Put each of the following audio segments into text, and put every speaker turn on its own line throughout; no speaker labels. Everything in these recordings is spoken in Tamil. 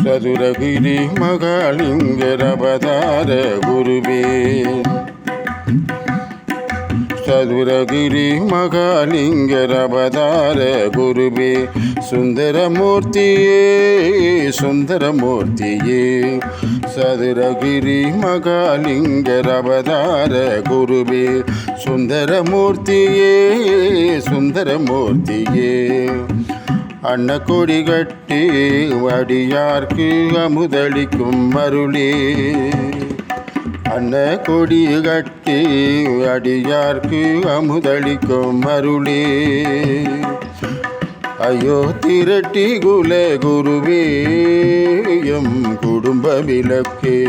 சதுரகிரி மகாலிங்கர் அவதார குருவே. சதுரகிரி மகாலிங்கர் அவதார குருவே. சுந்தரமூர்த்தியே சுந்தரமூர்த்தியே. சதுரகிரி மகாலிங்கர் அவதார குருவே. சுந்தரமூர்த்தியே சுந்தரமூர்த்தியே. அன்னக்கொடி கட்டி அடியார்க்கு அமுதளிக்கும் அருளே. அன்னக்கொடி கட்டி அடியார்க்கு அமுதளிக்கும் அருளே. ஐயோ திரட்டி குல குருவே எம் குடும்ப விளக்கே.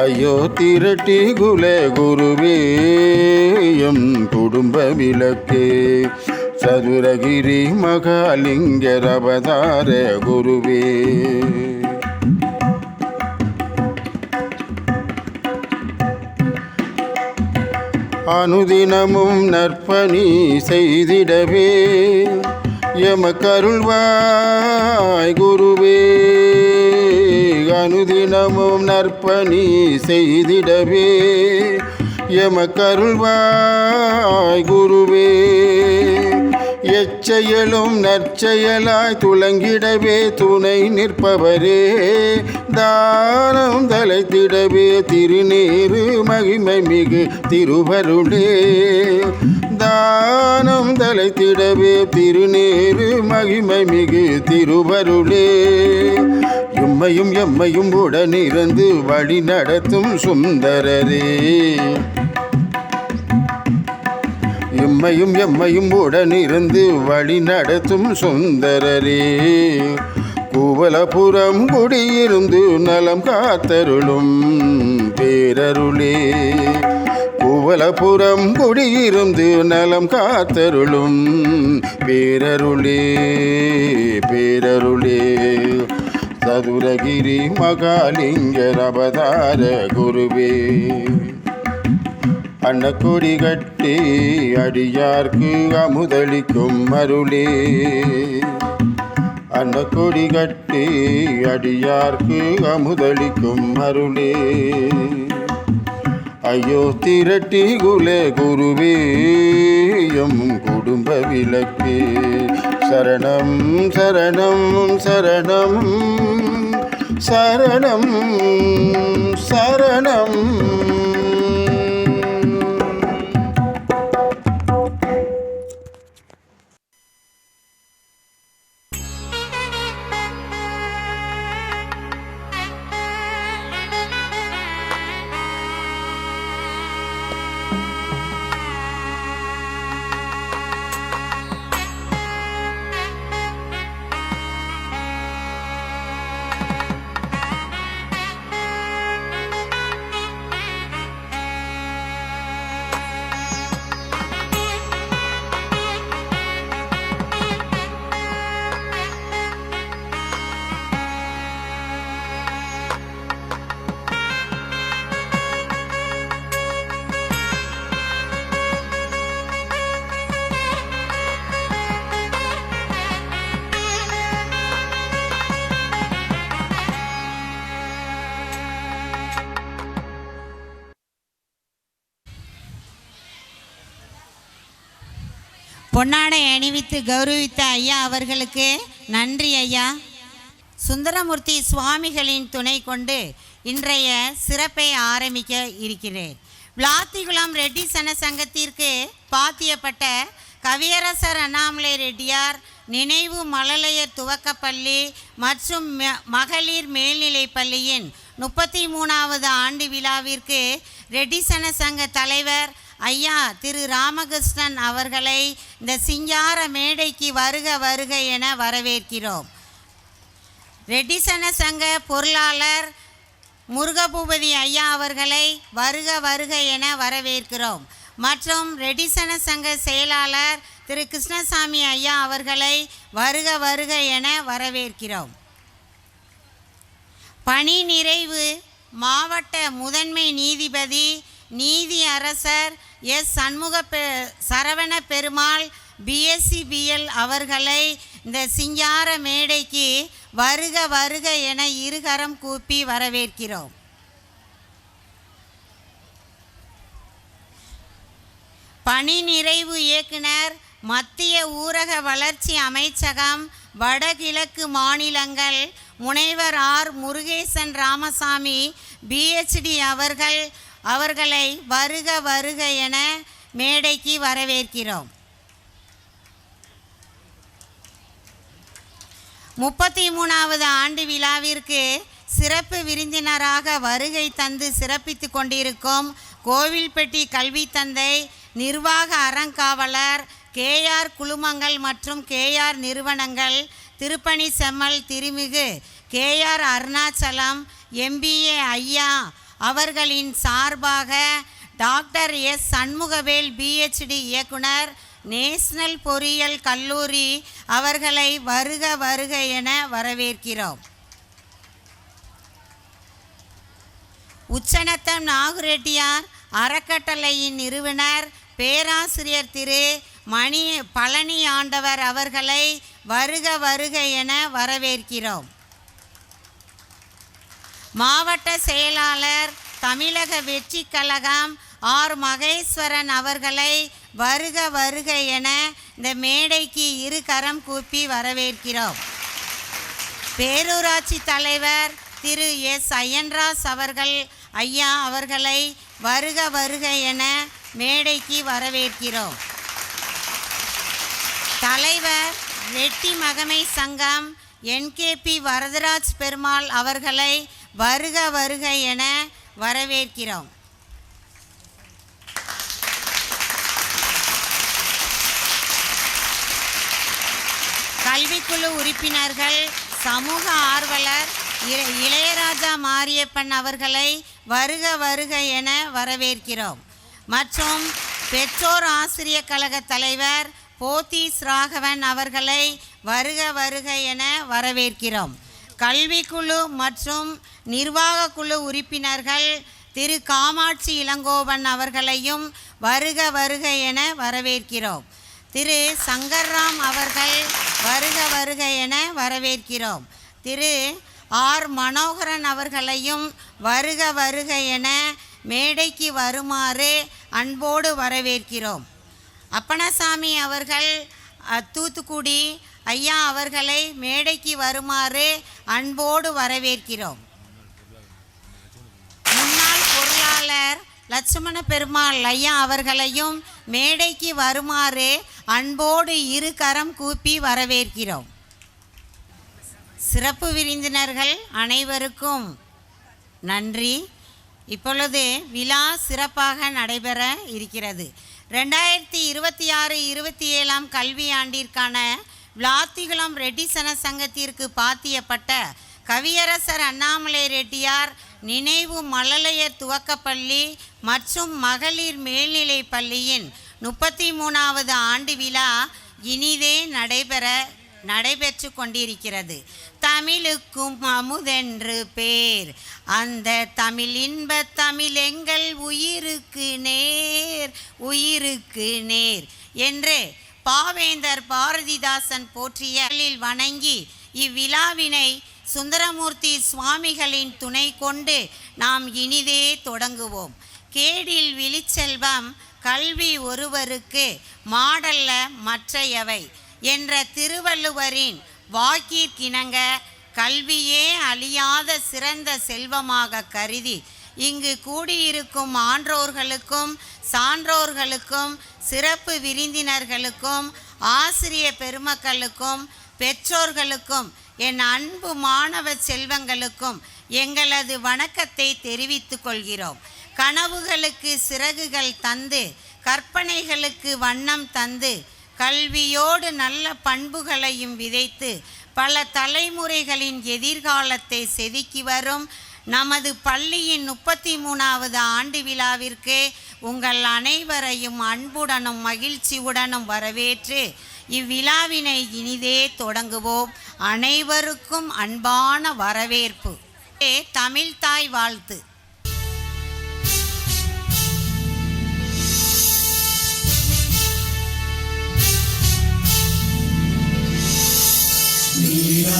ஐயோ திரட்டி குல குருவே எம் குடும்ப விளக்கே. சதுரகிரி மகாலிங்கர் அவதார குருவே. அனுதினமும் நற்பணி செய்திடவே எமக்கருள்வாய் குருவே. அனுதினமும் நற்பணி செய்திடவே எமக்கருள்வாய் குருவே. எச்செயலும் நற்செயலாய் துலங்கிடவே துணை நிற்பவரே. தானம் தலைத்திடவே திருநீரு மகிமை மிகு திருவருளே. தானம் தலைத்திடவே திருநீரு மகிமை மிகு திருவருளே. எம்மையும் எம்மையும் உடனிருந்து வழி நடத்தும் சுந்தரரே. எம்மையும் எம்மையும் உடனிருந்து வழி நடத்தும் சுந்தரரே. கூவலபுரம் குடியிருந்து நலம் காத்தருளும் பேரருளே. கூவலபுரம் குடியிருந்து நலம் காத்தருளும் பேரருளே பேரருளே. சதுரகிரி மகாலிங்கர் அவதார குருவே. அன்னக்கொடி கட்டி அடியார்க்கு அமுதளிக்கும் அருளே. அன்னக்கொடி கட்டி அடியார்க்கு அமுதளிக்கும் அருளே. ஐயோ திரட்டி குல குருவே எம் குடும்ப விளக்கே. சரணம் சரணம் சரணம் சரணம் சரணம்.
பொன்னாடை அணிவித்து கௌரவித்த ஐயா அவர்களுக்கு நன்றி ஐயா. சுந்தரமூர்த்தி சுவாமிகளின் துணை கொண்டு இன்றைய சிறப்பை ஆரம்பிக்க இருக்கிறேன். விளாத்திகுளம் ரெட்டி சன சங்கத்திற்கு பாத்தியப்பட்ட கவியரசர் அண்ணாமலை ரெட்டியார் நினைவு மழலையர் துவக்கப்பள்ளி மற்றும் மகளிர் மேல்நிலைப் பள்ளியின் 33வது ஆண்டு விழாவிற்கு ரெட்டி சன சங்க தலைவர் ஐயா திரு ராமகிருஷ்ணன் அவர்களை இந்த சிங்கார மேடைக்கு வருக வருக என வரவேற்கிறோம். ரெட்டி சன சங்க பொருளாளர் முருகபூபதி ஐயா அவர்களை வருக வருக என வரவேற்கிறோம். மற்றும் ரெட்டி சன சங்க செயலாளர் திரு கிருஷ்ணசாமி ஐயா அவர்களை வருக வருக என வரவேற்கிறோம். பணி நிறைவு மாவட்ட முதன்மை நீதிபதி நீதி அரசர் S Saravana Perumal BSc BL அவர்களை இந்த சிங்கார மேடைக்கு வருக வருக என இருகரம் கூப்பி வரவேற்கிறோம். பணி நிறைவு இயக்குனர், மத்திய ஊரக வளர்ச்சி அமைச்சகம், வடகிழக்கு மாநிலங்கள், முனைவர் ஆர். முருகேசன் ராமசாமி PhD அவர்களை வருக வருக என மேடைக்கு வரவேற்கிறோம். 33வது ஆண்டு விழாவிற்கு சிறப்பு விருந்தினராக வருகை தந்து சிறப்பித்து கொண்டிருக்கும் கோவில்பட்டி கல்வி தந்தை, நிர்வாக அறங்காவலர், KR குழுமங்கள் மற்றும் KR நிறுவனங்கள், திருப்பணி செம்மல் திருமிகு KR அருணாச்சலம் MBA ஐயா அவர்களின் சார்பாக டாக்டர் S. சண்முகவேல் PhD இயக்குனர், நேஷனல் பொறியியல் கல்லூரி அவர்களை வருக வருக என வரவேற்கிறோம். உச்சநத்தம் நாகுரெட்டியார் அறக்கட்டளையின் நிறுவனர் பேராசிரியர் திரு பழனி ஆண்டவர் அவர்களை வருக வருக என வரவேற்கிறோம். மாவட்ட செயலாளர் தமிழக வெற்றி கழகம் ஆர். மகேஸ்வரன் அவர்களை வருக வருக என இந்த மேடைக்கு இருகரம் கூப்பி வரவேற்கிறோம். பேரூராட்சி தலைவர் திரு S. அய்யன்ராஜ் ஐயா அவர்களை வருக வருக என மேடைக்கு வரவேற்கிறோம். தலைவர் ரெட்டி மகமை சங்கம் NKP வரதராஜ் பெருமாள் அவர்களை வருக வருக என வரவேற்கிறோம். கல்விக்குழு உறுப்பினர்கள், சமூக ஆர்வலர் இளையராஜா மாரியப்பன் அவர்களை வருக வருக என வரவேற்கிறோம். மற்றும் பெற்றோர் ஆசிரியர் கழக தலைவர் போத்தீஸ் ராகவன் அவர்களை வருக வருக என வரவேற்கிறோம். கல்விக்குழு மற்றும் நிர்வாக குழு உறுப்பினர்கள் திரு காமாட்சி இளங்கோவன் அவர்களையும் வருக வருக என வரவேற்கிறோம். திரு சங்கர்ராம் அவர்கள் வருக வருக என வரவேற்கிறோம். திரு ஆர். மனோகரன் அவர்களையும் வருக வருக என மேடைக்கு வருமாறு அன்போடு வரவேற்கிறோம். அப்பனசாமி அவர்கள் தூத்துக்குடி ஐயா அவர்களை மேடைக்கு வருமாறு அன்போடு வரவேற்கிறோம். முன்னாள் பொருளாளர் லட்சுமண பெருமாள் ஐயா அவர்களையும் மேடைக்கு வருமாறு அன்போடு இருகரம் கூப்பி வரவேற்கிறோம். சிறப்பு விருந்தினர்கள் அனைவருக்கும் நன்றி. இப்பொழுது விழா சிறப்பாக நடைபெற இருக்கிறது. 2026-27 கல்வியாண்டிற்கான விளாத்திகுளம் ரெட்டிசன சங்கத்திற்கு பாத்தியப்பட்ட கவியரசர் அண்ணாமலை ரெட்டியார் நினைவு மழலையர் துவக்கப்பள்ளி மற்றும் மகளிர் மேல்நிலைப் பள்ளியின் 33வது ஆண்டு விழா இனிதே நடைபெற்று கொண்டிருக்கிறது. தமிழுக்கும் அமுதென்று பேர், அந்த தமிழ் இன்ப தமிழ் எங்கள் உயிருக்கு நேர் என்று பாவேந்தர் பாரதிதாசன் போற்றிய வணங்கி இவ்விழாவினை சுந்தரமூர்த்தி சுவாமிகளின் துணை கொண்டு நாம் இனிதே தொடங்குவோம். கேடில் விழிச்செல்வம் கல்வி ஒருவருக்கு மாடல்ல மற்றையவை என்ற திருவள்ளுவரின் வாக்கிற்கிணங்க கல்வியே அழியாத சிறந்த செல்வமாக கருதி இங்கு கூடியிருக்கும் ஆன்றோர்களுக்கும் சான்றோர்களுக்கும் சிறப்பு விருந்தினர்களுக்கும் ஆசிரிய பெருமக்களுக்கும் பெற்றோர்களுக்கும் என் அன்பு மாணவ செல்வங்களுக்கும் எங்களது வணக்கத்தை தெரிவித்துக் கொள்கிறோம். கனவுகளுக்கு சிறகுகள் தந்து கற்பனைகளுக்கு வண்ணம் தந்து கல்வியோடு நல்ல பண்புகளையும் விதைத்து பல தலைமுறைகளின் எதிர்காலத்தை செதுக்கி வரும் நமது பள்ளியின் 33வது ஆண்டு விழாவிற்கு உங்கள் அனைவரையும் அன்புடனும் மகிழ்ச்சியுடனும் வரவேற்று இவ்விழாவினை இனிதே தொடங்குவோம். அனைவருக்கும் அன்பான வரவேற்பு. தமிழ் தாய் வாழ்த்து.
நீரா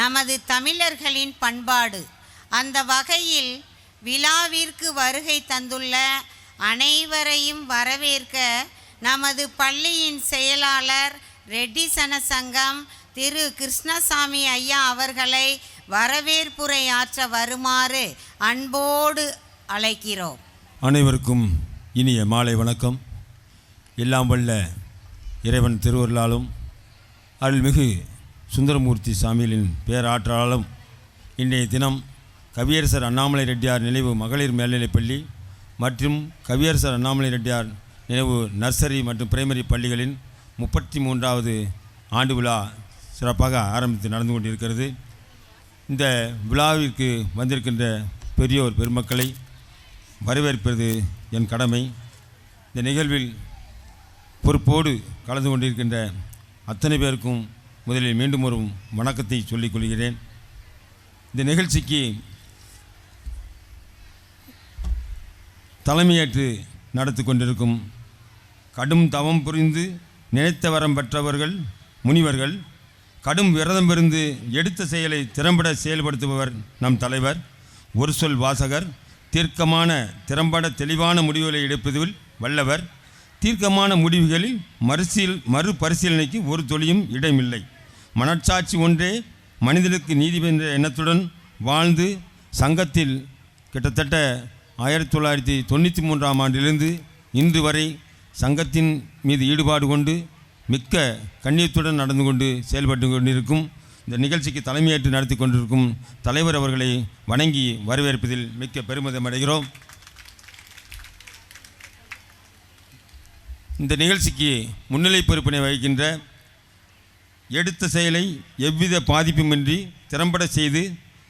நமது தமிழர்களின் பண்பாடு. அந்த வகையில் விழாவிற்கு வருகை தந்துள்ள அனைவரையும் வரவேற்க நமது பள்ளியின் செயலாளர் ரெட்டி சன சங்கம் திரு கிருஷ்ணசாமி ஐயா அவர்களை வரவேற்புரை ஆற்ற வருமாறு அன்போடு அழைக்கிறோம்.
அனைவருக்கும் இனிய மாலை வணக்கம். எல்லாம் வல்ல இறைவன் திருவருளாலும் அருள்மிகு சுந்தரமூர்த்தி சாமிகளின் பேராற்றலாலும் இன்றைய தினம் கவியரசர் அண்ணாமலை ரெட்டியார் நினைவு மகளிர் மேல்நிலைப்பள்ளி மற்றும் கவியரசர் அண்ணாமலை ரெட்டியார் நினைவு நர்சரி மற்றும் பிரைமரி பள்ளிகளின் 33வது ஆண்டு விழா சிறப்பாக ஆரம்பித்து நடந்து கொண்டிருக்கிறது. இந்த விழாவிற்கு வந்திருக்கின்ற பெரியோர் பெருமக்களை வரவேற்பது என் கடமை. இந்த நிகழ்வில் பொறுப்போடு கலந்து கொண்டிருக்கின்ற அத்தனை பேருக்கும் முதலில் மீண்டும் ஒரு வணக்கத்தை சொல்லிக் கொள்கிறேன். இந்த நிகழ்ச்சிக்கு தலைமையேற்று நடத்தி கொண்டிருக்கும் கடும் தவம் புரிந்து நினைத்த வரம் பெற்றவர்கள் முனிவர்கள், கடும் விரதம் இருந்து எடுத்த செயலை திறம்பட செயல்படுத்துபவர் நம் தலைவர். ஒரு சொல் வாசகர், தீர்க்கமான திறம்பட தெளிவான முடிவுகளை எடுப்பதில் வல்லவர். தீர்க்கமான முடிவுகளில் மறுபரிசீலனைக்கு ஒரு துளியும் இடமில்லை. மனச்சாட்சி ஒன்றே மனிதனுக்கு நீதி என்ற எண்ணத்துடன் வாழ்ந்து சங்கத்தில் கிட்டத்தட்ட 1993ஆம் ஆண்டிலிருந்து இன்று வரை சங்கத்தின் மீது ஈடுபாடு கொண்டு மிக்க கண்ணியத்துடன் நடந்து கொண்டு செயல்பட்டு கொண்டிருக்கும் இந்த நிகழ்ச்சிக்கு தலைமையேற்று நடத்தி கொண்டிருக்கும் தலைவர் அவர்களை வணங்கி வரவேற்பதில் மிக்க பெருமிதம் அடைகிறோம். இந்த நிகழ்ச்சிக்கு முன்னிலை பொறுப்பினை வகிக்கின்ற, எடுத்த செயலை எவ்வித பாதிப்புமின்றி திறம்பட செய்து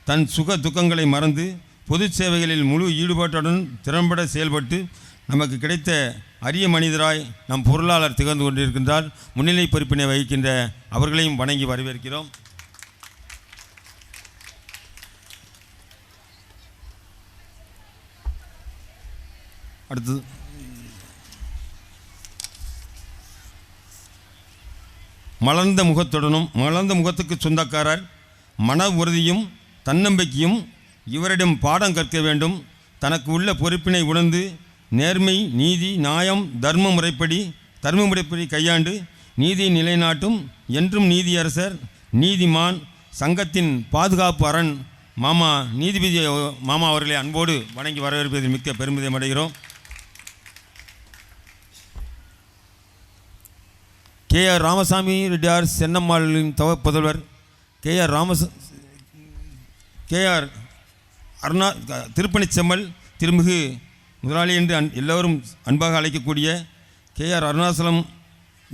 தன் சுக துக்கங்களை மறந்து பொது சேவைகளில் முழு ஈடுபாட்டுடன் திறம்பட செயல்பட்டு நமக்கு கிடைத்த அரிய மனிதராய் நம் பொருளாளர் திகழ்ந்து கொண்டிருக்கின்றார். முன்னிலை பொறுப்பினை வகிக்கின்ற அவர்களையும் வணங்கி வரவேற்கிறோம். அடுத்தது மலர்ந்த முகத்துக்கு சொந்தக்காரர், மன உறுதியும் தன்னம்பிக்கையும் இவரிடம் பாடம் கற்க வேண்டும். தனக்கு உள்ள பொறுப்பினை உணர்ந்து நேர்மை, நீதி, நியாயம், தர்ம முறைப்படி கையாண்டு நீதியை நிலைநாட்டும் என்றும் நீதியரசர், நீதிமான், சங்கத்தின் பாதுகாப்பு அரண் நீதிபதி மாமா அவர்களை அன்போடு வணங்கி வரவேற்பதில் மிக்க பெருமிதம் அடைகிறோம். கே.ஆர். ராமசாமி ரெட்டியார் சென்னம்மாளின் புதல்வர் கே.ஆர். திருப்பணிச்செம்மல் திருமிகு முதலாளி என்று எல்லோரும் அன்பாக அழைக்கக்கூடிய கே.ஆர். அருணாசலம்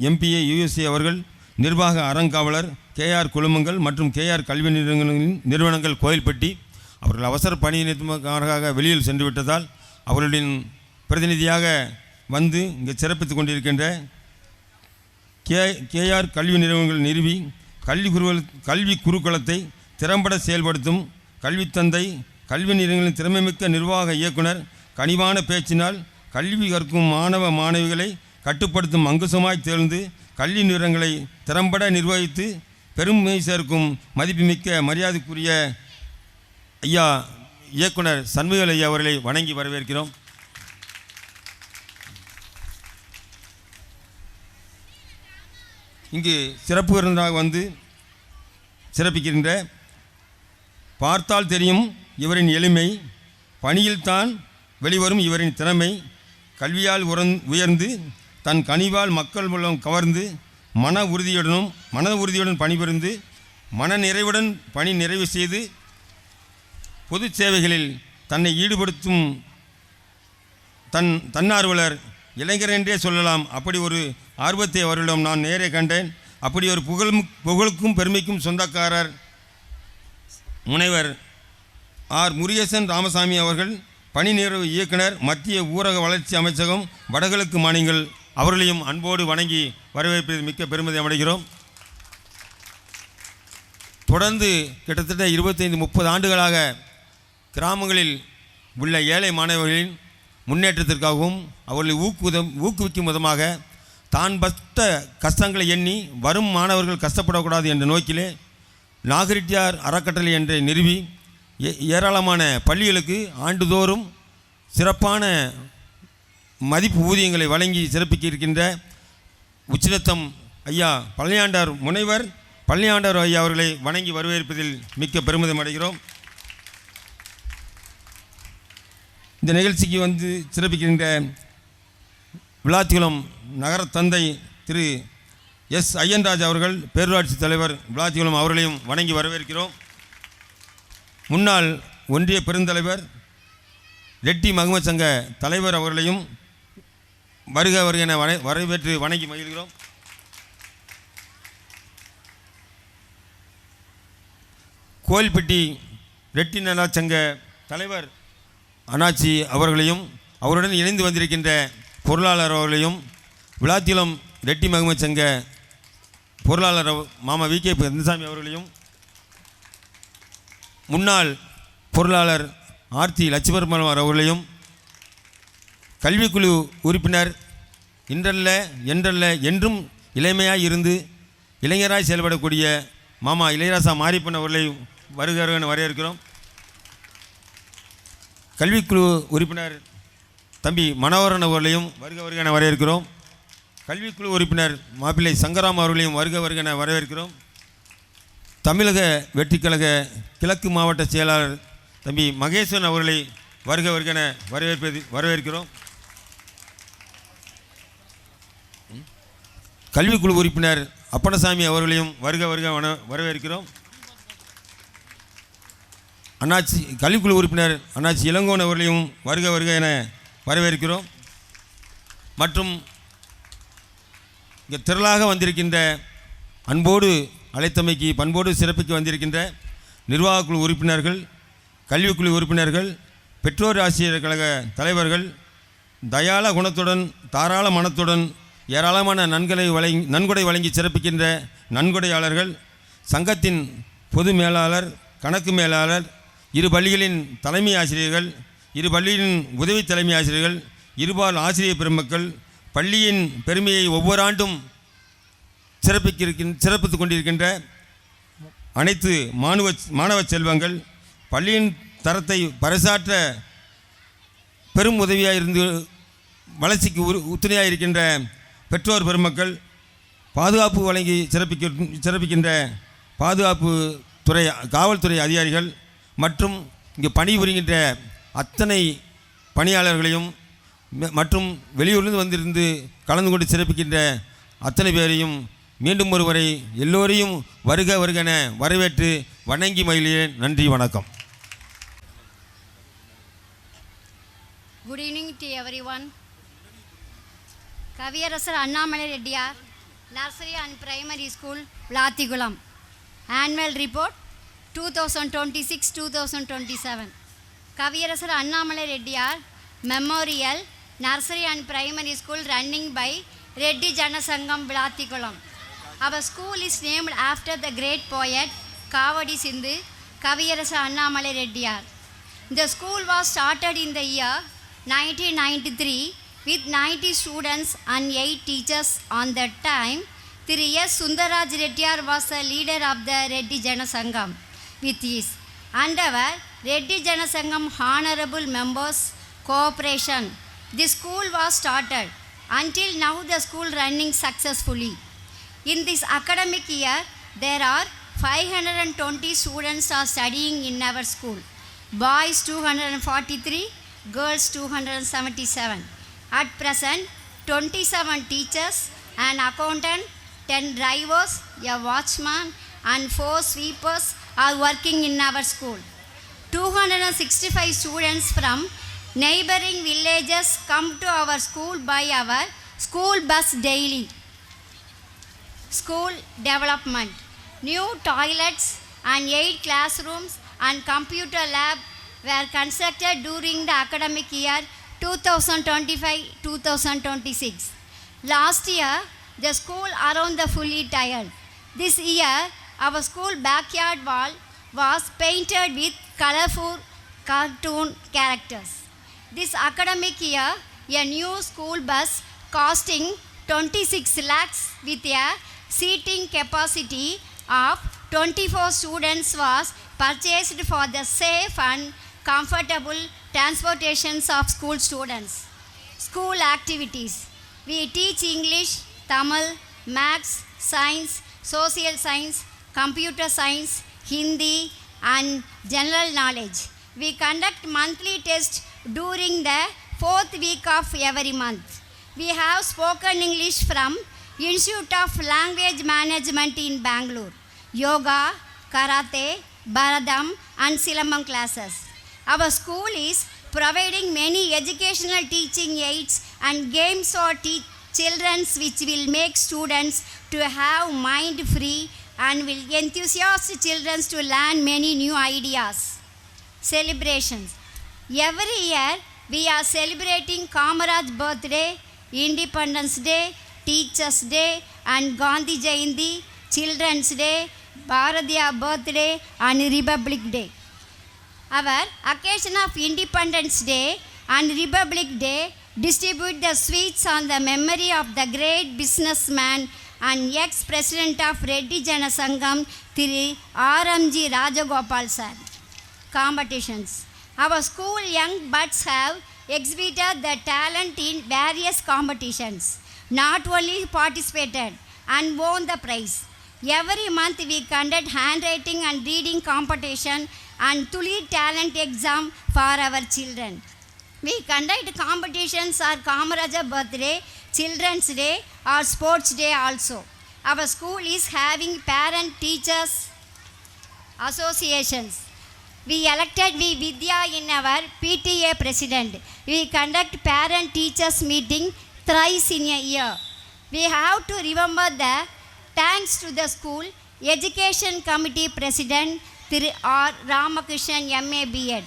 எம்பிஏ USA அவர்கள், நிர்வாக அறங்காவலர் கே.ஆர். குழுமங்கள் மற்றும் கே.ஆர். கல்வி நிறுவனங்கள் கோயில்பட்டி அவர்கள் அவசர பணி நிமித்தமாக வெளியில் சென்று விட்டதால் அவர்களின் பிரதிநிதியாக வந்து இங்கே சிறப்பித்து கொண்டிருக்கின்ற கே.ஆர். கல்வி நிறுவனங்கள் நிறுவி கல்வி குருகுலத்தை திறம்பட செயல்படுத்தும் கல்வித்தந்தை, கல்வி நிறுவனங்களின் திறமைமிக்க நிர்வாக இயக்குனர், கனிவான பேச்சினால் கல்வி கற்கும் மாணவ மாணவிகளை கட்டுப்படுத்தும் அங்குசமாய் தேர்ந்து கல்வி நிறுவனங்களை திறம்பட நிர்வகித்து பெருமை சேர்க்கும் மதிப்புமிக்க மரியாதைக்குரிய ஐயா இயக்குனர் சண்முகல் ஐயா அவர்களை வணங்கி வரவேற்கிறோம். இங்கு சிறப்பு விருந்தாக வந்து சிறப்பிக்கின்ற பார்த்தால் தெரியும் இவரின் எளிமை, பணியில்தான் வெளிவரும் இவரின் திறமை, கல்வியால் உயர்ந்து தன் கனிவால் மக்கள் மூலம் கவர்ந்து மன உறுதியுடன் பணிபுரிந்து மன நிறைவுடன் பணி நிறைவு செய்து பொது சேவைகளில் தன்னை ஈடுபடுத்தும் தன்னார்வலர் இளைஞர் என்றே சொல்லலாம். அப்படி ஒரு ஆர்வத்தை அவர்களிடம் நான் நேரே கண்டேன். அப்படி ஒரு புகழுக்கும் பெருமைக்கும் சொந்தக்காரர் முனைவர் ஆர் முருகேசன் ராமசாமி அவர்கள், பணி நிறைவு இயக்குனர், மத்திய ஊரக வளர்ச்சி அமைச்சகம், வடகிழக்கு மாநிலங்கள். அவர்களையும் அன்போடு வணங்கி வரவேற்பதில் மிக்க பெருமிதம் அடைகிறோம். தொடர்ந்து கிட்டத்தட்ட 25-30 ஆண்டுகளாக கிராமங்களில் உள்ள ஏழை மாணவர்களின் முன்னேற்றத்திற்காகவும் அவர்களை ஊக்குவிக்கும் விதமாக தான் பட்ட கஷ்டங்களை எண்ணி வரும் மாணவர்கள் கஷ்டப்படக்கூடாது என்ற நோக்கிலே நாகரிட்டியார் அறக்கட்டளை என்று நிறுவி ஏராளமான பள்ளிகளுக்கு ஆண்டுதோறும் சிறப்பான மதிப்பு ஊதியங்களை வழங்கி சிறப்பிக்க இருக்கின்ற உச்சிரத்தம் ஐயா பழனியாண்டார் முனைவர் பழனியாண்டார் ஐயா அவர்களை வணங்கி வரவேற்பதில் மிக்க பெருமிதம் அடைகிறோம். இந்த நிகழ்ச்சிக்கு வந்து சிறப்பிக்கின்ற விளாத்திகுளம் நகர தந்தை திரு எஸ் ஐயன்ராஜ் அவர்கள், பேரூராட்சி தலைவர் விளாத்திகுளம், அவர்களையும் வணங்கி வரவேற்கிறோம். முன்னாள் ஒன்றிய பெருந்தலைவர் ரெட்டி மகமது சங்க தலைவர் அவர்களையும் வருக என வரவேற்று வணங்கி மகிழ்கிறோம். கோயில்பட்டி ரெட்டி நலா சங்க தலைவர் அண்ணாச்சி அவர்களையும் அவருடன் இணைந்து வந்திருக்கின்ற பொருளாளர் அவர்களையும் விளாத்திகுளம் ரெட்டி மகமது சங்க பொருளாளர் மாமா வி.கே. கந்தசாமி அவர்களையும் முன்னாள் பொருளாளர் ஆர்த்தி லட்சுமர்மன் அவர்களையும் கல்விக்குழு உறுப்பினர் என்றல்ல என்றும் இளமையாய் இருந்து இளைஞராய் செயல்படக்கூடிய மாமா இளையராசா மாரிப்பன் அவர்களை வருக என வரவேற்கிறோம். கல்விக்குழு உறுப்பினர் தம்பி மனோகரன் அவர்களையும் வருக என வரவேற்கிறோம். கல்விக்குழு உறுப்பினர் மாப்பிள்ளை சங்கராம் அவர்களையும் வருக என வரவேற்கிறோம். தமிழக வெற்றிக்கழக கிழக்கு மாவட்ட செயலாளர் தம்பி மகேஸ்வரன் அவர்களை வருக என வரவேற்கிறோம். கல்விக்குழு உறுப்பினர் அப்பனசாமி அவர்களையும் வருக வரவேற்கிறோம். அண்ணாச்சி கல்விக்குழு உறுப்பினர் அண்ணாச்சி இளங்கோன் அவர்களையும் வருக என வரவேற்கிறோம். மற்றும் இங்கே திரளாக வந்திருக்கின்ற அன்போடு அழைத்தமைக்கு பண்போடு சிறப்பிக்க வந்திருக்கின்ற நிர்வாகக்குழு உறுப்பினர்கள், கல்விக்குழு உறுப்பினர்கள், பெற்றோர் ஆசிரியர் கழக தலைவர்கள், தயாள குணத்துடன் தாராள மனத்துடன் ஏராளமான நன்கொடை வழங்கி சிறப்பிக்கின்ற நன்கொடையாளர்கள், சங்கத்தின் பொது மேலாளர், கணக்கு மேலாளர், இரு பள்ளிகளின் தலைமை ஆசிரியர்கள், இரு பள்ளியின் உதவி தலைமை ஆசிரியர்கள், இருபால் ஆசிரியர் பெருமக்கள், பள்ளியின் பெருமையை ஒவ்வொரு ஆண்டும் சிறப்பித்து கொண்டிருக்கின்ற அனைத்து மாணவ செல்வங்கள், பள்ளியின் தரத்தை பறைசாற்ற பெரும் உதவியாக இருந்து வளர்ச்சிக்கு உத்துணையாக இருக்கின்ற பெற்றோர் பெருமக்கள், பாதுகாப்பு வழங்கி சிறப்பிக்கின்ற பாதுகாப்பு துறை காவல்துறை அதிகாரிகள் மற்றும் இங்கு பணிபுரிகின்ற அத்தனை பணியாளர்களையும் மற்றும் வெளியூரிலிருந்து வந்திருந்து கலந்து கொண்டு சிறப்பிக்கின்ற அத்தனை பேரையும் மீண்டும் ஒருவரை எல்லோரையும் வருக என வரவேற்று வணங்கி மகிழ்கிறேன். நன்றி, வணக்கம்.
Good evening to everyone. Kaviyarasar Annamalai Reddiyar nursery and primary school Vilathikulam annual report 2026-2027. Kaviyarasar Annamalai Reddiyar memorial nursery and primary school running by Reddy Janasangam Vilathikulam. Our school is named after the great poet Kavadi Sindhu Kaviyarasa Annamalai Reddiyar. The school was started in the year 1993 with 90 students and 8 teachers. On that time, Thiru S. Sundaraj Reddiyar was the leader of the Reddy Janasangam. With his endeavor, Reddy Janasangam honorable members' cooperation, the school was started. Until now, the school running successfully. In this academic year, there are 520 students are studying in our school. Boys 243, girls 277. At present, 27 teachers, an accountant, 10 drivers, a watchman and 4 sweepers are working in our school. 265 students from neighboring villages come to our school by our school bus daily. School development. New toilets and 8 classrooms and computer lab were constructed during the academic year 2025-2026. Last year, the school around the fully tiled. This year, our school backyard wall was painted with colorful cartoon characters. This academic year, a new school bus costing 26 lakhs with a seating capacity of 24 students was purchased for the safe and comfortable transportations of school students. School activities. We teach English, Tamil, Maths, Science, Social Science, Computer Science, Hindi and General Knowledge. We conduct monthly tests during the 4th week of every month. We have spoken English from Institute of Language Management in Bangalore. Yoga, Karate, Bharadam and Silambam classes. Our school is providing many educational teaching aids and games for children which will make students to have mind free and will enthusiast children to learn many new ideas. Celebrations. Every year we are celebrating Kamaraj birthday, Independence Day, Teachers Day and Gandhi Jayanti, Children's Day, Bharatiya birthday and Republic Day. Our occasion of Independence Day and Republic Day distribute the sweets on the memory of the great businessman and ex-president of Reddy Jana Sangam, Thiri R.M.G. Rajagopal sir. Competitions. Our school young buds have exhibited their talent in various competitions. Not only participated and won the prize. Every month we conduct handwriting and reading competition and Tuli talent exam for our children. We conduct competitions on Kamaraja birthday, Children's Day or Sports Day also. Our school is having parent teachers associations. We elected Vidya in our PTA president. We conduct parent teachers meeting thrice in a year. We have to remember the thanks to the school education committee president Thiru R. Ramakrishnan MA B.Ed,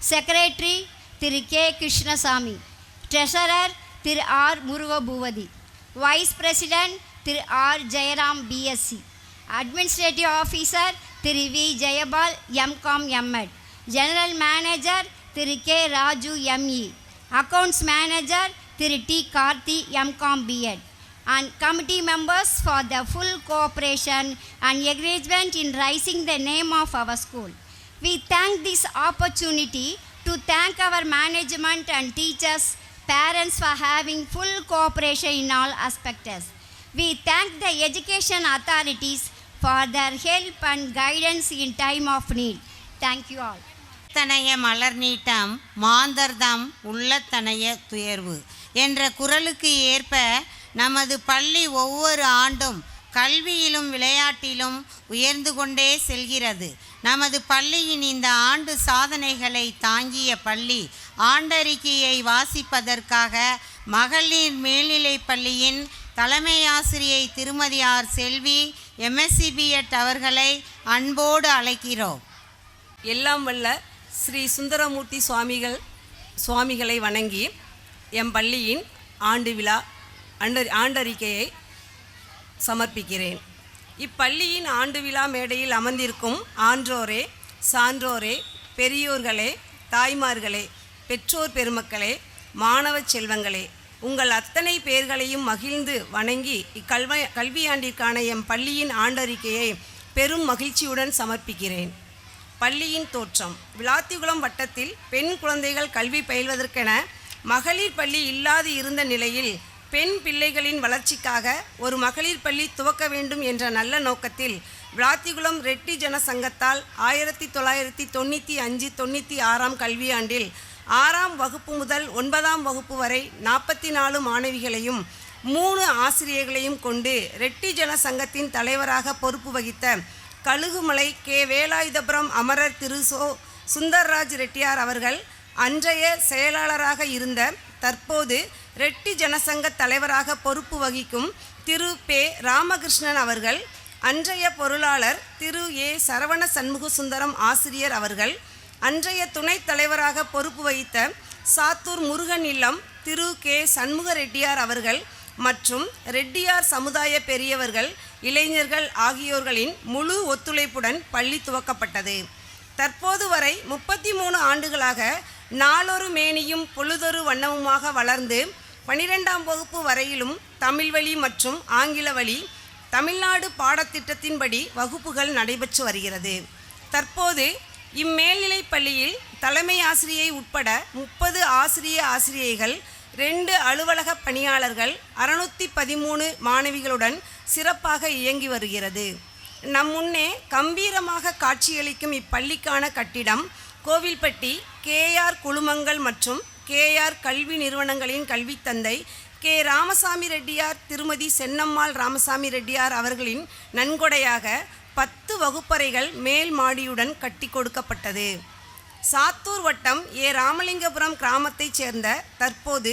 Secretary Thiru K. Krishnasamy, Treasurer Thiru R. Muruga Bhuvadi, Vice President Thiru R. Jayaram BSc, Administrative Officer Thiru V. Jayabal M.Com M.Ed, General Manager Thiru K. Raju M.E, Accounts Manager Thiru T. Karthi M.Com B.Ed, and committee members for the full cooperation and encouragement in raising the name of our school. We thank this opportunity to thank our management and teachers, parents for having full cooperation in all aspects. We thank the education authorities for their help and guidance in time of need. Thank you all.
தனைய மலர் நீட்டம் மாந்தர்தம் உள்ளத்தனைய துயர்வு என்ற குரலுக்கு ஏற்ப நமது பள்ளி ஒவ்வொரு ஆண்டும் கல்வியிலும் விளையாட்டிலும் உயர்ந்து கொண்டே செல்கிறது. நமது பள்ளியின் இந்த ஆண்டு சாதனைகளை தாங்கிய பள்ளி ஆண்டறிக்கையை வாசிப்பதற்காக மகளிர் மேல்நிலைப் பள்ளியின் தலைமை ஆசிரியை திருமதி ஆர் செல்வி MSc B.Ed அவர்களை அன்போடு அழைக்கிறோம்.
எல்லாம் வல்ல ஸ்ரீ சுந்தரமூர்த்தி சுவாமிகளை வணங்கி எம் பள்ளியின் ஆண்டு விழா ஆண்டறிக்கையை சமர்ப்பிக்கிறேன். இப்பள்ளியின் ஆண்டு விழா மேடையில் அமர்ந்திருக்கும் ஆன்றோரே, சான்றோரே, பெரியோர்களே, தாய்மார்களே, பெற்றோர் பெருமக்களே, மாணவ செல்வங்களே, உங்கள் அத்தனை பேர்களையும் மகிழ்ந்து வணங்கி கல்வியாண்டிற்கான எம் பள்ளியின் ஆண்டறிக்கையை பெரும் மகிழ்ச்சியுடன் சமர்ப்பிக்கிறேன். பள்ளியின் தோற்றம். விளாத்திகுளம் வட்டத்தில் பெண் குழந்தைகள் கல்வி பயில்வதற்கென மகளிர் பள்ளி இல்லாது இருந்த நிலையில் பெண் பிள்ளைகளின் வளர்ச்சிக்காக ஒரு மகளிர் பள்ளி துவக்க வேண்டும் என்ற நல்ல நோக்கத்தில் விளாத்திகுளம் ரெட்டி ஜன சங்கத்தால் 1995-96 கல்வியாண்டில் 6ஆம் வகுப்பு முதல் 9ஆம் வகுப்பு வரை 44 மாணவிகளையும் 3 ஆசிரியர்களையும் கொண்டு ரெட்டி ஜன சங்கத்தின் தலைவராக பொறுப்பு வகித்த கழுகுமலை கே. வேலாயுதபுரம் அமரர் திரு சுந்தர்ராஜ் ரெட்டியார் அவர்கள் அன்றைய செயலாளராக இருந்த தற்போது ரெட்டி ஜனசங்க தலைவராக பொறுப்பு வகிக்கும் திரு பே. ராமகிருஷ்ணன் அவர்கள், அன்றைய பொருளாளர் திரு ஏ. சரவண சண்முக சுந்தரம் ஆசிரியர் அவர்கள், அன்றைய துணைத் தலைவராக பொறுப்பு வகித்த சாத்தூர் முருகன் இல்லம் திரு கே. சண்முக ரெட்டியார் அவர்கள் மற்றும் ரெட்டியார் சமுதாய பெரியவர்கள், இளைஞர்கள் ஆகியோர்களின் முழு ஒத்துழைப்புடன் பள்ளி துவக்கப்பட்டது. தற்போது வரை 33 ஆண்டுகளாக நாளொரு மேனியும் பொழுதொரு வண்ணமுமாக வளர்ந்து 12ஆம் வகுப்பு வரையிலும் தமிழ் வழி மற்றும் ஆங்கில வழி தமிழ்நாடு பாடத்திட்டத்தின்படி வகுப்புகள் நடைபெற்று வருகிறது. தற்போது இம்மேல்நிலைப் பள்ளியில் தலைமை ஆசிரியை உட்பட 30 ஆசிரியைகள், 2 அலுவலக பணியாளர்கள், 613 மாணவிகளுடன் சிறப்பாக இயங்கி வருகிறது. நம் முன்னே கம்பீரமாக காட்சியளிக்கும் இப்பள்ளிக்கான கட்டிடம் கோவில்பட்டி கேஆர் குழுமங்கள் மற்றும் கேஆர் கல்வி நிறுவனங்களின் கல்வித் தந்தை கே. ராமசாமி ரெட்டியார், திருமதி சென்னம்மாள் ராமசாமி ரெட்டியார் அவர்களின் நன்கொடையாக 10 வகுப்பறைகள் மேல் மாடியுடன் கட்டி கொடுக்கப்பட்டது. சாத்தூர் வட்டம் ஏ. ராமலிங்கபுரம் கிராமத்தைச் சேர்ந்த தற்போது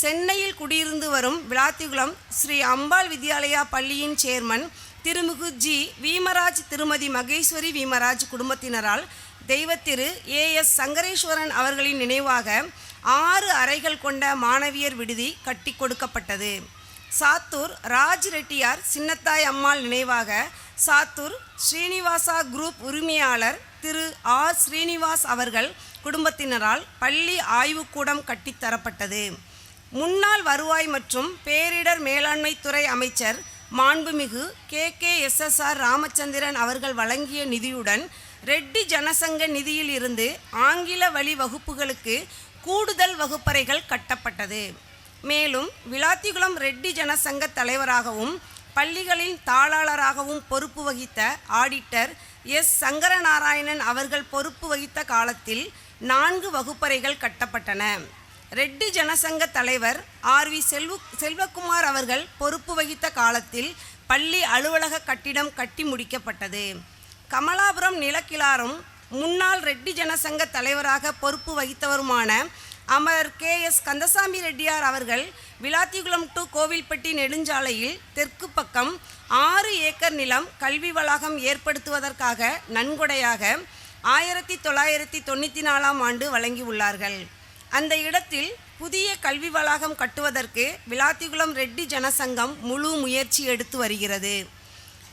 சென்னையில் குடியிருந்து வரும் விளாத்திகுளம் ஸ்ரீ அம்பாள் வித்யாலயா பள்ளியின் சேர்மன் திருமிகு ஜி. வீமராஜ், திருமதி மகேஸ்வரி வீமராஜ் குடும்பத்தினரால் தெய்வத்திரு ஏ.எஸ். சங்கரேஸ்வரன் அவர்களின் நினைவாக 6 அறைகள் கொண்ட மாணவியர் விடுதி கட்டி கொடுக்கப்பட்டது. சாத்தூர் ராஜ் ரெட்டியார் சின்னத்தாய் அம்மாள் நினைவாக சாத்தூர் ஸ்ரீனிவாசா குரூப் உரிமையாளர் திரு ஆர். ஸ்ரீனிவாஸ் அவர்கள் குடும்பத்தினரால் பள்ளி ஆய்வுக்கூடம் கட்டித்தரப்பட்டது. முன்னாள் வருவாய் மற்றும் பேரிடர் மேலாண்மை துறை அமைச்சர் மாண்புமிகு KKSSR ராமச்சந்திரன் அவர்கள் வழங்கிய நிதியுடன் ரெட்டி ஜனசங்க நிதியில் இருந்து ஆங்கில வழி வகுப்புகளுக்கு கூடுதல் வகுப்பறைகள் கட்டப்பட்டது. மேலும் விளாத்திகுளம் ரெட்டி ஜனசங்க தலைவராகவும் பள்ளிகளின் தாளாளராகவும் பொறுப்பு வகித்த ஆடிட்டர் எஸ். சங்கரநாராயணன் அவர்கள் பொறுப்பு வகித்த காலத்தில் 4 வகுப்பறைகள் கட்டப்பட்டன. ரெட்டி ஜனசங்க தலைவர் R.V. செல்வகுமார் அவர்கள் பொறுப்பு வகித்த காலத்தில் பள்ளி அலுவலக கட்டிடம் கட்டி முடிக்கப்பட்டது. கமலாபுரம் நிலக்கிழாரும் முன்னாள் ரெட்டி ஜனசங்க தலைவராக பொறுப்பு வகித்தவருமான அமரர் K.S. கந்தசாமி ரெட்டியார் அவர்கள் விளாத்திகுளம் டு கோவில்பட்டி நெடுஞ்சாலையில் தெற்கு பக்கம் 6 ஏக்கர் நிலம் கல்வி வளாகம் ஏற்படுத்துவதற்காக நன்கொடையாக 1994ஆம் ஆண்டு வழங்கியுள்ளார்கள். அந்த இடத்தில் புதிய கல்வி வளாகம் கட்டுவதற்கு விளாத்திகுளம் ரெட்டி ஜனசங்கம் முழு முயற்சி எடுத்து வருகிறது.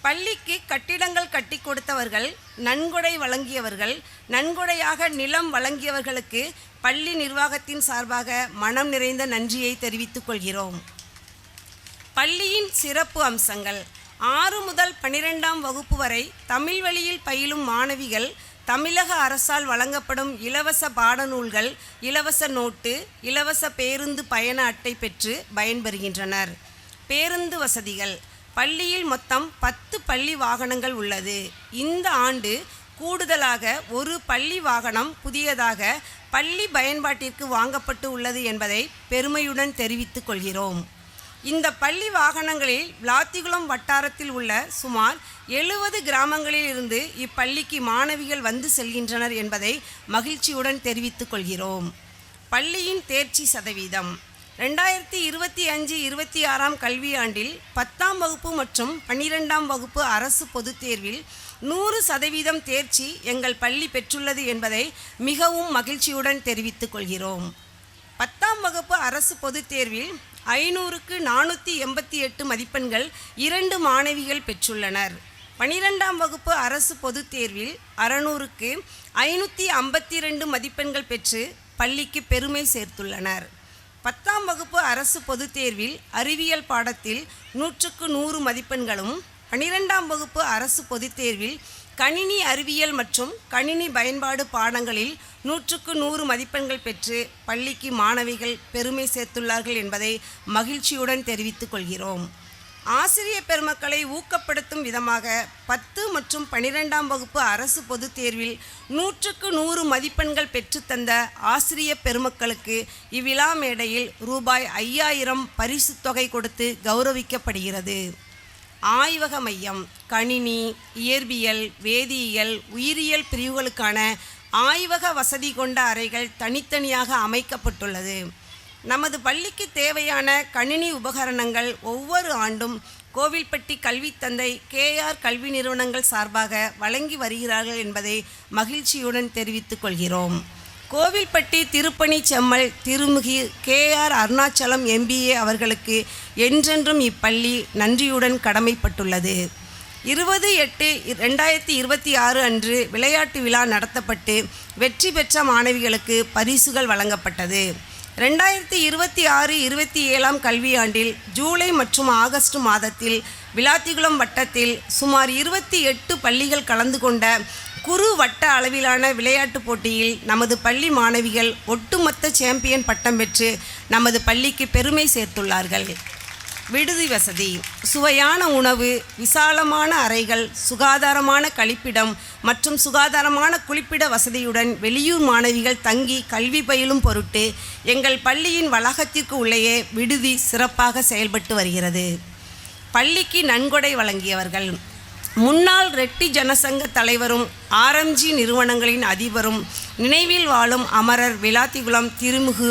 பள்ளிக்கு கட்டிடங்கள் கட்டி கொடுத்தவர்கள், நன்கொடை வழங்கியவர்கள், நன்கொடையாக நிலம் வழங்கியவர்களுக்கு பள்ளி நிர்வாகத்தின் சார்பாக மனம் நிறைந்த நன்றியை தெரிவித்துக் கொள்கிறோம். பள்ளியின் சிறப்பு அம்சங்கள்: 6 முதல் 12ஆம் வகுப்பு வரை தமிழ் வழியில் பயிலும் மாணவிகள் தமிழக அரசால் வழங்கப்படும் இலவச பாடநூல்கள், இலவச நோட்டு, இலவச பேருந்து பயண அட்டை பெற்று பயன்பெறுகின்றனர். பேருந்து வசதிகள்: பள்ளியில் மொத்தம் 10 பள்ளி வாகனங்கள் உள்ளது. இந்த ஆண்டு கூடுதலாக ஒரு பள்ளி வாகனம் புதியதாக பள்ளி பயன்பாட்டிற்கு வாங்கப்பட்டு உள்ளது என்பதை பெருமையுடன் தெரிவித்துக் கொள்கிறோம். இந்த பள்ளி வாகனங்களில் விளாத்திகுளம் வட்டாரத்தில் உள்ள சுமார் 70 கிராமங்களில் இருந்து இப்பள்ளிக்கு மாணவிகள் வந்து செல்கின்றனர் என்பதை மகிழ்ச்சியுடன் தெரிவித்துக் கொள்கிறோம். பள்ளியின் தேர்ச்சி சதவீதம்: 2025-26ஆம் கல்வியாண்டில் 10ஆம் வகுப்பு மற்றும் 12ஆம் வகுப்பு அரசு பொதுத் தேர்வில் 100% தேர்ச்சி எங்கள் பள்ளி பெற்றுள்ளது என்பதை மிகவும் மகிழ்ச்சியுடன் தெரிவித்துக் கொள்கிறோம். 10ஆம் வகுப்பு அரசு பொதுத் தேர்வில் 500க்கு 488 மதிப்பெண்கள் 2 மாணவிகள் பெற்றுள்ளனர். 12ஆம் வகுப்பு அரசு பொதுத் தேர்வில் 600க்கு 552 மதிப்பெண்கள் பெற்று பள்ளிக்கு பெருமை சேர்த்துள்ளனர். 10ஆம் வகுப்பு அரசு பொதுத் தேர்வில் அறிவியல் பாடத்தில் 100க்கு 100 மதிப்பெண்களும், 12ஆம் வகுப்பு அரசு பொதுத் தேர்வில் கணினி அறிவியல் மற்றும் கணினி பயன்பாடு பாடங்களில் 100க்கு 100 மதிப்பெண்கள் பெற்று பள்ளிக்கு மாணவிகள் பெருமை சேர்த்துள்ளார்கள் என்பதை மகிழ்ச்சியுடன் தெரிவித்துக் கொள்கிறோம். ஆசிரியர் பெருமக்களை ஊக்கப்படுத்தும் விதமாக 10 மற்றும் 12ஆம் வகுப்பு அரசு பொதுத் தேர்வில் 100க்கு 100 மதிப்பெண்கள் பெற்றுத்தந்த ஆசிரியர் பெருமக்களுக்கு இவ்விழா மேடையில் ரூபாய் 5000 பரிசுத் தொகை கொடுத்து கௌரவிக்கப்படுகிறது. ஆய்வக மையம், கணினி, இயற்பியல், வேதியியல், உயிரியல் பிரிவுகளுக்கான ஆய்வக வசதி கொண்ட அறைகள் தனித்தனியாக அமைக்கப்பட்டுள்ளது. நமது பள்ளிக்கு தேவையான கணினி உபகரணங்கள் ஒவ்வொரு ஆண்டும் கோவில்பட்டி கல்வித்தந்தை KR கல்வி நிறுவனங்கள் சார்பாக வழங்கி வருகிறார்கள் என்பதை மகிழ்ச்சியுடன் தெரிவித்துக் கொள்கிறோம். கோவில்பட்டி திருப்பணி செம்மல் திருமிகு KR அருணாச்சலம் MBA அவர்களுக்கு என்றென்றும் இப்பள்ளி நன்றியுடன் கடமைப்பட்டுள்ளது. 20/8/2026 அன்று விளையாட்டு விழா நடத்தப்பட்டு வெற்றி பெற்ற மாணவிகளுக்கு பரிசுகள் வழங்கப்பட்டது. 2026-27 கல்வியாண்டில் ஜூலை மற்றும் ஆகஸ்ட் மாதத்தில் விளாத்திகுளம் வட்டத்தில் சுமார் 28 பள்ளிகள் கலந்து கொண்ட குறு வட்ட அளவிலான விளையாட்டுப் போட்டியில் நமது பள்ளி மாணவிகள் ஒட்டுமொத்த சாம்பியன் பட்டம் பெற்று நமது பள்ளிக்கு பெருமை சேர்த்துள்ளார்கள். விடுதி வசதி, சுவையான உணவு, விசாலமான அறைகள், சுகாதாரமான கழிப்பிடம் மற்றும் சுகாதாரமான குளிப்பிட வசதியுடன் வெளியூர் மாணவிகள் தங்கி கல்வி பயிலும் பொருட்டு எங்கள் பள்ளியின் வளாகத்திற்கு உள்ளேயே விடுதி சிறப்பாக செயல்பட்டு வருகிறது. பள்ளிக்கு நன்கொடை வழங்கியவர்கள்: முன்னாள் ரெட்டி ஜனசங்க தலைவரும் RMG நிறுவனங்களின் அதிபரும் நினைவில் வாழும் அமரர் விளாத்திகுளம் திருமிகு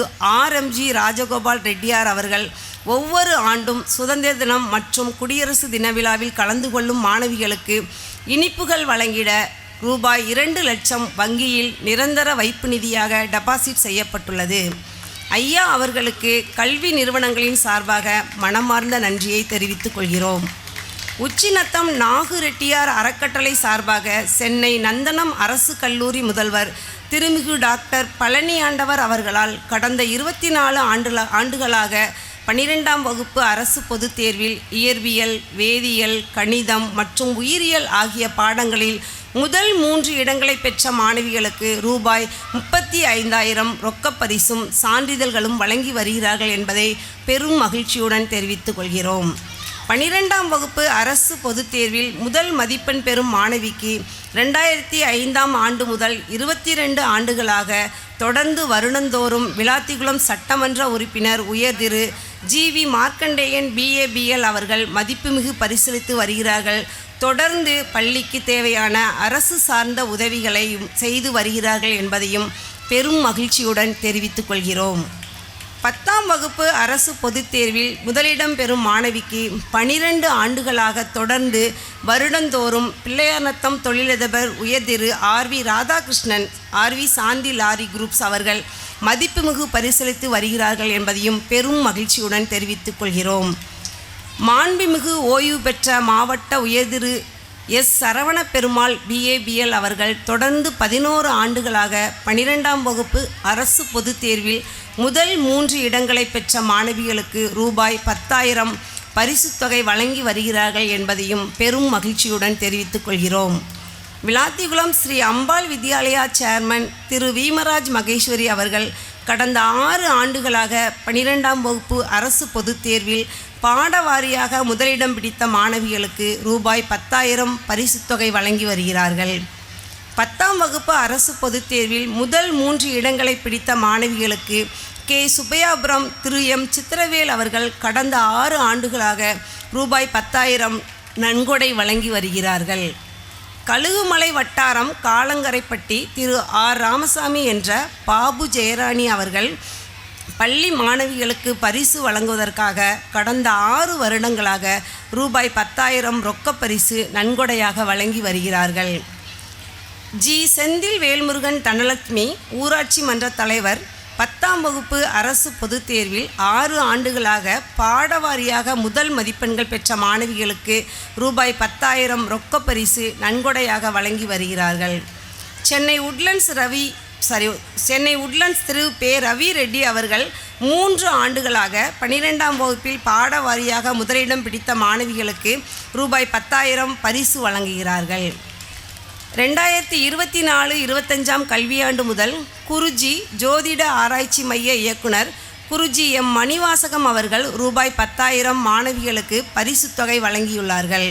RMG ராஜகோபால் ரெட்டியார் அவர்கள் ஒவ்வொரு ஆண்டும் சுதந்திர தினம் மற்றும் குடியரசு தின விழாவில் கலந்து கொள்ளும் மாணவிகளுக்கு இனிப்புகள் வழங்கிட ரூபாய் 2 லட்சம் வங்கியில் நிரந்தர வைப்பு நிதியாக டெபாசிட் செய்யப்பட்டுள்ளது. ஐயா அவர்களுக்கு கல்வி நிறுவனங்களின் சார்பாக மனமார்ந்த நன்றியை தெரிவித்துக் கொள்கிறோம். உச்சிநத்தம் நாகு ரெட்டியார் அறக்கட்டளை சார்பாக சென்னை நந்தனம் அரசு கல்லூரி முதல்வர் திருமிகு டாக்டர் பழனி ஆண்டவர் அவர்களால் கடந்த 24 ஆண்டுகளாக 12ஆம் வகுப்பு அரசு பொதுத் தேர்வில் இயற்பியல், வேதியியல், கணிதம் மற்றும் உயிரியல் ஆகிய பாடங்களில் முதல் 3 இடங்களை பெற்ற மாணவிகளுக்கு ரூபாய் 35,000 ரொக்கப் பரிசும் சான்றிதழ்களும் வழங்கி வருகிறார்கள் என்பதை பெரும் மகிழ்ச்சியுடன் தெரிவித்துக் கொள்கிறோம். 12ஆம் வகுப்பு அரசு பொதுத் தேர்வில் முதல் மதிப்பெண் பெறும் மாணவிக்கு 2005ஆம் ஆண்டு முதல் 22 ஆண்டுகளாக தொடர்ந்து வருடந்தோறும் விளாத்திகுளம் சட்டமன்ற உறுப்பினர் உயர் திரு GV மார்க்கண்டேயன் BABL அவர்கள் மதிப்புமிகு பரிசளித்து வருகிறார்கள். தொடர்ந்து பள்ளிக்கு தேவையான அரசு சார்ந்த உதவிகளை செய்து வருகிறார்கள் என்பதையும் பெரும் மகிழ்ச்சியுடன் தெரிவித்துக் கொள்கிறோம். 10ஆம் வகுப்பு அரசு பொதுத் தேர்வில் முதலிடம் பெறும் மாணவிக்கு 12 ஆண்டுகளாக தொடர்ந்து வருடந்தோறும் பிள்ளையார்நத்தம் தொழிலதிபர் உயர் திரு RV ராதாகிருஷ்ணன் RV சாந்தி லாரி குரூப்ஸ் அவர்கள் மதிப்புமிகு பரிசளித்து வருகிறார்கள் என்பதையும் பெரும் மகிழ்ச்சியுடன் தெரிவித்துக் கொள்கிறோம். மாண்புமிகு ஓய்வு பெற்ற மாவட்ட உயர் திரு எஸ் சரவண பெருமாள் BABL அவர்கள் தொடர்ந்து 11 ஆண்டுகளாக 12ஆம் வகுப்பு அரசு பொதுத் தேர்வில் முதல் 3 இடங்களை பெற்ற மாணவிகளுக்கு ரூபாய் 10,000 பரிசுத் தொகை வழங்கி வருகிறார்கள் என்பதையும் பெரும் மகிழ்ச்சியுடன் தெரிவித்துக் கொள்கிறோம். விளாத்திகுளம் ஸ்ரீ அம்பாள் வித்யாலயா சேர்மன் திரு வீமராஜ் மகேஸ்வரி அவர்கள் கடந்த 6 ஆண்டுகளாக 12ஆம் வகுப்பு அரசு பொதுத் தேர்வில் பாடவாரியாக முதலிடம் பிடித்த மாணவிகளுக்கு ரூபாய் 10,000 பரிசுத் தொகை வழங்கி வருகிறார்கள். 10ஆம் வகுப்பு அரசு பொதுத் தேர்வில் முதல் 3 இடங்களை பிடித்த மாணவிகளுக்கு K. சுப்பையாபுரம் திரு M. சித்திரவேல் அவர்கள் கடந்த 6 ஆண்டுகளாக ரூபாய் 10,000 நன்கொடை வழங்கி வருகிறார்கள். கழுகுமலை வட்டாரம் காலங்கரைப்பட்டி திரு R. ராமசாமி என்ற பாபு ஜெயராணி அவர்கள் பள்ளி மாணவிகளுக்கு பரிசு வழங்குவதற்காக கடந்த 6 வருடங்களாக ரூபாய் 10,000 ரொக்கப் பரிசு நன்கொடையாக வழங்கி வருகிறார்கள். G. செந்தில் வேல்முருகன் தனலட்சுமி ஊராட்சி மன்ற தலைவர் 10ஆம் வகுப்பு அரசு பொதுத் தேர்வில் 6 ஆண்டுகளாக பாடவாரியாக முதல் மதிப்பெண்கள் பெற்ற மாணவிகளுக்கு ரூபாய் 10,000 ரொக்கப் பரிசு நன்கொடையாக வழங்கி வருகிறார்கள். சென்னை உட்லண்ட்ஸ் ரவி சென்னை உட்லண்ட்ஸ் திரு பே ரவி ரெட்டி அவர்கள் 3 ஆண்டுகளாக 12ஆம் வகுப்பில் பாட வாரியாக முதலிடம் பிடித்த மாணவிகளுக்கு ரூபாய் 10,000 பரிசு வழங்குகிறார்கள். 2024-25 கல்வியாண்டு முதல் குருஜி ஜோதிட ஆராய்ச்சி மைய இயக்குனர் குருஜி எம் மணிவாசகம் அவர்கள் ரூபாய் 10,000 மாணவிகளுக்கு பரிசுத் தொகை வழங்கியுள்ளார்கள்.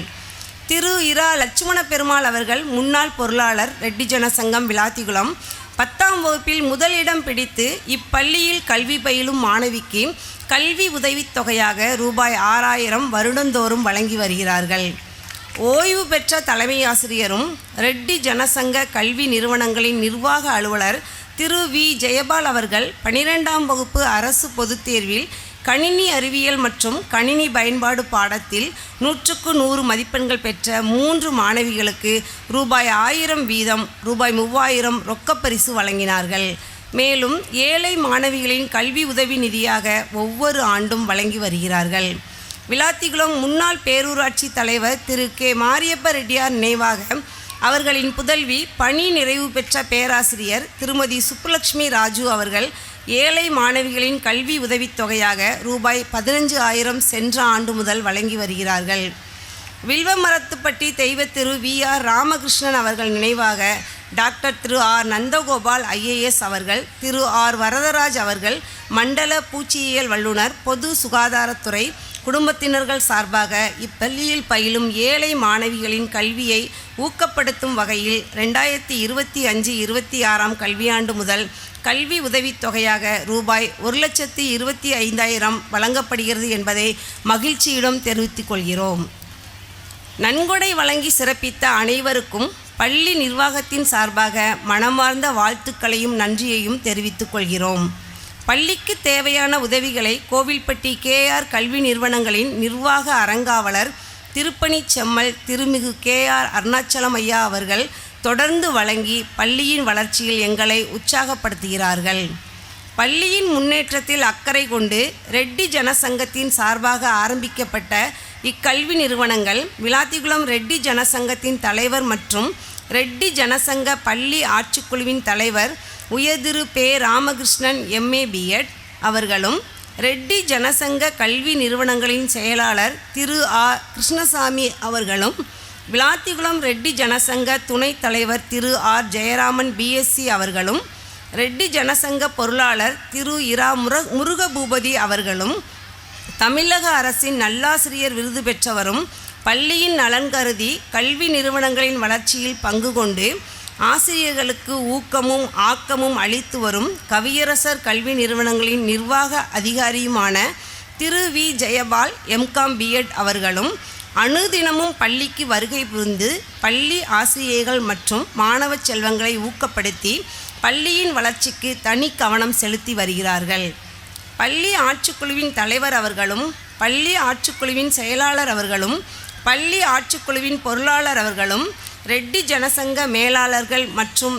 திரு இரா லட்சுமண பெருமாள் அவர்கள் முன்னாள் பொருளாளர் ரெட்டி ஜனசங்கம் விளாத்திகுளம் 10ஆம் வகுப்பில் முதலிடம் பிடித்து இப்பள்ளியில் கல்வி பயிலும் மாணவிக்கு கல்வி உதவித் தொகையாக ரூபாய் 6,000 வருடந்தோறும் வழங்கி வருகிறார்கள். ஓய்வு பெற்ற தலைமை ஆசிரியரும் ரெட்டி ஜனசங்க கல்வி நிறுவனங்களின் நிர்வாக அலுவலர் திரு வி ஜெயபால் அவர்கள் 12ஆம் வகுப்பு அரசு பொதுத் தேர்வில் கணினி அறிவியல் மற்றும் கணினி பயன்பாடு பாடத்தில் 100க்கு 100 மதிப்பெண்கள் பெற்ற 3 மாணவிகளுக்கு ரூபாய் 1000 வீதம் ரூபாய் 3,000 ரொக்கப்பரிசு வழங்கினார்கள். மேலும் ஏழை மாணவிகளின் கல்வி உதவி நிதியாக ஒவ்வொரு ஆண்டும் வழங்கி வருகிறார்கள். விளாத்திகுளம் முன்னாள் பேரூராட்சி தலைவர் திரு கே மாரியப்ப ரெட்டியார் நினைவாக அவர்களின் புதல்வி பணி நிறைவு பெற்ற பேராசிரியர் திருமதி சுப்புலட்சுமி ராஜு அவர்கள் ஏழை மாணவிகளின் கல்வி உதவித் தொகையாக ரூபாய் 15,000 சென்ற ஆண்டு முதல் வழங்கி வருகிறார்கள். வில்வமரத்துப்பட்டி தெய்வ திரு வி.ஆர். ராமகிருஷ்ணன் அவர்கள் நினைவாக டாக்டர் திரு ஆர். நந்தகோபால் ஐஏஎஸ் அவர்கள், திரு ஆர். வரதராஜ் அவர்கள் மண்டல பூச்சியியல் வல்லுநர், பொது சுகாதாரத்துறை குடும்பத்தினர்கள் சார்பாக இப்பள்ளியில் பயிலும் ஏழை மாணவிகளின் கல்வியை ஊக்கப்படுத்தும் வகையில் 2025-26 கல்வியாண்டு முதல் கல்வி உதவித் தொகையாக ரூபாய் 1,25,000 வழங்கப்படுகிறது என்பதை மகிழ்ச்சியுடன் தெரிவித்துக் கொள்கிறோம். நன்கொடை வழங்கி சிறப்பித்த அனைவருக்கும் பள்ளி நிர்வாகத்தின் சார்பாக மனமார்ந்த வாழ்த்துக்களையும் நன்றியையும் தெரிவித்துக் கொள்கிறோம். பள்ளிக்கு தேவையான உதவிகளை கோவில்பட்டி KR கல்வி நிறுவனங்களின் நிர்வாக அறங்காவலர் திருப்பணி செம்மல் திருமிகு KR அருணாச்சலம் ஐயா அவர்கள் தொடர்ந்து வழங்கி பள்ளியின் வளர்ச்சியில் எங்களை உற்சாகப்படுத்துகிறார்கள். பள்ளியின் முன்னேற்றத்தில் அக்கறை கொண்டு ரெட்டி ஜனசங்கத்தின் சார்பாக ஆரம்பிக்கப்பட்ட இக்கல்வி நிறுவனங்கள் விளாத்திகுளம் ரெட்டி ஜனசங்கத்தின் தலைவர் மற்றும் ரெட்டி ஜனசங்க பள்ளி ஆட்சிக்குழுவின் தலைவர் உயர்திரு பே ராமகிருஷ்ணன் MA B.Ed அவர்களும், ரெட்டி ஜனசங்க கல்வி நிறுவனங்களின் செயலாளர் திரு ஆர். கிருஷ்ணசாமி அவர்களும், விளாத்திகுளம் ரெட்டி ஜனசங்க துணைத் தலைவர் திரு ஆர். ஜெயராமன் BSc அவர்களும், ரெட்டி ஜனசங்க பொருளாளர் திரு இரா முருகபூபதி அவர்களும், தமிழக அரசின் நல்லாசிரியர் விருது பெற்றவரும் பள்ளியின் நலன் கருதி கல்வி நிறுவனங்களின் வளர்ச்சியில் பங்கு கொண்டு ஆசிரியர்களுக்கு ஊக்கமும் ஆக்கமும் அளித்து வரும் கவியரசர் கல்வி நிறுவனங்களின் நிர்வாக அதிகாரியுமான திரு வி ஜெயபால் MCom B.Ed அவர்களும் அனுதினமும் பள்ளிக்கு வருகை புரிந்து பள்ளி ஆசிரியர்கள் மற்றும் மாணவ செல்வங்களை ஊக்கப்படுத்தி பள்ளியின் வளர்ச்சிக்கு தனி கவனம் செலுத்தி வருகிறார்கள். பள்ளி ஆட்சிக்குழுவின் தலைவர் அவர்களும், பள்ளி ஆட்சிக்குழுவின் செயலாளர் அவர்களும், பள்ளி ஆட்சிக்குழுவின் பொருளாளர் அவர்களும், ரெட்டி ஜனசங்க மேலாளர்கள் மற்றும்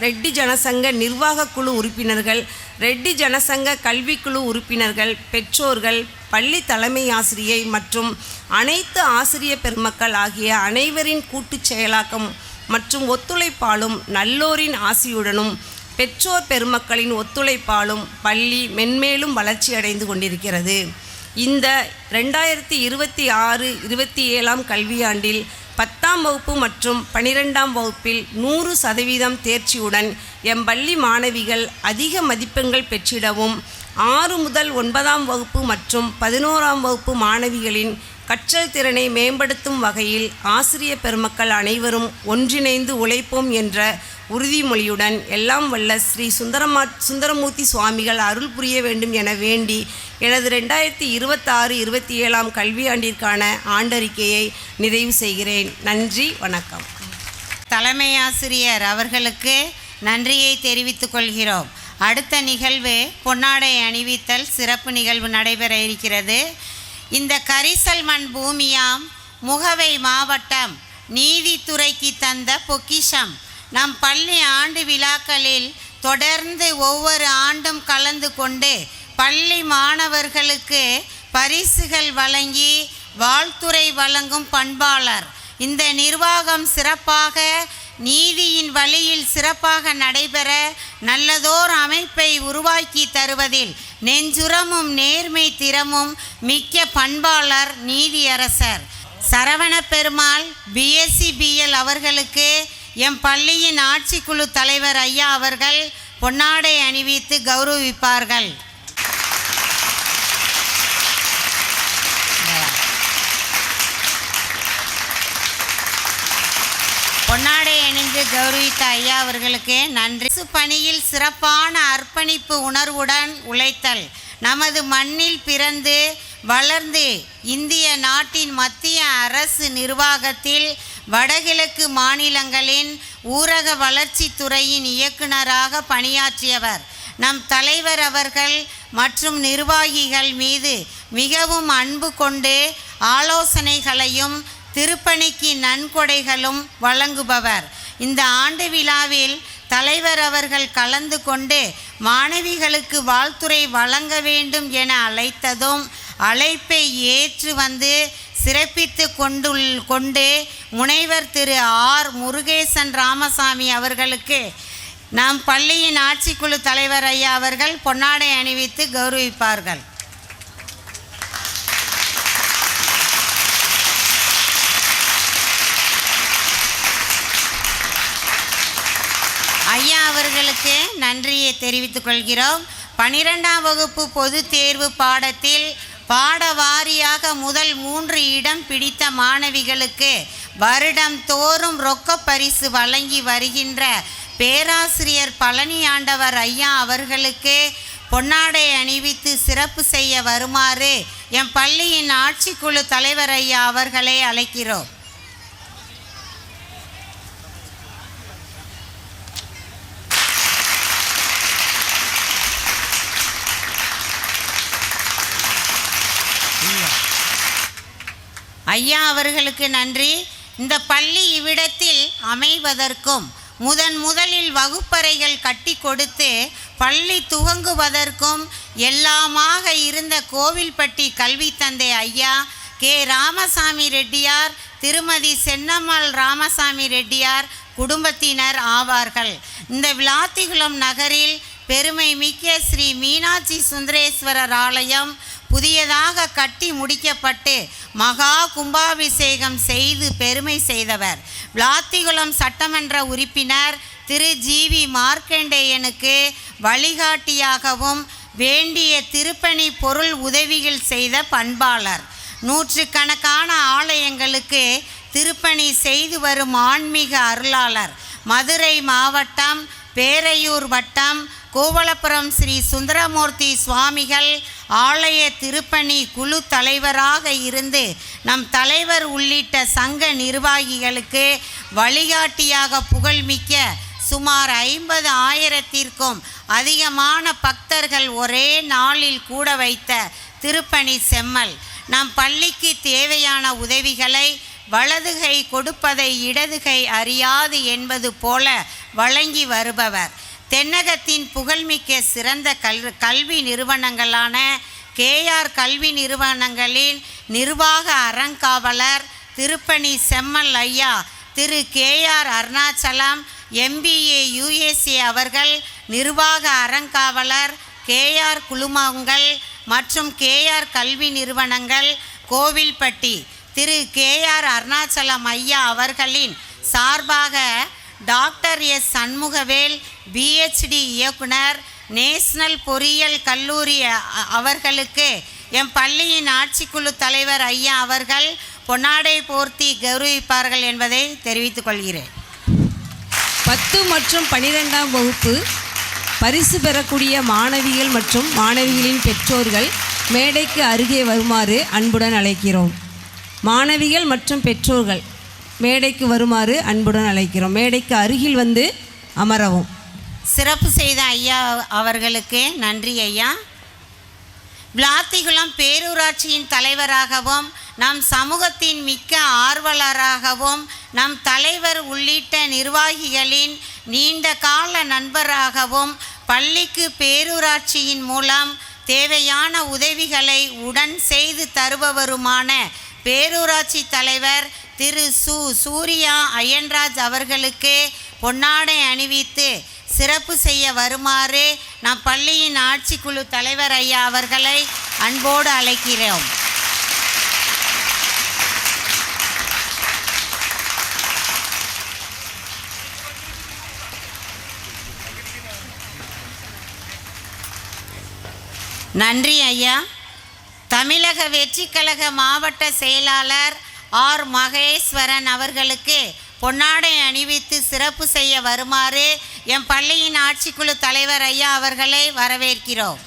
ரெட்டி ஜனசங்க நிர்வாக குழு உறுப்பினர்கள், ரெட்டி ஜனசங்க கல்விக்குழு உறுப்பினர்கள், பெற்றோர்கள், பள்ளி தலைமை ஆசிரியை மற்றும் அனைத்து ஆசிரிய பெருமக்கள் ஆகிய அனைவரின் கூட்டுச் செயலாக்கம் மற்றும் ஒத்துழைப்பாலும் நல்லோரின் ஆசியுடனும் பெற்றோர் பெருமக்களின் ஒத்துழைப்பாலும் பள்ளி மென்மேலும் வளர்ச்சியடைந்து கொண்டிருக்கிறது. இந்த 2026-27 கல்வியாண்டில் 10ஆம் வகுப்பு மற்றும் 12ஆம் வகுப்பில் 100% தேர்ச்சியுடன் எம்பள்ளி மாணவிகள் அதிக மதிப்பெண்கள் பெற்றிடவும், 6 முதல் 9ஆம் வகுப்பு மற்றும் 11ஆம் வகுப்பு மாணவிகளின் கற்றல் திறனை மேம்படுத்தும் வகையில் ஆசிரிய பெருமக்கள் அனைவரும் ஒன்றிணைந்து உழைப்போம் என்ற உறுதிமொழியுடன் எல்லாம் வல்ல ஸ்ரீ சுந்தரமூர்த்தி சுவாமிகள் அருள் புரிய வேண்டும் என வேண்டி எனது 2026-27 கல்வியாண்டிற்கான ஆண்டறிக்கையை நிறைவு செய்கிறேன். நன்றி, வணக்கம்.
தலைமை ஆசிரியர் அவர்களுக்கு நன்றியை தெரிவித்துக் கொள்கிறோம். அடுத்த நிகழ்வு பொன்னாடை அணிவித்தல் சிறப்பு நிகழ்வு நடைபெற இருக்கிறது. இந்த கரிசல் மண் பூமியாம் முகவை மாவட்டம் நீதித்துறைக்கு தந்த பொக்கிஷம் நம் பள்ளி ஆண்டு விழாக்களில் தொடர்ந்து ஒவ்வொரு ஆண்டும் கலந்து கொண்டு பள்ளி மாணவர்களுக்கு பரிசுகள் வழங்கி வாழ்த்துரை வழங்கும் பண்பாளர். இந்த நிர்வாகம் சிறப்பாக நீதியின் வழியில் சிறப்பாக நடைபெற நல்லதோர் அமைப்பை உருவாக்கி தருவதில் நெஞ்சுரமும் நேர்மை திறமும் மிக்க பண்பாளர் நீதியரசர் சரவண பெருமாள் பிஎஸ்சி பிஎல் அவர்களுக்கு எம் பள்ளியின் ஆட்சிக்குழு தலைவர் ஐயா அவர்கள் பொன்னாடை அணிவித்து கௌரவிப்பார்கள். பொன்னாடை அணிந்து கௌரவித்த ஐயா அவர்களுக்கு நன்றி. பணியில் சிறப்பான அர்ப்பணிப்பு உணர்வுடன் உழைத்தல். நமது மண்ணில் பிறந்து வளர்ந்து இந்திய நாட்டின் மத்திய அரசு நிர்வாகத்தில் வடகிழக்கு மாநிலங்களின் ஊரக வளர்ச்சித் துறையின் இயக்குநராக பணியாற்றியவர். நம் தலைவர் அவர்கள் மற்றும் நிர்வாகிகள் மீது மிகவும் அன்பு கொண்டு ஆலோசனைகளையும் திருப்பணிக்கு நன்கொடைகளும் வழங்குபவர். இந்த ஆண்டு விழாவில் தலைவர் அவர்கள் கலந்து கொண்டு மாணவிகளுக்கு வாழ்த்துரை வழங்க வேண்டும் என அழைத்ததும் அழைப்பை ஏற்று வந்து சிறப்பித்து கொண்டு முனைவர் திரு ஆர் முருகேசன் ராமசாமி அவர்களுக்கு நம் பள்ளியின் ஆட்சிக்குழு தலைவர் ஐயா அவர்கள் பொன்னாடை அணிவித்து கௌரவிப்பார்கள். ஐயா அவர்களுக்கு நன்றியை தெரிவித்துக் கொள்கிறோம். 12ஆம் வகுப்பு பொதுத் தேர்வு பாடத்தில் பாடவாரியாக முதல் 3 இடம் பிடித்த மாணவிகளுக்கு வருடம் தோறும் ரொக்க பரிசு வழங்கி வருகின்ற பேராசிரியர் பழனி ஆண்டவர் ஐயா அவர்களுக்கு பொன்னாடை அணிவித்து சிறப்பு செய்ய வருமாறு எம் பள்ளியின் ஆட்சிக்குழு தலைவர் ஐயா அவர்களை அழைக்கிறோம். ஐயா அவர்களுக்கு நன்றி. இந்த பள்ளி இவ்விடத்தில் அமைவதற்கும் முதலில் வகுப்பறைகள் கட்டி கொடுத்து பள்ளி துவங்குவதற்கும் எல்லாமாக இருந்த கோவில்பட்டி கல்வி தந்தை ஐயா கே ராமசாமி ரெட்டியார் திருமதி சென்னம்மாள் ராமசாமி ரெட்டியார் குடும்பத்தினர் ஆவார்கள். இந்த விளாத்திகுளம் நகரில் பெருமை மிக்க ஸ்ரீ மீனாட்சி சுந்தரேஸ்வரர் ஆலயம் புதியதாக கட்டி முடிக்கப்பட்டு மகா கும்பாபிஷேகம் செய்து பெருமை செய்தவர். விளாத்திகுளம் சட்டமன்ற உறுப்பினர் திரு ஜிவி மார்க்கண்டேயனுக்கு வழிகாட்டியாகவும் வேண்டிய திருப்பணி பொருள் உதவிகள் செய்த பண்பாளர். 100கணக்கான ஆலயங்களுக்கு திருப்பணி செய்து வரும் ஆன்மீக அருளாளர். மதுரை மாவட்டம் பேரையூர் வட்டம் கோவலபுரம் ஸ்ரீ சுந்தரமூர்த்தி சுவாமிகள் ஆலய திருப்பணி குழு தலைவராக இருந்து நம் தலைவர் உள்ளிட்ட சங்க நிர்வாகிகளுக்கு வழிகாட்டியாக புகழ்மிக்க சுமார் 50,000த்திற்கும் அதிகமான பக்தர்கள் ஒரே நாளில் கூட வைத்த திருப்பணி செம்மல். நம் பள்ளிக்கு தேவையான உதவிகளை வலதுகை கொடுப்பதை இடதுகை அறியாது என்பது போல வழங்கி வருபவர். தென்னகத்தின் புகழ்மிக்க சிறந்த கல்வி நிறுவனங்களான கேஆர் கல்வி நிறுவனங்களின் நிர்வாக அறங்காவலர் திருப்பணி செம்மல் ஐயா திரு கேஆர் அருணாச்சலம் MBA USA அவர்கள், நிர்வாக அறங்காவலர் கேஆர் குழுமங்கள் மற்றும் கேஆர் கல்வி நிறுவனங்கள் கோவில்பட்டி திரு கேஆர் அருணாச்சலம் ஐயா அவர்களின் சார்பாக டாக்டர் எஸ் சண்முகவேல் PhD இயக்குனர் நேஷனல் பொறியியல் கல்லூரி அவர்களுக்கு எம் பள்ளியின் ஆட்சிக்குழு தலைவர் ஐயா அவர்கள் பொன்னாடை போர்த்தி கௌரவிப்பார்கள் என்பதை தெரிவித்துக் கொள்கிறேன்.
10 மற்றும் 12ஆம் வகுப்பு பரிசு பெறக்கூடிய மாணவிகள் மற்றும் மாணவிகளின் பெற்றோர்கள் மேடைக்கு அருகே வருமாறு அன்புடன் அழைக்கிறோம். மாணவிகள் மற்றும் பெற்றோர்கள் மேடைக்கு வருமாறு அன்புடன் அழைக்கிறோம். மேடைக்கு அருகில் வந்து அமரவும்.
சிறப்பு செய்த ஐயா அவர்களுக்கு நன்றி ஐயா. விளாத்திகுளம் பேரூராட்சியின் தலைவராகவும் நம் சமூகத்தின் மிக்க ஆர்வலராகவும் நம் தலைவர் உள்ளிட்ட நிர்வாகிகளின் நீண்ட கால நண்பராகவும் பள்ளிக்கு பேரூராட்சியின் மூலம் தேவையான உதவிகளை உடன் செய்து தருபவருமான பேரூராட்சி தலைவர் திரு சூர்யா அய்யன்ராஜ் அவர்களுக்கு பொன்னாடை அணிவித்து சிறப்பு செய்ய வருமாறு நம் பள்ளியின் ஆட்சிக்குழு தலைவர் ஐயா அவர்களை அன்போடு அழைக்கிறோம். நன்றி ஐயா. தமிழக வெற்றிக் கழக மாவட்ட செயலாளர் ஆர் மகேஸ்வரன் அவர்களுக்கு பொன்னாடை அணிவித்து சிறப்பு செய்ய வருமாறு எம் பள்ளியின் ஆட்சிக்குழு தலைவர் ஐயா அவர்களை வரவேற்கிறோம்.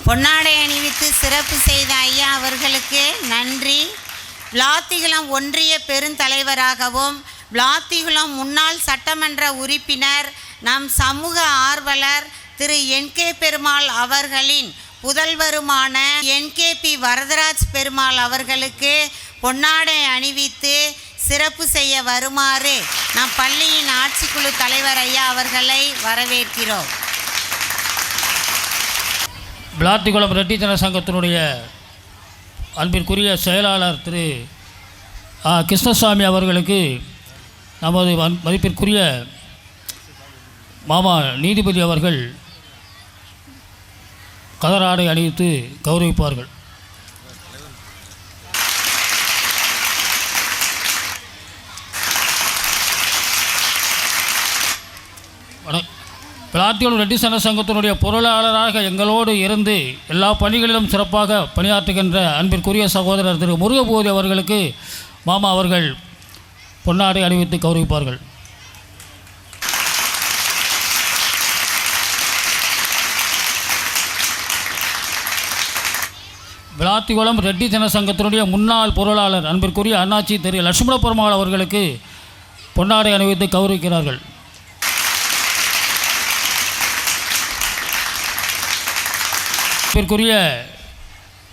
பொன்னாடை அணிவித்து சிறப்பு செய்த ஐயா அவர்களுக்கு நன்றி. விளாத்திகுளம் ஒன்றிய பெருந்தலைவராகவும் விளாத்திகுளம் முன்னாள் சட்டமன்ற உறுப்பினர் நம் சமூக ஆர்வலர் திரு என்கே பெருமாள் அவர்களின் புதல்வருமான என்கேபி வரதராஜ் பெருமாள் அவர்களுக்கு பொன்னாடை அணிவித்து சிறப்பு செய்ய வருமாறு நம் பள்ளியின் ஆட்சிக்குழு தலைவர் ஐயா அவர்களை வரவேற்கிறோம்.
விளாத்திகுளம் ரெட்டி ஜன சங்கத்தினுடைய அன்பிற்குரிய செயலாளர் திரு கிருஷ்ணசாமி அவர்களுக்கு நமது மதிப்பிற்குரிய மாமா நீதிபதி அவர்கள் கதராடை அணிவித்து கௌரவிப்பார்கள். விளாத்திகுளம் ரெட்டி ஜன சங்கத்தினுடைய பொருளாளராக எங்களோடு இருந்து எல்லா பணிகளிலும் சிறப்பாக பணியாற்றுகின்ற அன்பிற்குரிய சகோதரர் திரு முருகபூதி அவர்களுக்கு மாமா அவர்கள் பொன்னாடை அணிவித்து கௌரவிப்பார்கள். விளாத்திகுளம் ரெட்டி ஜன சங்கத்தினுடைய முன்னாள் பொருளாளர் அன்பிற்குரிய அண்ணாச்சி திரு லட்சுமண பெருமாள் அவர்களுக்கு பொன்னாடை அணிவித்து கௌரவிக்கிறார்கள். அன்பிற்குரிய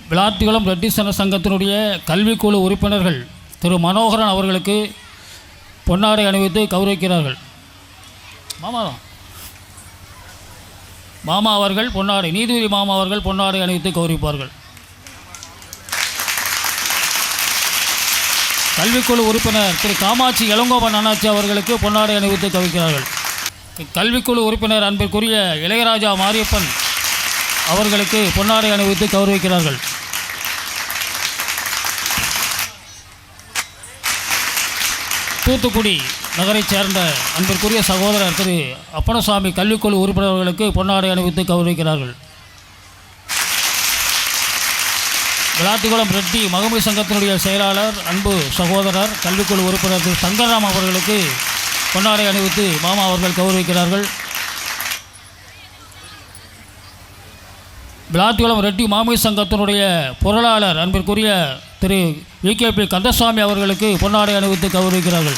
விளாத்திகுளம் ரெட்டி ஜன சங்கத்தினுடைய கல்விக்குழு உறுப்பினர்கள் திரு மனோகரன் அவர்களுக்கு பொன்னாடை அணிவித்து கௌரவிக்கிறார்கள். மாமா அவர்கள் பொன்னாடை நீதிபதி மாமா அவர்கள் பொன்னாடை அணிவித்து கௌரவிப்பார்கள். கல்விக்குழு உறுப்பினர் திரு காமாட்சி இளங்கோவன் அண்ணாச்சி அவர்களுக்கு பொன்னாடை அணிவித்து கௌரவிக்கிறார்கள். கல்விக்குழு உறுப்பினர் அன்பிற்குரிய இளையராஜா மாரியப்பன் அவர்களுக்கு பொன்னாடை அணிவித்து கௌரவிக்கிறார்கள். தூத்துக்குடி நகரைச் சேர்ந்த அன்பிற்குரிய சகோதரர் திரு அப்பனசாமி கல்விக்குழு உறுப்பினர்களுக்கு பொன்னாடை அணிவித்து கௌரவிக்கிறார்கள். விளாத்திகுளம் ரெட்டி மகமை சங்கத்தினுடைய செயலாளர் அன்பு சகோதரர் கல்விக்குழு உறுப்பினர் திரு சங்கர்ராம் அவர்களுக்கு பொன்னாடை அணிவித்து மாமா அவர்கள் கௌரவிக்கிறார்கள். விளாத்திகுளம் ரெட்டி மாமை சங்கத்தினுடைய பொருளாளர் அன்பிற்குரிய திரு விகேபி கந்தசாமி அவர்களுக்கு பொன்னாடை அணிவித்து கௌரவிக்கிறார்கள்.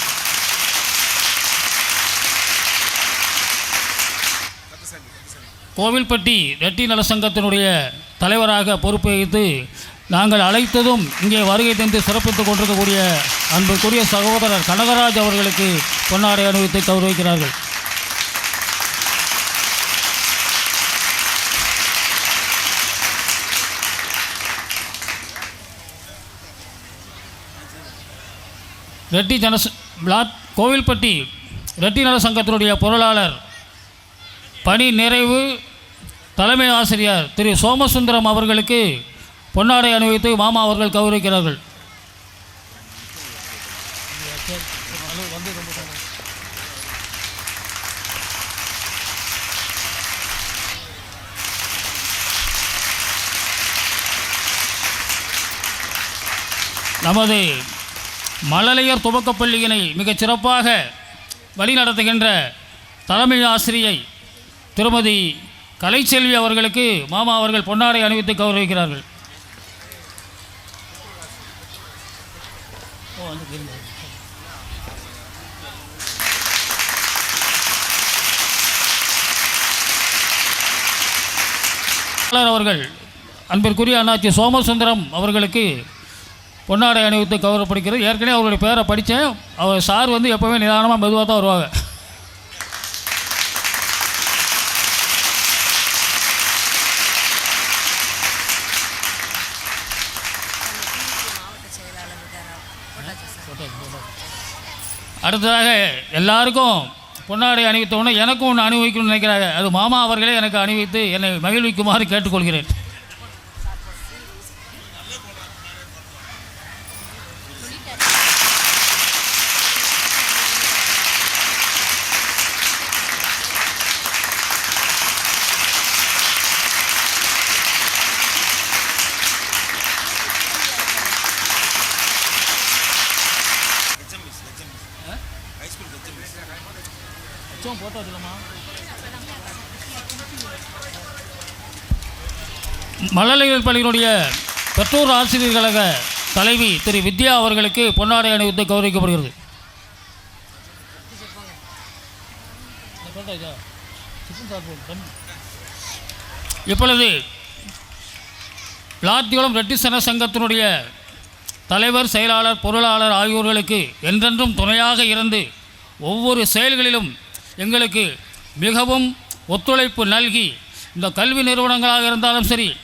கோவில்பட்டி ரெட்டி நலசங்கத்தினுடைய தலைவராக பொறுப்பு வகித்து நாங்கள் அழைத்ததும் இங்கே வருகை தந்து சிறப்பித்துக் கொண்டிருக்கக்கூடிய அன்புக்குரிய சகோதரர் கனகராஜ் அவர்களுக்கு பொன்னாடை அணிவித்து கௌரவிக்கிறார்கள். ரெட்டி கோவில்பட்டி ரெட்டி நல சங்கத்தினுடைய பொருளாளர் பணி நிறைவு தலைமை ஆசிரியர் திரு சோமசுந்தரம் அவர்களுக்கு பொன்னாடை அணிவித்து மாமா அவர்கள் கௌரவிக்கிறார்கள். நமது மழலையர் துவக்கப்பள்ளியினை மிகச் சிறப்பாக வழிநடத்துகின்ற தலைமை ஆசிரியை திருமதி கலைச்செல்வி அவர்களுக்கு மாமா அவர்கள் பொன்னாடை அணிவித்து கௌரவிக்கிறார்கள். அவர்கள் அன்பிற்குரிய அண்ணாச்சி சோமசுந்தரம் அவர்களுக்கு பொன்னாடை அணிவித்து கௌரவப்படுகிறது. ஏற்கனவே அவருடைய பேரை படித்தேன். அவர் சார் வந்து எப்போவுமே நிதானமாக மெதுவாக தான் வருவாங்க. அடுத்ததாக எல்லாருக்கும் பொன்னாடை அணிவித்தவுடனே எனக்கும் ஒன்று அணிவிக்கணும்னு நினைக்கிறாங்க. அது மாமா அவர்களே எனக்கு அணிவித்து என்னை மகிழ்விக்குமாறு கேட்டுக்கொள்கிறேன். மழலைகள் பள்ளியினுடைய பெற்றோர் ஆசிரியர் கழக தலைவி திரு வித்யா அவர்களுக்கு பொன்னாடை அணிவித்து கௌரவிக்கப்படுகிறது. இப்பொழுது விளாத்திகுளம் ரெட்டி சன சங்கத்தினுடைய தலைவர், செயலாளர், பொருளாளர் ஆகியோர்களுக்கு என்றென்றும் துணையாக இருந்து ஒவ்வொரு செயல்களிலும் எங்களுக்கு மிகவும் ஒத்துழைப்பு நல்கி இந்த கல்வி நிறுவனங்களாக இருந்தாலும் சரி,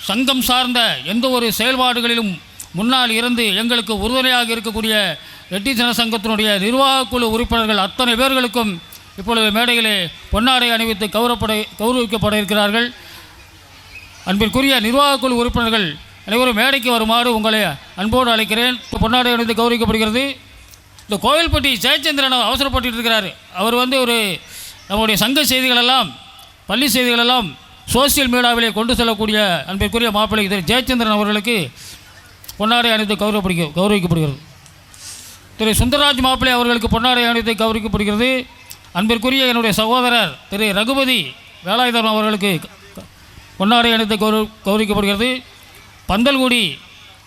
சங்கம் சார்ந்த எந்த ஒரு செயல்பாடுகளிலும் முன்னால் இருந்து எங்களுக்கு உறுதுணையாக இருக்கக்கூடிய ரெட்டி ஜனசங்கத்தினுடைய நிர்வாகக் குழு உறுப்பினர்கள் அத்தனை பேர்களுக்கும் இப்பொழுது மேடையிலே பொன்னாடை அணிவித்து கௌரவிக்கப்பட இருக்கிறார்கள். அன்பிற்குரிய நிர்வாகக் குழு உறுப்பினர்கள் அனைவரும் மேடைக்கு வருமாறு உங்களை அன்போடு அழைக்கிறேன். பொன்னாடை அணிவித்து கௌரவிக்கப்படுகிறது. இந்த கோவில்பட்டி ஜெயச்சந்திரன் அவசரப்பட்டு இருக்கிறார். அவர் வந்து நம்முடைய சங்க செய்திகளெல்லாம், பள்ளி செய்திகளெல்லாம் சோசியல் மீடியாவிலே கொண்டு செல்லக்கூடிய அன்பிற்குரிய மாப்பிள்ளை திரு ஜெயச்சந்திரன் அவர்களுக்கு பொன்னாடை அணிவித்து கௌரவிக்கப்படுகிறது. திரு சுந்தரராஜ் மாப்பிள்ளை அவர்களுக்கு பொன்னாடை அணிவித்து கௌரவிக்கப்படுகிறது. அன்பிற்குரிய என்னுடைய சகோதரர் திரு ரகுபதி வேலாயுதம் அவர்களுக்கு பொன்னாடை அணிவித்து கௌரவிக்கப்படுகிறது. பந்தல்குடி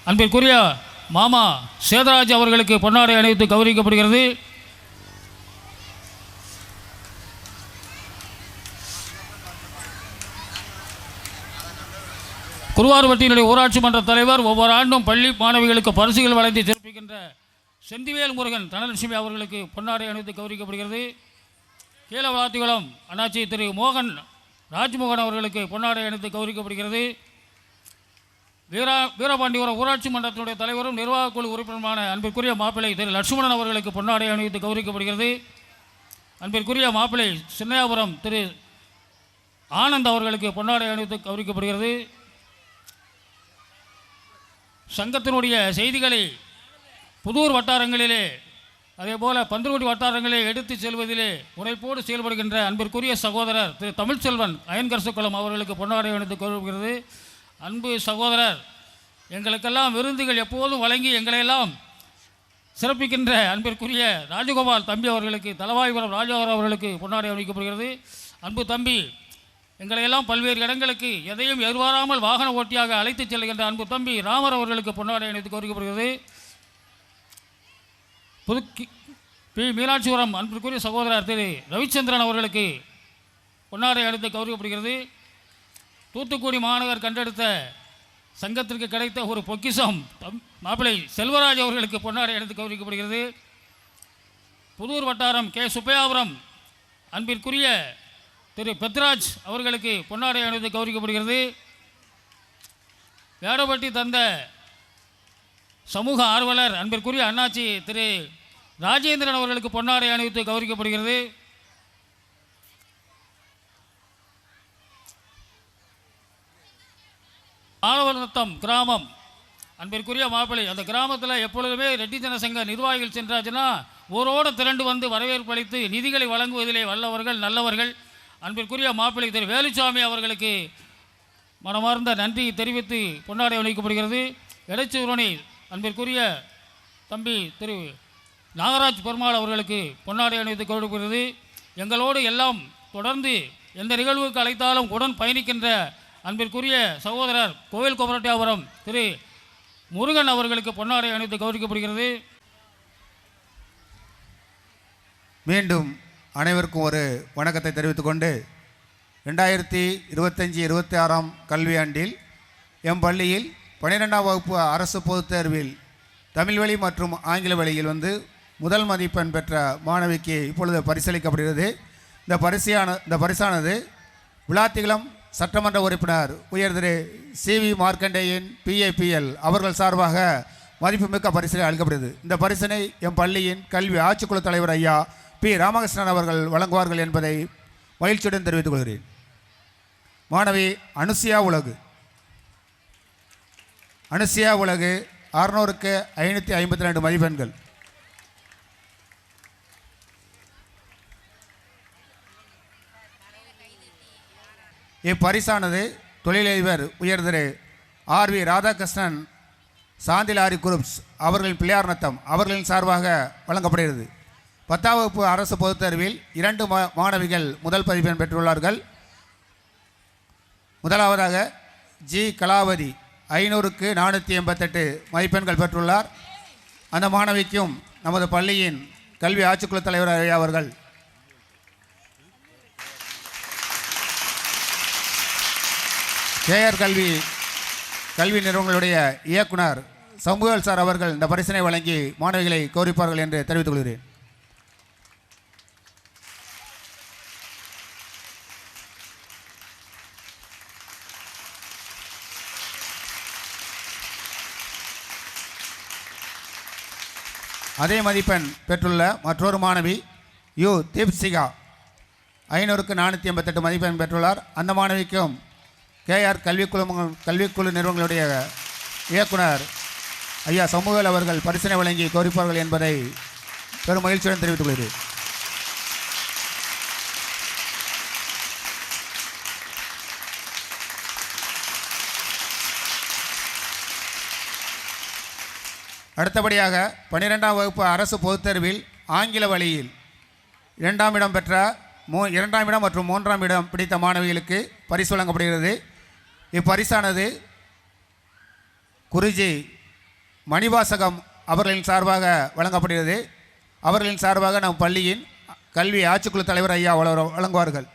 அன்பிற்குரிய மாமா சேதராஜ் அவர்களுக்கு பொன்னாடை அணிவித்து கௌரவிக்கப்படுகிறது. குருவார்பட்டியினுடைய ஊராட்சி மன்ற தலைவர் ஒவ்வொரு ஆண்டும் பள்ளி மாணவிகளுக்கு பரிசுகள் வழங்கி சிறப்பிக்கின்ற செந்திவேல் முருகன் தனலட்சுமி அவர்களுக்கு பொன்னாடை அணிவித்து கௌரவிக்கப்படுகிறது. கீழவளாத்திகுளம் அண்ணாச்சி திரு மோகன் ராஜ்மோகன் அவர்களுக்கு பொன்னாடை அணிவித்து கௌரவிக்கப்படுகிறது. வீரபாண்டிபுரம் ஊராட்சி மன்றத்தினுடைய தலைவரும் நிர்வாகக் குழு உறுப்பினருமான அன்பிற்குரிய மாப்பிள்ளை திரு லட்சுமணன் அவர்களுக்கு பொன்னாடை அணிவித்து கௌரவிக்கப்படுகிறது. அன்பிற்குரிய மாப்பிள்ளை சின்னையாபுரம் திரு ஆனந்த் அவர்களுக்கு பொன்னாடை அணிவித்து கௌரவிக்கப்படுகிறது. சங்கத்தினுடைய செய்திகளை புதூர் வட்டாரங்களிலே அதேபோல் பந்தல்குடி வட்டாரங்களிலே எடுத்து செல்வதிலே முனைப்போடு செயல்படுகின்ற அன்பிற்குரிய சகோதரர் திரு தமிழ்ச்செல்வன் அயன்கரசுக்குளம் அவர்களுக்கு பொன்னாடை அணிவித்து கௌரவிக்கிறது. அன்பு சகோதரர், எங்களுக்கெல்லாம் விருந்துகள் எப்போதும் வழங்கி எங்களையெல்லாம் சிறப்பிக்கின்ற அன்பிற்குரிய ராஜகோபால் தம்பி அவர்களுக்கு, தலவாய்புரம் ராஜாவரம் அவர்களுக்கு பொன்னாடை அணிவிக்கப்படுகிறது. அன்பு தம்பி, எங்களையெல்லாம் பல்வேறு இடங்களுக்கு எதையும் எதிர்பாராமல் வாகன ஓட்டியாக அழைத்துச் செல்கின்ற அன்பு தம்பி ராமர் அவர்களுக்கு பொன்னாடை அணிவித்து கௌரவிக்கப்படுகிறது. பி மீனாட்சிபுரம் அன்பிற்குரிய சகோதரர் திரு ரவிச்சந்திரன் அவர்களுக்கு பொன்னாடை அணிவித்து கௌரவிக்கப்படுகிறது. தூத்துக்குடி மாநகர் கண்டெடுத்த சங்கத்திற்கு கிடைத்த ஒரு பொக்கிஷம் மாப்பிள்ளை செல்வராஜ் அவர்களுக்கு பொன்னாடை அணிவித்து கௌரவிக்கப்படுகிறது. புதூர் வட்டாரம் கே சுப்பையாபுரம் அன்பிற்குரிய திரு பெத்ராஜ் அவர்களுக்கு பொன்னாடை அணிவித்து கௌரவிக்கப்படுகிறது. வேடப்பட்டி தந்த சமூக ஆர்வலர் அன்பிற்குரிய அண்ணாச்சி திரு ராஜேந்திரன் அவர்களுக்கு பொன்னாடை அணிவித்து கௌரவிக்கப்படுகிறது. ஆலவரத்தம் கிராமம் அன்பிற்குரிய மாப்பிள்ளை, அந்த கிராமத்தில் எப்பொழுதுமே ரெட்டி ஜனசங்க நிர்வாகிகள் சென்றாச்சுன்னா ஊரோடு திரண்டு வந்து வரவேற்பு அளித்து நிதிகளை வழங்குவதிலே வல்லவர்கள், நல்லவர்கள். அன்பிற்குரிய மாப்பிள்ளை திரு வேலுசாமி அவர்களுக்கு மனமார்ந்த நன்றி தெரிவித்து பொன்னாடை அணிவிக்கப்படுகிறது. எடைச்சூரணி அன்பிற்குரிய தம்பி திரு நாகராஜ் பெருமாள் அவர்களுக்கு பொன்னாடை அணிவித்து கௌரவிக்கப்படுகிறது. எங்களோடு எல்லாம் தொடர்ந்து எந்த நிகழ்வுக்கு அழைத்தாலும் உடன் பயணிக்கின்ற அன்பிற்குரிய சகோதரர் கோவில் கோபரட்டியாபுரம் திரு முருகன் அவர்களுக்கு பொன்னாடை அணிவித்து கௌரவிக்கப்படுகிறது.
மீண்டும் அனைவருக்கும் ஒரு வணக்கத்தை தெரிவித்துக்கொண்டு 2025-26 கல்வியாண்டில் எம் பள்ளியில் 12ஆம் வகுப்பு அரசு பொதுத் தேர்வில் தமிழ் வழி மற்றும் ஆங்கில வழியில் முதல் மதிப்பெண் பெற்ற மாணவிக்கு இப்பொழுது பரிசளிக்கப்படுகிறது. இந்த பரிசானது விளாத்திகுளம் சட்டமன்ற உறுப்பினர் உயர் திரு CV மார்க்கண்டேயன் PAPL அவர்கள் சார்பாக மதிப்புமிக்க பரிசினை அளிக்கப்படுகிறது. இந்த பரிசினை எம் பள்ளியின் கல்வி ஆட்சிக்குழு தலைவர் ஐயா P ராமகிருஷ்ணன் அவர்கள் வழங்குவார்கள் என்பதை மகிழ்ச்சியுடன் தெரிவித்துக் கொள்கிறேன். மாணவி அனுசியா உலகு 600க்கு 552 மதிப்பெண்கள். இப்பரிசானது தொழிலதிபர் உயர் திரு RV ராதாகிருஷ்ணன் சாந்திலாரி குரூப்ஸ் அவர்களின் பிள்ளையார் நத்தம் அவர்களின் சார்பாக வழங்கப்படுகிறது. 10ஆம் வகுப்பு அரசு பொதுத் தேர்வில் 2 மாணவிகள் முதல் மதிப்பெண் பெற்றுள்ளார்கள். முதலாவதாக G கலாவதி 500க்கு 488 மதிப்பெண்கள் பெற்றுள்ளார். அந்த மாணவிக்கும் நமது பள்ளியின் கல்வி ஆட்சிக்குழு தலைவர் ஐயா அவர்கள் KR கல்வி நிறுவனங்களுடைய இயக்குனர் சமூகல் சார் அவர்கள் இந்த பரிசினை வழங்கி மாணவிகளை கௌரவிப்பார்கள் என்று தெரிவித்துக் கொள்கிறேன். அதே மதிப்பெண் பெற்றுள்ள மற்றொரு மாணவி யு தீப்சிகா 500க்கு 488 மதிப்பெண் பெற்றுள்ளார். அந்த மாணவிக்கும் KR கல்விக்குழு நிறுவனங்களுடைய இயக்குனர் ஐயா சமூகல் அவர்கள் பரிசினை வழங்கி கௌரவிப்பார்கள் என்பதை பெரும் மகிழ்ச்சியுடன் தெரிவித்துக் கொள்கிறேன். அடுத்தபடியாக 12ஆம் வகுப்பு அரசு பொதுத் தேர்வில் ஆங்கில வழியில் 2ஆம் இடம் பெற்ற 2ஆம் இடம் மற்றும் 3ஆம் இடம் பிடித்த மாணவிகளுக்கு பரிசு வழங்கப்படுகிறது. இப்பரிசானது குறிஞ்சி மணிவாசகம் அவர்களின் சார்பாக வழங்கப்படுகிறது. அவர்களின் சார்பாக நம் பள்ளியின் கல்வி ஆட்சிக்குழு தலைவர் ஐயா வழங்குவார்கள்.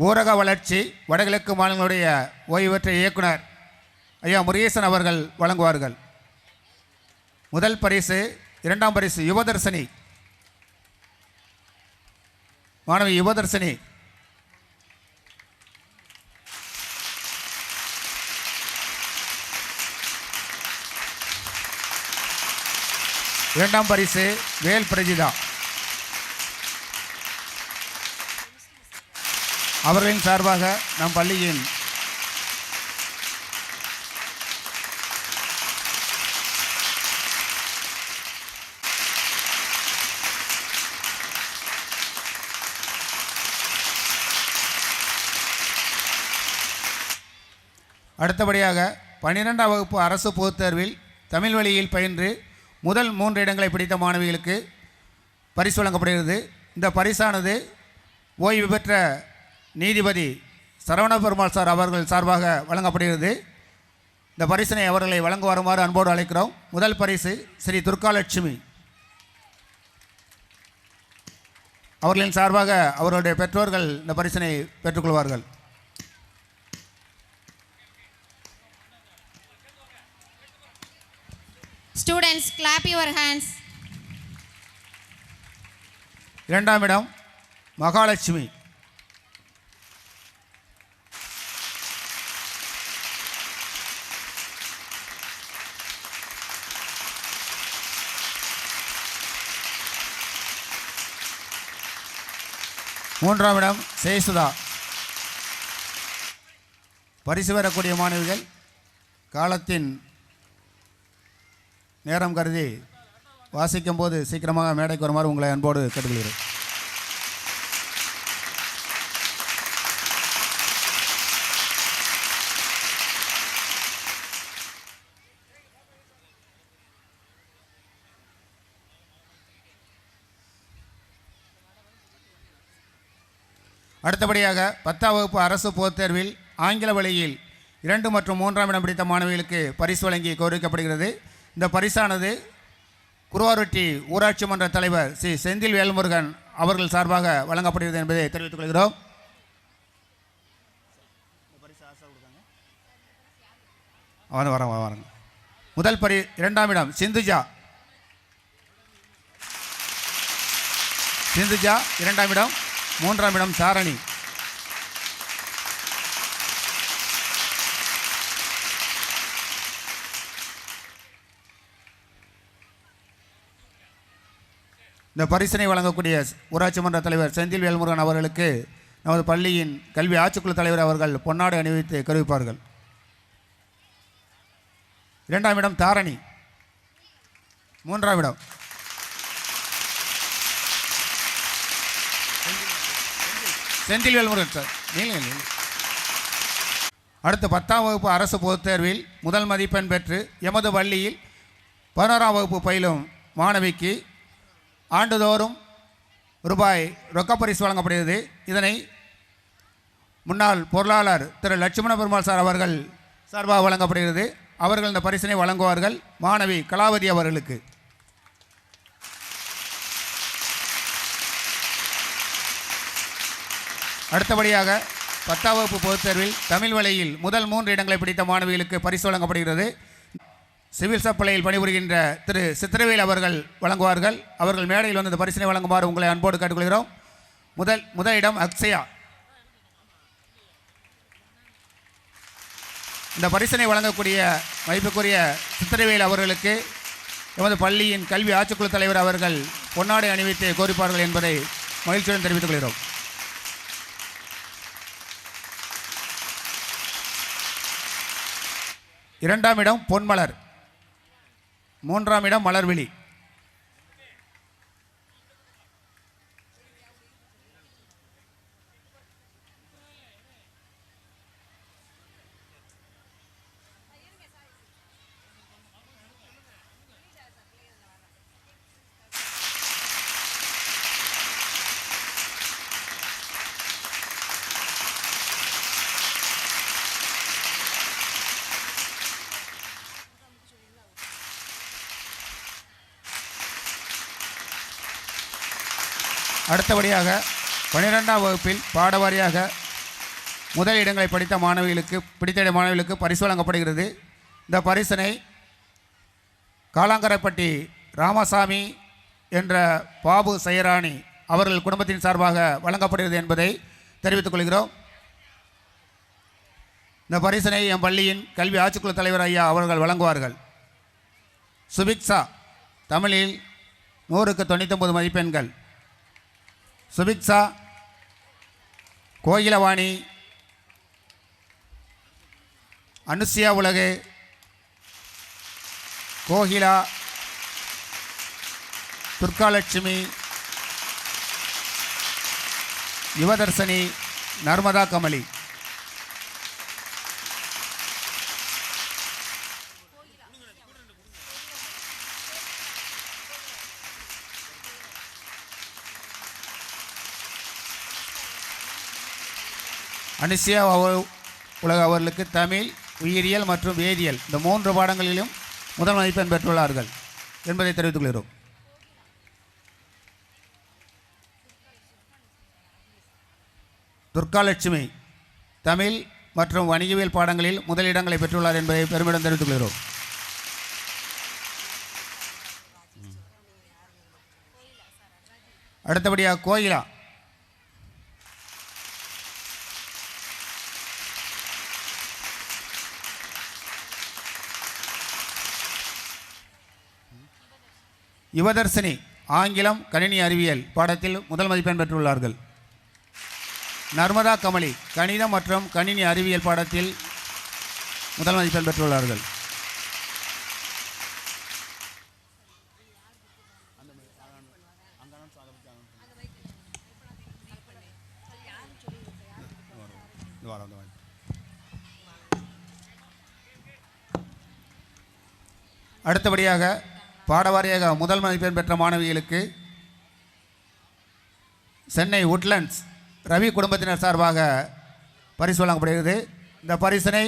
ஊரக வளர்ச்சி வடகிழக்கு மாநிலங்களுடைய ஓய்வு பெற்ற இயக்குனர் ஐயா முருகேசன் அவர்கள் வழங்குவார்கள். முதல் பரிசு 2ஆம் பரிசு யுவதர்ஷினி மாணவி யுவதர்ஷினி. இரண்டாம் பரிசு வேல் பிரஜிதா அவர்களின் சார்பாக நம் பள்ளியின் அடுத்தபடியாக 12ஆம் வகுப்பு அரசு பொதுத் தேர்வில் தமிழ் வழியில் பயின்று முதல் 3 இடங்களை பிடித்த மாணவிகளுக்கு பரிசு வழங்கப்படுகிறது. இந்த பரிசானது ஓய்வு பெற்ற நீதிபதி சரவண பெருமாள் சார் அவர்கள் சார்பாக வழங்கப்படுகிறது. இந்த பரிசினை அவர்களை வழங்க வருமாறு அன்போடு அழைக்கிறோம். முதல் பரிசு ஸ்ரீ துர்காலட்சுமி அவர்களின் சார்பாக அவர்களுடைய பெற்றோர்கள் இந்த பரிசினை பெற்றுக்கொள்வார்கள்.
Students, clap your hands.
இரண்டாம் இடம் மகாலட்சுமி. மூன்றாம் இடம் சேசுதா. பரிசு பெறக்கூடிய மாணவிகள் காலத்தின் நேரம் கருதி வாசிக்கும் போது சீக்கிரமாக மேடைக்கு வருமாறு உங்களை அன்போடு கேட்டுக்கொள்கிறேன். அடுத்தபடியாக 10ஆம் வகுப்பு அரசு பொதுத் தேர்வில் ஆங்கில வழியில் 2 மற்றும் 3ஆம் இடம் பிடித்த மாணவிகளுக்கு பரிசு வழங்கி கௌரவிக்கப்படுகிறது. இந்த பரிசானது குருவாரொட்டி ஊராட்சி மன்ற தலைவர் ஸ்ரீ செந்தில் வேல்முருகன் அவர்கள் சார்பாக வழங்கப்படுகிறது என்பதை தெரிவித்துக் கொள்கிறோம். வரங்க. முதல் இரண்டாம் இடம் சிந்துஜா. இரண்டாம் இடம். மூன்றாம் இடம் சாரணி. இந்த பரிசினை வழங்கக்கூடிய ஊராட்சி மன்ற தலைவர் செந்தில் வேல்முருகன் அவர்களுக்கு நமது பள்ளியின் கல்வி ஆட்சிக்குழு தலைவர் அவர்கள் பொன்னாடை அணிவித்து கருவிப்பார்கள். இரண்டாம் இடம் தாரணி. மூன்றாம் இடம் செந்தில் வேல்முருகன் சார். அடுத்து 10ஆம் வகுப்பு அரசு பொதுத் தேர்வில் முதல் மதிப்பெண் பெற்று எமது பள்ளியில் 11ஆம் வகுப்பு பயிலும் மாணவிக்கு ஆண்டுதோறும் ரூபாய் ரொக்கப்பரிசு வழங்கப்படுகிறது. இதனை முன்னாள் பொருளாளர் திரு லட்சுமண பெருமாள் சார் அவர்கள் சார்பாக வழங்கப்படுகிறது. அவர்கள் இந்த பரிசினை வழங்குவார்கள் மாணவி கலாவதி அவர்களுக்கு. அடுத்தபடியாக 10ஆம் வகுப்பு பொதுத் தேர்வில் தமிழ் வழியில் முதல் 3 இடங்களை பிடித்த மாணவிகளுக்கு பரிசு வழங்கப்படுகிறது. சிவில் சப்ளையில் பணிபுரிகின்ற திரு சித்திரவேல் அவர்கள் வழங்குவார்கள். அவர்கள் மேடையில் வந்து இந்த பரிசினை வழங்குமாறு உங்களை அன்போடு கேட்டுக்கொள்கிறோம். முதல் இடம் அக்ஷயா. இந்த பரிசினை வழங்கக்கூடிய மதிப்புக்குரிய சித்திரவேல் அவர்களுக்கு எமது பள்ளியின் கல்வி ஆட்சிக்குழு தலைவர் அவர்கள் பொன்னாடை அணிவித்து கோரிப்பார்கள் என்பதை மகிழ்ச்சியுடன் தெரிவித்துக் கொள்கிறோம். இரண்டாம் இடம் பொன்மலர். மூன்றாம் இடம் மலர்விழி. அடுத்தபடியாக 12ஆம் வகுப்பில் பாடவாரியாக முதல் இடங்களை பிடித்த மாணவிகளுக்கு பரிசு வழங்கப்படுகிறது. இந்த பரிசினை காலாங்கரைப்பட்டி ராமசாமி என்ற பாபு சைராணி அவர்கள் குடும்பத்தின் சார்பாக வழங்கப்படுகிறது என்பதை தெரிவித்துக் கொள்கிறோம். இந்த பரிசினை எம் பள்ளியின் கல்வி ஆட்சிக்குழு தலைவர் ஐயா அவர்கள் வழங்குவார்கள். சுபிக்ஷா தமிழில் 100க்கு 99 மதிப்பெண்கள். சுபிக்ஷா, கோகிலவாணி, அனுசியா உலகு, கோகிலா, துர்காலட்சுமி, யுவதர்சனி, நர்மதா கமலி. அனுசியா உலக அவர்களுக்கு தமிழ், உயிரியல் மற்றும் வேதியியல் இந்த 3 பாடங்களிலும் முதல் மதிப்பெண் பெற்றுள்ளார்கள் என்பதை தெரிவித்துக் கொள்கிறோம். துர்காலட்சுமி தமிழ் மற்றும் வணிகவியல் பாடங்களில் முதலிடங்களை பெற்றுள்ளார் என்பதை பெருமிடம் தெரிவித்துக் கொள்கிறோம். அடுத்தபடியாக கோயிலா யுவதர்சினி ஆங்கிலம் கணினி அறிவியல் பாடத்தில் முதல் மதிப்பெண் பெற்றுள்ளார்கள். நர்மதா கமலி கணிதம் மற்றும் கணினி அறிவியல் பாடத்தில் முதல் மதிப்பெண் பெற்றுள்ளார்கள். அடுத்தபடியாக பாடவாரியாக முதல் மதிப்பெண் பெற்ற மாணவிகளுக்கு சென்னை உட்லண்ட்ஸ் ரவி குடும்பத்தினர் சார்பாக பரிசு வழங்கப்படுகிறது. இந்த பரிசினை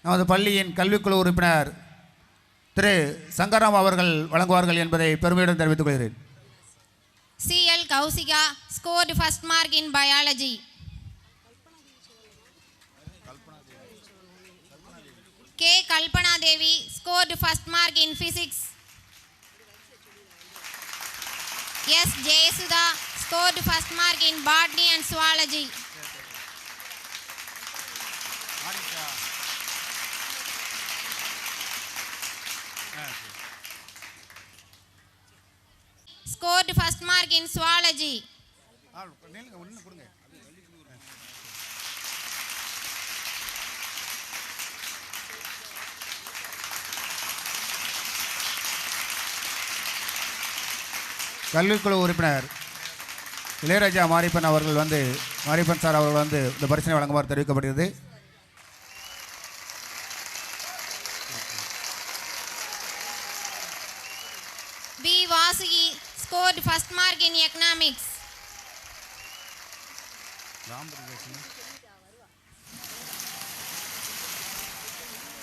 நமது பள்ளியின் கல்விக்குழு உறுப்பினர் திரு சங்கராம் அவர்கள் வழங்குவார்கள் என்பதை பெருமையுடன் தெரிவித்துக் கொள்கிறேன்.
CL Kausika scored first mark in biology. K. Kalpana Devi scored first mark in physics. S. Jayasudha scored first mark in botany and zoology. Scored first mark in zoology.
கல்விக்குழு உறுப்பினர் இளையராஜா மாரியப்பன் அவர்கள் வந்து மாரியப்பன் சார் அவர்கள் வந்து இந்த பரிசனை வழங்குமாறு தெரிவிக்கப்படுகிறது.
B. Vasuki scored first mark in economics.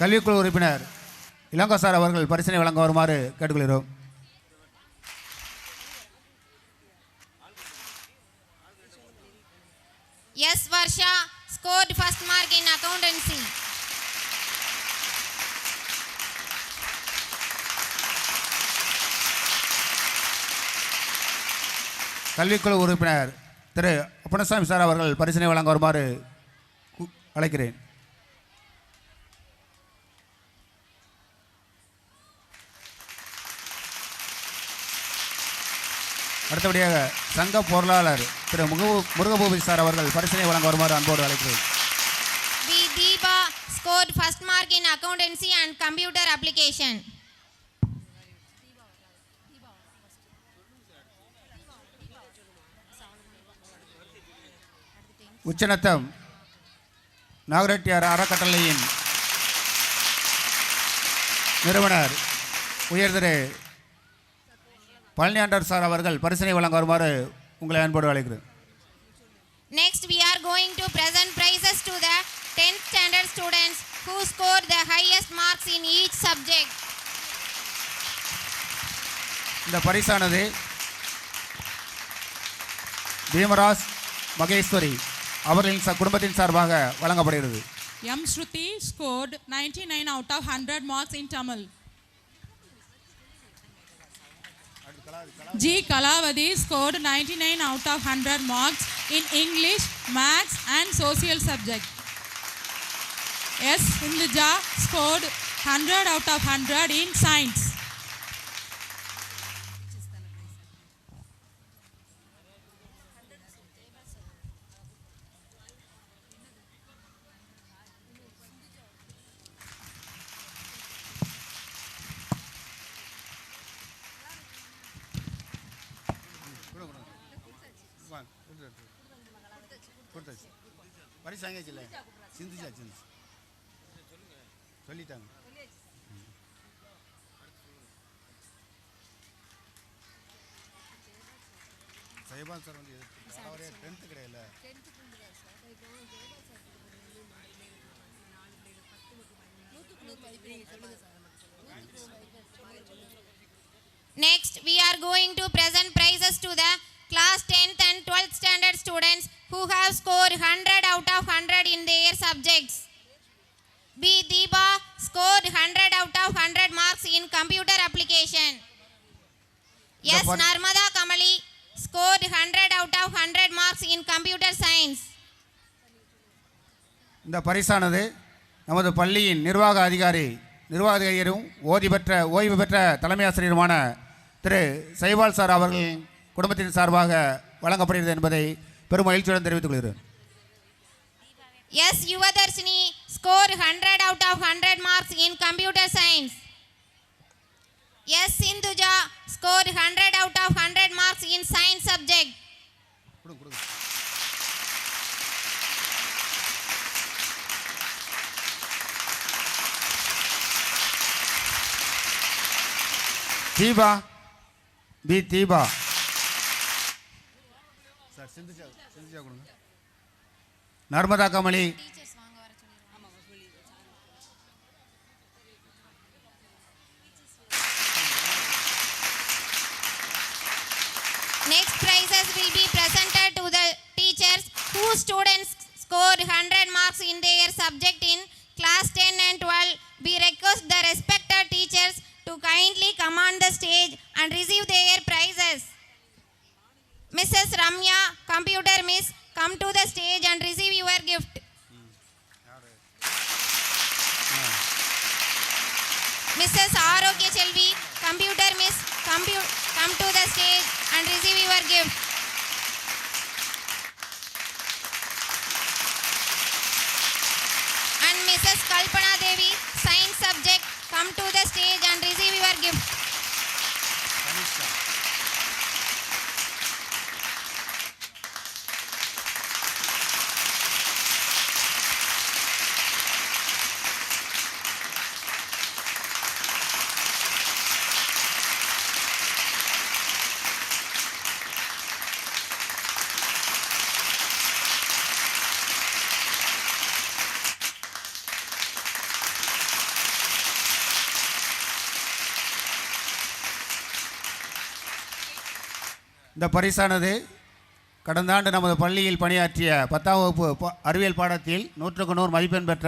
கல்விக்குழு உறுப்பினர் இளங்கோ சார் அவர்கள் பரிசனை வழங்க வருமாறு கேட்டுக்கொள்கிறோம்.
S. Varsha scored first mark in accountancy.
கல்விக்குழு உறுப்பினர் திரு அப்பனசாமி சார் அவர்கள் பரிசனை வழங்க வருமாறு அழைக்கிறேன். அடுத்தபடியாக சங்க பொருளாளர் திரு முருகபூபதி சார் அவர்கள் பரிசனை வழங்க வருமாறு அன்போடு அழைக்கிறேன்.
B. Deepa scored first mark in accountancy and computer application.
உச்சநத்தம் நாகரெட்டியார் அறக்கட்டளையின் நிறுவனர் உயர்திரு பழனியாண்டர் சார் அவர்கள் பரிசனை வழங்க வருமாறு உங்களை அன்போடு அழைக்கிறேன்.
Next, we are going to present prizes to the 10th standard students who scored the highest marks in each subject.
இந்த பரிசானது பீமராஜ் மகேஸ்வரி அவர்களின் குடும்பத்தின் சார்பாக வழங்கப்படுகிறது.
M. Shruti scored 99 out of 100 marks in Tamil. G. Kalavadi scored 99 out of 100 marks in English, Maths and Social subject. S. Hinduja scored 100 out of 100 in Science.
பரிசு வாங்கியாச்சுல்ல சிந்துச்சா சொல்லிட்டாங்க. சைபால் சார் வந்து அவரே 10th கிடையாது.
Next, we are going to present prizes to the class 10th and 12th standard students who have scored 100 out of 100 in their subjects. B. Deepa scored 100 out of 100 marks in computer application. Yes, Narmada Kamali scored 100 out of 100 marks in computer science.
இந்த பரிசானது நமது பள்ளியின் நிர்வாக அதிகாரியும் ஓய்வு பெற்ற தலைமை ஆசிரியருமான திரு சைபால் சார் அவர்கள் குடும்பத்தின் சார்பாக வழங்கப்படுகிறது என்பதை பெரும் மகிழ்ச்சியுடன் தெரிவித்துக் கொள்கிறேன்.
Yes, Yuvadarshini scored 100 out of 100 marks in computer science. Yes, Sindhuja scored 100 out of 100 marks in science subject.
Deepa B. Deepa
sir சிந்துச்சா கொடுங்க.
Narmada Kamali
Next prizes will be presented to the teachers whose students scored 100 marks in their subject in class 10 and 12 we request the respected teachers to kindly come on the stage and receive their prizes. Mrs. Ramya, Computer Miss, come to the stage and receive your gift. Mrs. Arogya Chelvi, Computer Miss, come to the stage and receive your gift. And Mrs. Kalpana Devi, Science Subject, come to the stage and receive your gift.
இந்த பரிசானது கடந்த ஆண்டு நமது பள்ளியில் பணியாற்றிய 10ஆம் வகுப்பு அறிவியல் பாடத்தில் 100க்கு 100 மதிப்பெண் பெற்ற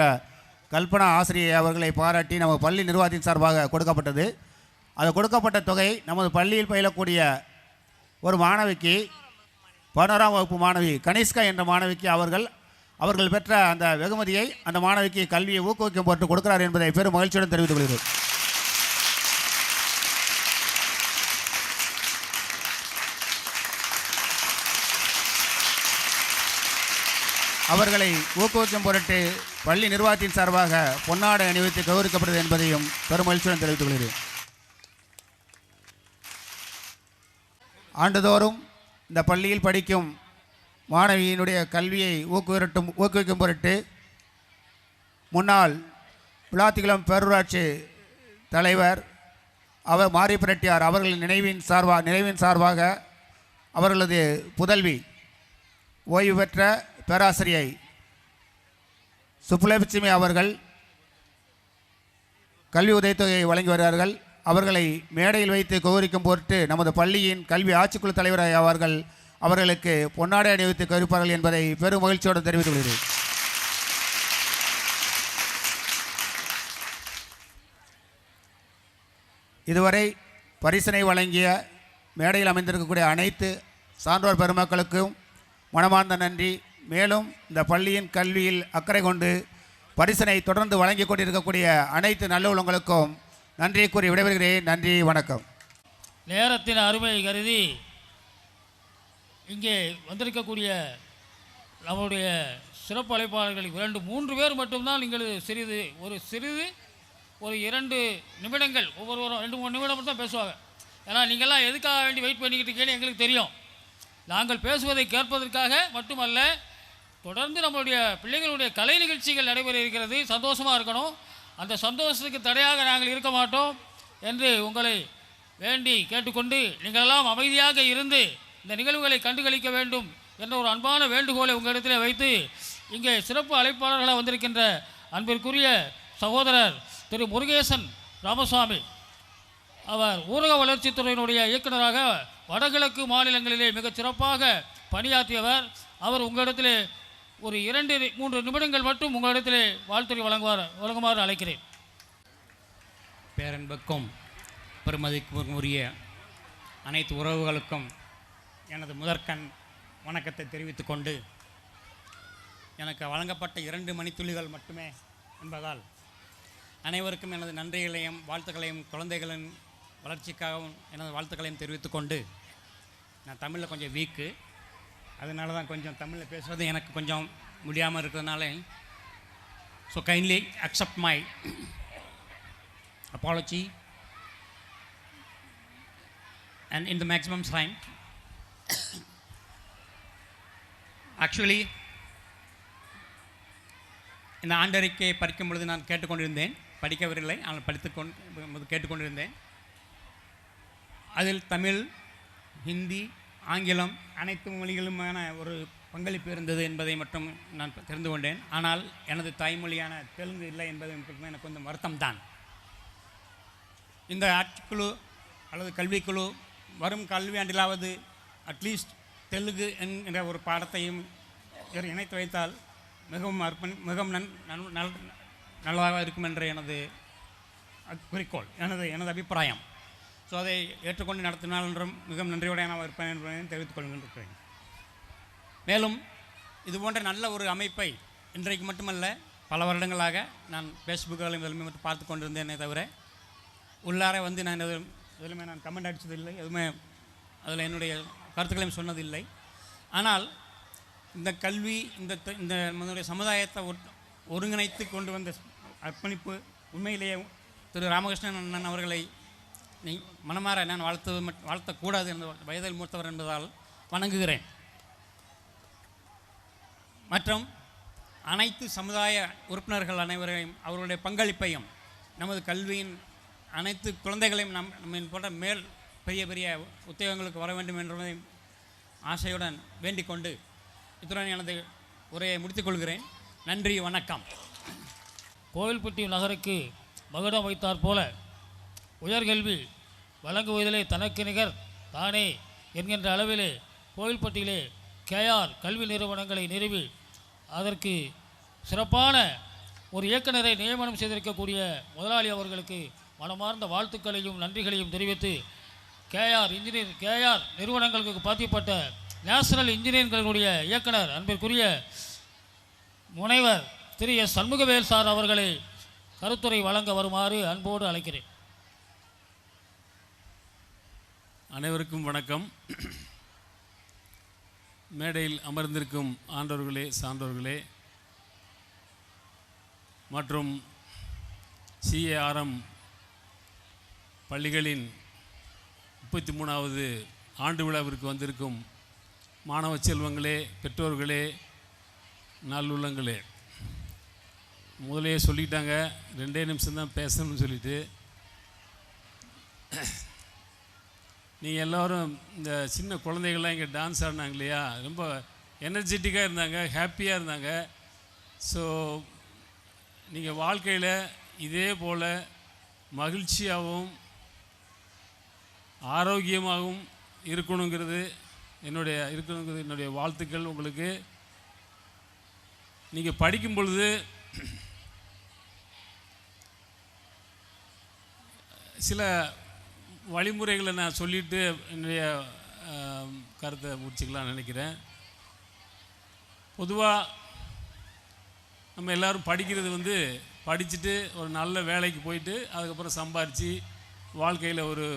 கல்பனா ஆசிரியை அவர்களை பாராட்டி நமது பள்ளி நிர்வாகத்தின் சார்பாக கொடுக்கப்பட்டது. அது கொடுக்கப்பட்ட தொகை நமது பள்ளியில் பயிலக்கூடிய ஒரு மாணவிக்கு 11ஆம் வகுப்பு மாணவி கனிஷ்கா என்ற மாணவிக்கு அவர்கள் பெற்ற அந்த வெகுமதியை அந்த மாணவிக்கு கல்வியை ஊக்குவிக்கும் பொருட்டு கொடுக்கிறார் என்பதை பெரும் மகிழ்ச்சியுடன் தெரிவித்துக் கொள்கிறேன். அவர்களை ஊக்குவிக்கும் பொருட்டு பள்ளி நிர்வாகத்தின் சார்பாக பொன்னாடை அணிவித்து கௌரவிக்கப்படுது என்பதையும் பெருமகிழ்ச்சியுடன் தெரிவித்துக் கொள்கிறேன். ஆண்டுதோறும் இந்த பள்ளியில் படிக்கும் மாணவியினுடைய கல்வியை ஊக்குவிக்கும் பொருட்டு முன்னாள் விளாத்திகுளம் பேரூராட்சி தலைவர் மாரி பிரட்டியார் அவர்களின் நினைவின் சார்பாக அவர்களது புதல்வி ஓய்வு பெற்ற பேராசிரியை சுப்புலட்சுமி அவர்கள் கல்வி உதவித்தொகையை வழங்கி வருகிறார்கள். அவர்களை மேடையில் வைத்து கௌரவிக்கும் பொருட்டு நமது பள்ளியின் கல்வி ஆட்சிக்குழு தலைவர் அவர்களுக்கு பொன்னாடை அணிவித்து கௌரவிப்பார்கள் என்பதை பெரும் மகிழ்ச்சியோடு தெரிவித்துக் கொள்கிறேன். இதுவரை பரிசினை வழங்கிய மேடையில் அமைந்திருக்கக்கூடிய அனைத்து சான்றோர் பெருமக்களுக்கும் மனமார்ந்த நன்றி. மேலும் இந்த பள்ளியின் கல்வியில் அக்கறை கொண்டு பரிசினை தொடர்ந்து வழங்கி கொண்டிருக்கக்கூடிய அனைத்து நல்ல உள்ளங்களுக்கும் நன்றி கூறி விடைபெறுகிறேன். நன்றி, வணக்கம்.
நேரத்தின் அருமை கருதி இங்கே வந்திருக்கக்கூடிய நம்முடைய சிறப்பு அழைப்பாளர்கள் 2-3 பேர் மட்டும்தான் நீங்கள் சிறிது ஒரு 2 நிமிடங்கள் ஒவ்வொருவரும் 2-3 நிமிடம் மட்டும் தான் பேசுவாங்க. ஏன்னா நீங்கள்லாம் எதுக்காக வேண்டி வெயிட் பண்ணிக்கிட்டு இருக்கீங்கன்னு எங்களுக்கு தெரியும். நாங்கள் பேசுவதை கேட்பதற்காக மட்டுமல்ல, தொடர்ந்து நம்மளுடைய பிள்ளைகளுடைய கலை நிகழ்ச்சிகள் நடைபெற இருக்கிறது. சந்தோஷமாக இருக்கணும். அந்த சந்தோஷத்துக்கு தடையாக நாங்கள் இருக்க மாட்டோம் என்று உங்களை வேண்டி கேட்டுக்கொண்டு நீங்களெல்லாம் அமைதியாக இருந்து இந்த நிகழ்வுகளை கண்டுகளிக்க வேண்டும் என்ற ஒரு அன்பான வேண்டுகோளை உங்களிடத்தில் வைத்து இங்கே சிறப்பு அழைப்பாளர்களாக வந்திருக்கின்ற அன்பிற்குரிய சகோதரர் திரு முருகேசன் ராமசுவாமி, அவர் ஊரக வளர்ச்சித்துறையினுடைய இயக்குநராக வடகிழக்கு மாநிலங்களிலே மிகச் சிறப்பாக பணியாற்றியவர். அவர் உங்களிடத்திலே ஒரு 2-3 நிமிடங்கள் மட்டும் உங்களிடத்திலே வாழ்த்துறை வழங்குமாறு அழைக்கிறேன்.
பேரன்புக்கும் பெருமதிக்கும் உரிய அனைத்து உறவுகளுக்கும் எனது முதற்கண் வணக்கத்தை தெரிவித்துக் கொண்டு, எனக்கு வழங்கப்பட்ட 2 மணித்துளிகள் மட்டுமே என்பதால் அனைவருக்கும் எனது நன்றிகளையும் வாழ்த்துக்களையும் குழந்தைகளின் வளர்ச்சிக்காகவும் எனது வாழ்த்துக்களையும் தெரிவித்துக் கொண்டு, நான் தமிழில் கொஞ்சம் வீக்கு, அதனால தான் கொஞ்சம் தமிழில் பேசுவது எனக்கு கொஞ்சம் முடியாமல் இருக்கிறதுனால so kindly accept my apology and in the maximum time. Actually இந்த ஆண்டறிக்கையை படிக்கும் பொழுது நான் கேட்டுக்கொண்டிருந்தேன், படிக்கவில்லை, ஆனால் கேட்டுக்கொண்டிருந்தேன். அதில் தமிழ், ஹிந்தி, ஆங்கிலம் அனைத்து மொழிகளுமான ஒரு பங்களிப்பு இருந்தது என்பதை மட்டும் நான் தெரிந்து கொண்டேன். ஆனால் எனது தாய்மொழியான தெலுங்கு இல்லை என்பது எனக்கு கொஞ்சம் வருத்தம்தான். இந்த ஆட்சிக்குழு அல்லது கல்விக்குழு வரும் கல்வியாண்டிலாவது அட்லீஸ்ட் தெலுங்கு என்கிற ஒரு பாடத்தையும் இணைத்து வைத்தால் மிகவும் நல்லதாக இருக்கும் என்ற எனது குறிக்கோள், எனது அபிப்பிராயம். ஸோ அதை ஏற்றுக்கொண்டு நடத்தினால் என்றும் மிகவும் நன்றியோடு நான் இருப்பேன் என்பதை தெரிவித்துக் கொள்கின்றேன். மேலும் இது போன்ற நல்ல ஒரு அமைப்பை இன்றைக்கு மட்டுமல்ல பல வருடங்களாக நான் ஃபேஸ்புக்கிலும் எதுவுமே மட்டும் பார்த்து கொண்டிருந்தேனே தவிர உள்ளார வந்து நான் எதுவுமே நான் கமெண்ட் அடித்ததில்லை, எதுவுமே அதில் என்னுடைய கருத்துக்களையும் சொன்னதில்லை. ஆனால் இந்த கல்வி இந்த நம்முடைய சமுதாயத்தை ஒருங்கிணைத்து கொண்டு வந்த அர்ப்பணிப்பு உண்மையிலேயே திரு ராமகிருஷ்ணன் அண்ணன் அவர்களை மனமாற நான் வாழ்த்தக்கூடாது என்ற வயதில் மூத்தவர் என்பதால் வணங்குகிறேன். மற்றும் அனைத்து சமுதாய உறுப்பினர்கள் அனைவரையும் அவர்களுடைய பங்களிப்பையும் நமது கல்வியின் அனைத்து குழந்தைகளையும் நம்ம போன்ற மேல் பெரிய பெரிய உத்தியோகங்களுக்கு வர வேண்டும் என்பதை ஆசையுடன் வேண்டிக் கொண்டு இத்துடன் எனது உரையை முடித்துக்கொள்கிறேன். நன்றி, வணக்கம்.
கோவில்பட்டி நகருக்கு மகுடம் வைத்தார் போல உயர்கல்வி வழங்குவதிலே தனக்கு நிகர் தானே என்கின்ற அளவிலே கோவில்பட்டியிலே கேஆர் கல்வி நிறுவனங்களை நிறுவி அதற்கு சிறப்பான ஒரு இயக்குநரை நியமனம் செய்திருக்கக்கூடிய முதலாளி அவர்களுக்கு மனமார்ந்த வாழ்த்துக்களையும் நன்றிகளையும் தெரிவித்து கேஆர் நிறுவனங்களுக்கு பாத்தியப்பட்ட நேஷனல் இன்ஜினியரிங்களுடைய இயக்குனர் அன்பிற்குரிய முனைவர் திரு எஸ் சண்முகவேல் சார் அவர்களை கருத்துரை வழங்க வருமாறு அன்போடு அழைக்கிறேன்.
அனைவருக்கும் வணக்கம். மேடையில் அமர்ந்திருக்கும் ஆண்டவர்களே, சான்றோர்களே மற்றும் சிஏஆர்எம் பள்ளிகளின் 33வது ஆண்டு விழாவிற்கு வந்திருக்கும் மாணவ செல்வங்களே, பெற்றோர்களே, நல்லுள்ளங்களே, முதலே சொல்லிட்டாங்க 2 நிமிஷம்தான் பேசணும்னு சொல்லிட்டு. நீங்கள் எல்லோரும் இந்த சின்ன குழந்தைகள்லாம் இங்கே டான்ஸ் ஆடினாங்க இல்லையா, ரொம்ப எனர்ஜெட்டிக்காக இருந்தாங்க, ஹாப்பியாக இருந்தாங்க. ஸோ நீங்கள் வாழ்க்கையில் இதே போல் மகிழ்ச்சியாகவும் ஆரோக்கியமாகவும் இருக்கணுங்கிறது என்னுடைய வாழ்த்துக்கள் உங்களுக்கு. நீங்கள் படிக்கும் பொழுது சில வழிமுறைகளை நான் சொல்லிவிட்டு என்னுடைய கருத்தை முடிச்சுக்கலாம்னு நினைக்கிறேன். பொதுவாக நம்ம எல்லோரும் படிக்கிறது வந்து படிச்சுட்டு ஒரு நல்ல வேலைக்கு போயிட்டு அதுக்கப்புறம் சம்பாரித்து வாழ்க்கையில் ஒரு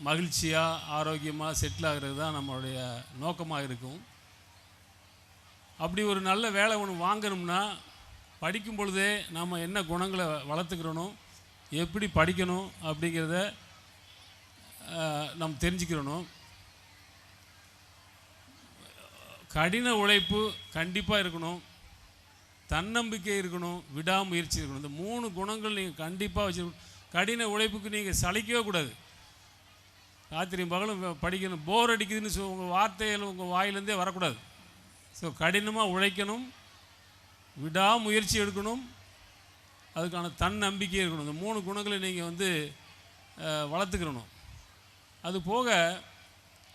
மகிழ்ச்சியாக ஆரோக்கியமாக செட்டில் ஆகிறது தான் நம்மளுடைய நோக்கமாக இருக்கும். அப்படி ஒரு நல்ல வேலை ஒன்று வாங்கணும்னா படிக்கும் பொழுதே நம்ம என்ன குணங்களை வளர்த்துக்கிறணும், எப்படி படிக்கணும் அப்படிங்கிறத நம்ம தெரிஞ்சுக்கிறணும். கடின உழைப்பு கண்டிப்பாக இருக்கணும், தன்னம்பிக்கை இருக்கணும், விடாமுயற்சி இருக்கணும். இந்த 3 குணங்கள் நீங்கள் கண்டிப்பாக வச்சுருக்கணும். கடின உழைப்புக்கு நீங்கள் சலிக்கவே கூடாது. ராத்திரி பகலும் படிக்கணும், போர் அடிக்குதுன்னு உங்கள் வார்த்தையில் உங்கள் வாயிலேருந்தே வரக்கூடாது. ஸோ கடினமாக உழைக்கணும், விடாமுயற்சி எடுக்கணும், அதுக்கான தன்னம்பிக்கை இருக்கணும். இந்த 3 குணங்களை நீங்கள் வந்து வளர்த்துக்கிறணும். அது போக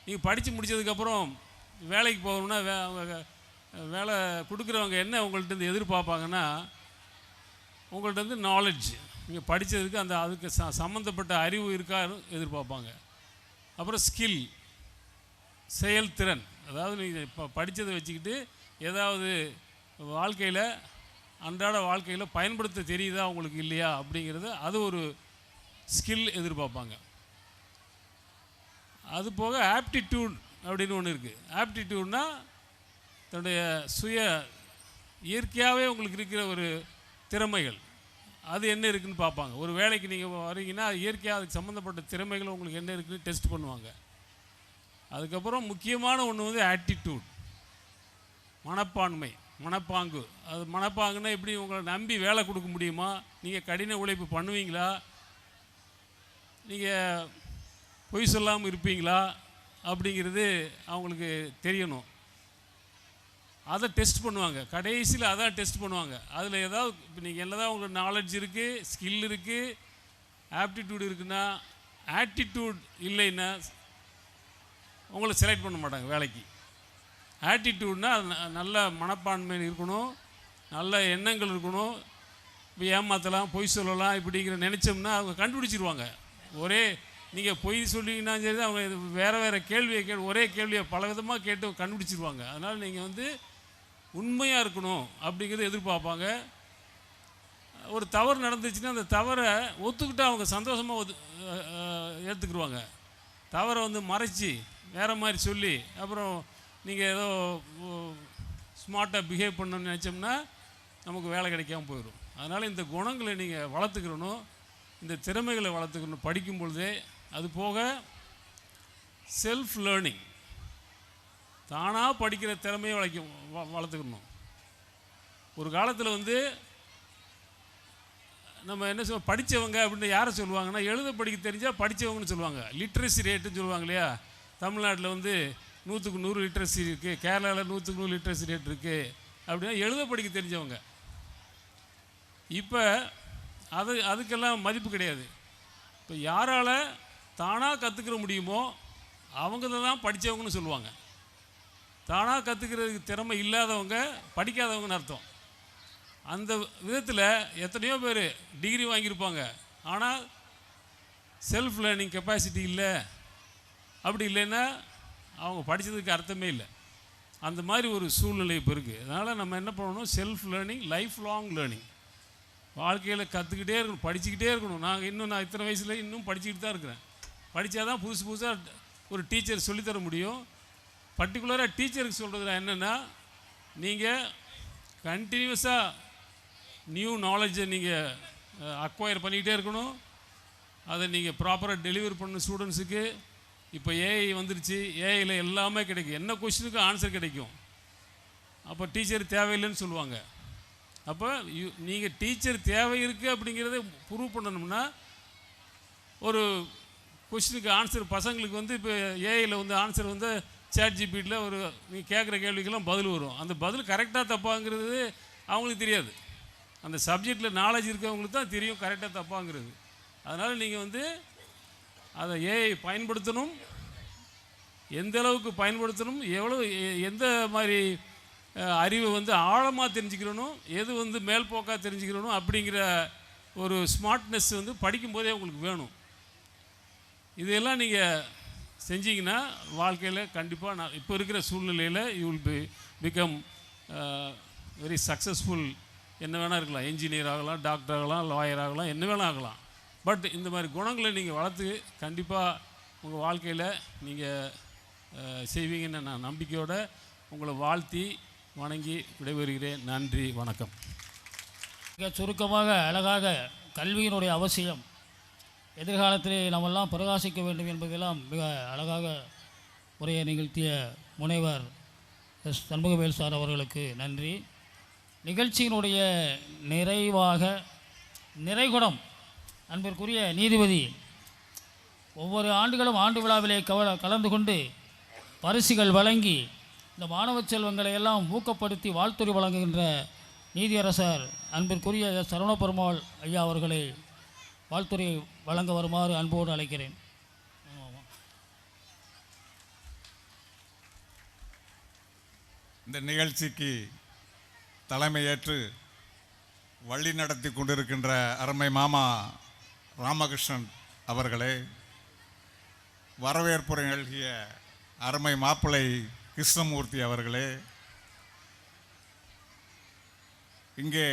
நீங்கள் படித்து முடித்ததுக்கப்புறம் வேலைக்கு போகணுன்னா வேலை கொடுக்குறவங்க என்ன உங்கள்கிட்ட எதிர்பார்ப்பாங்கன்னா, உங்கள்கிட்ட நாலேஜ், நீங்கள் படித்ததுக்கு அதுக்கு சம்மந்தப்பட்ட அறிவு இருக்கான்னு எதிர்பார்ப்பாங்க. அப்புறம் ஸ்கில், செயல்திறன், அதாவது நீங்கள் இப்போ படித்ததை வச்சுக்கிட்டு ஏதாவது வாழ்க்கையில் அன்றாட வாழ்க்கையில் பயன்படுத்த தெரியுதா உங்களுக்கு இல்லையா அப்படிங்கிறது அது ஒரு ஸ்கில் எதிர்பார்ப்பாங்க. அது போக ஆப்டிடியூட் அப்படின்னு ஒன்று இருக்குது. ஆப்டிடியூட்னா தன்னுடைய இயற்கையாகவே உங்களுக்கு இருக்கிற ஒரு திறமைகள் அது என்ன இருக்குதுன்னு பார்ப்பாங்க. ஒரு வேலைக்கு நீங்கள் வரீங்கன்னா இயற்கையாக அதுக்கு சம்மந்தப்பட்ட திறமைகள் உங்களுக்கு என்ன இருக்குதுன்னு டெஸ்ட் பண்ணுவாங்க. அதுக்கப்புறம் முக்கியமான ஒன்று வந்து ஆட்டிடியூட், மனப்பாங்கு. அது மனப்பாங்குன்னா எப்படி உங்களை நம்பி வேலை கொடுக்க முடியுமா, நீங்கள் கடின உழைப்பு பண்ணுவீங்களா, நீங்கள் பொய் சொல்லாமல் இருப்பீங்களா அப்படிங்கிறது அவங்களுக்கு தெரியணும். அதை டெஸ்ட் பண்ணுவாங்க. கடைசியில் அதான் டெஸ்ட் பண்ணுவாங்க. அதில் ஏதாவது இப்போ நீங்கள் என்னதான் உங்களுக்கு நாலேஜ் இருக்குது, ஸ்கில் இருக்குது, ஆப்டிடியூட் இருக்குன்னா, ஆட்டிடியூட் இல்லைன்னா உங்களை செலக்ட் பண்ண மாட்டாங்க வேலைக்கு. ஆட்டிடியூட்னா நல்ல மனப்பான்மை இருக்கணும், நல்ல எண்ணங்கள் இருக்கணும், இப்போ ஏமாற்றலாம், பொய் சொல்லலாம் இப்படிங்கிற நினச்சோம்னா அவங்க கண்டுபிடிச்சிருவாங்க. ஒரே நீங்கள் பொய் சொல்லிங்கன்னா சரி, அவங்க வேறு கேள்வியை ஒரே கேள்வியை பல விதமாக கேட்டு கண்டுபிடிச்சிருவாங்க. அதனால் நீங்கள் வந்து உண்மையாக இருக்கணும் அப்படிங்கிறத எதிர்பார்ப்பாங்க. ஒரு தவறு நடந்துச்சுன்னா அந்த தவறை ஒத்துக்கிட்டு அவங்க சந்தோஷமாக ஏற்றுக்குருவாங்க. தவறை வந்து மறைச்சி வேறு மாதிரி சொல்லி அப்புறம் நீங்கள் ஏதோ ஸ்மார்ட்டாக பிஹேவ் பண்ணணும்னு நினச்சோம்னா நமக்கு வேலை கிடைக்காம போயிடும். அதனால் இந்த குணங்களை நீங்கள் வளர்த்துக்கிறணும், இந்த திறமைகளை வளர்த்துக்கணும் படிக்கும் பொழுதே. அது போக செல்ஃப் லேர்னிங், தானாக படிக்கிற திறமையை வளர்த்துக்கணும். ஒரு காலத்தில் வந்து நம்ம என்ன சொல்லுவோம், படித்தவங்க அப்படின்னு யாரை சொல்லுவாங்கன்னா, எழுத படிக்க தெரிஞ்சால் படித்தவங்கன்னு சொல்லுவாங்க. லிட்ரஸி ரேட்டுன்னு சொல்லுவாங்க இல்லையா? தமிழ்நாட்டில் வந்து 100க்கு 100 லிட்ரஸி இருக்குது, கேரளாவில் 100க்கு 100 லிட்ரஸி ரேட் இருக்குது அப்படின்னா எழுத படிக்க தெரிஞ்சவங்க. இப்போ அதுக்கெல்லாம் மதிப்பு கிடையாது. இப்போ யாரால் தானாக கற்றுக்கிற முடியுமோ அவங்க தான் படித்தவங்கன்னு சொல்லுவாங்க. தானாக கற்றுக்கிறதுக்கு திறமை இல்லாதவங்க படிக்காதவங்கன்னு அர்த்தம். அந்த விதத்தில் எத்தனையோ பேர் டிகிரி வாங்கியிருப்பாங்க, ஆனால் செல்ஃப் லேர்னிங் கெப்பாசிட்டி இல்லை. அப்படி இல்லைன்னா அவங்க படித்ததுக்கு அர்த்தமே இல்லை. அந்த மாதிரி ஒரு சூழ்நிலை இப்போ இருக்குது. அதனால் நம்ம என்ன பண்ணணும், self learning, life long learning. வாழ்க்கையில் கற்றுக்கிட்டே இருக்கணும், படிச்சுக்கிட்டே இருக்கணும். நான் இத்தனை வயசில் இன்னும் படிச்சுக்கிட்டு தான் இருக்கிறேன். படித்தா தான் புதுசாக ஒரு டீச்சர் சொல்லித்தர முடியும். பர்டிகுலராக டீச்சருக்கு சொல்கிறதுல என்னென்னா, நீங்கள் கண்டினியூஸாக நியூ நாலேஜை நீங்கள் அக்வயர் பண்ணிக்கிட்டே இருக்கணும். அதை நீங்கள் ப்ராப்பராக டெலிவரி பண்ணணும் ஸ்டூடெண்ட்ஸுக்கு. இப்போ ஏஐ வந்துருச்சு, ஏஐயில் எல்லாமே கிடைக்கும், என்ன கொஸ்டினுக்கும் ஆன்சர் கிடைக்கும். அப்போ டீச்சர் தேவையில்லைன்னு சொல்லுவாங்க. அப்போ நீங்கள் டீச்சர் தேவை இருக்குது அப்படிங்கிறத ப்ரூவ் பண்ணணும்னா, ஒரு கொஸ்டினுக்கு ஆன்சர் பசங்களுக்கு வந்து இப்போ ஏஐயில் வந்து ஆன்சர் வந்து ChatGPTயில் ஒரு நீங்கள் கேட்குற கேள்விக்கெல்லாம் பதில் வரும். அந்த பதில் கரெக்டாக தப்பாங்கிறது அவங்களுக்கு தெரியாது. அந்த சப்ஜெக்டில் நாலேஜ் இருக்கவங்களுக்கு தான் தெரியும் கரெக்டாக தப்பாங்கிறது. அதனால் நீங்கள் வந்து அதை ஏஐ பயன்படுத்தணும், எந்த அளவுக்கு பயன்படுத்தணும், எந்த மாதிரி அறிவை வந்து ஆழமாக தெரிஞ்சுக்கிறணும், எது வந்து மேல்போக்காக தெரிஞ்சுக்கிறணும் அப்படிங்கிற ஒரு ஸ்மார்ட்னஸ் வந்து படிக்கும்போதே உங்களுக்கு வேணும். இதெல்லாம் நீங்கள் செஞ்சீங்கன்னா வாழ்க்கையில் கண்டிப்பாக இப்போ இருக்கிற சூழ்நிலையில் you will become very successful. என்ன வேணால் இருக்கலாம், என்ஜினியர் ஆகலாம், டாக்டர் ஆகலாம், லாயர் ஆகலாம், என்ன வேணால் ஆகலாம். பட் இந்த மாதிரி குணங்களை நீங்கள் வளர்த்து கண்டிப்பாக உங்கள் வாழ்க்கையில் நீங்கள் செய்வீங்கன்னு நான் நம்பிக்கையோடு உங்களை வாழ்த்தி வணங்கி விடைபெறுகிறேன். நன்றி, வணக்கம்.
மிக சுருக்கமாக அழகாக கல்வியினுடைய அவசியம், எதிர்காலத்திலே நம்மெல்லாம் பிரகாசிக்க வேண்டும் என்பதெல்லாம் மிக அழகாக உரையை நிகழ்த்திய முனைவர் எஸ். சண்முகவேல் சார் அவர்களுக்கு நன்றி. நிகழ்ச்சியினுடைய நிறைகுடம் அன்பிற்குரிய நீதிபதி ஒவ்வொரு ஆண்டுகளும் ஆண்டு விழாவிலே கலந்து கொண்டு பரிசுகள் வழங்கி இந்த மாணவ செல்வங்களை எல்லாம் ஊக்கப்படுத்தி வாழ்த்துறை வழங்குகின்ற நீதியரசர் அன்பிற்குரிய சரவணபெருமாள் ஐயா அவர்களை வாழ்த்துறை வழங்க வருமாறு அன்போடு அழைக்கிறேன்.
இந்த நிகழ்ச்சிக்கு தலைமையேற்று வழி நடத்தி கொண்டிருக்கின்ற அருமை மாமா ராமகிருஷ்ணன் அவர்களே, வரவேற்புரை நல்கிய அருமை மாப்பிள்ளை கிருஷ்ணமூர்த்தி அவர்களே, இங்கே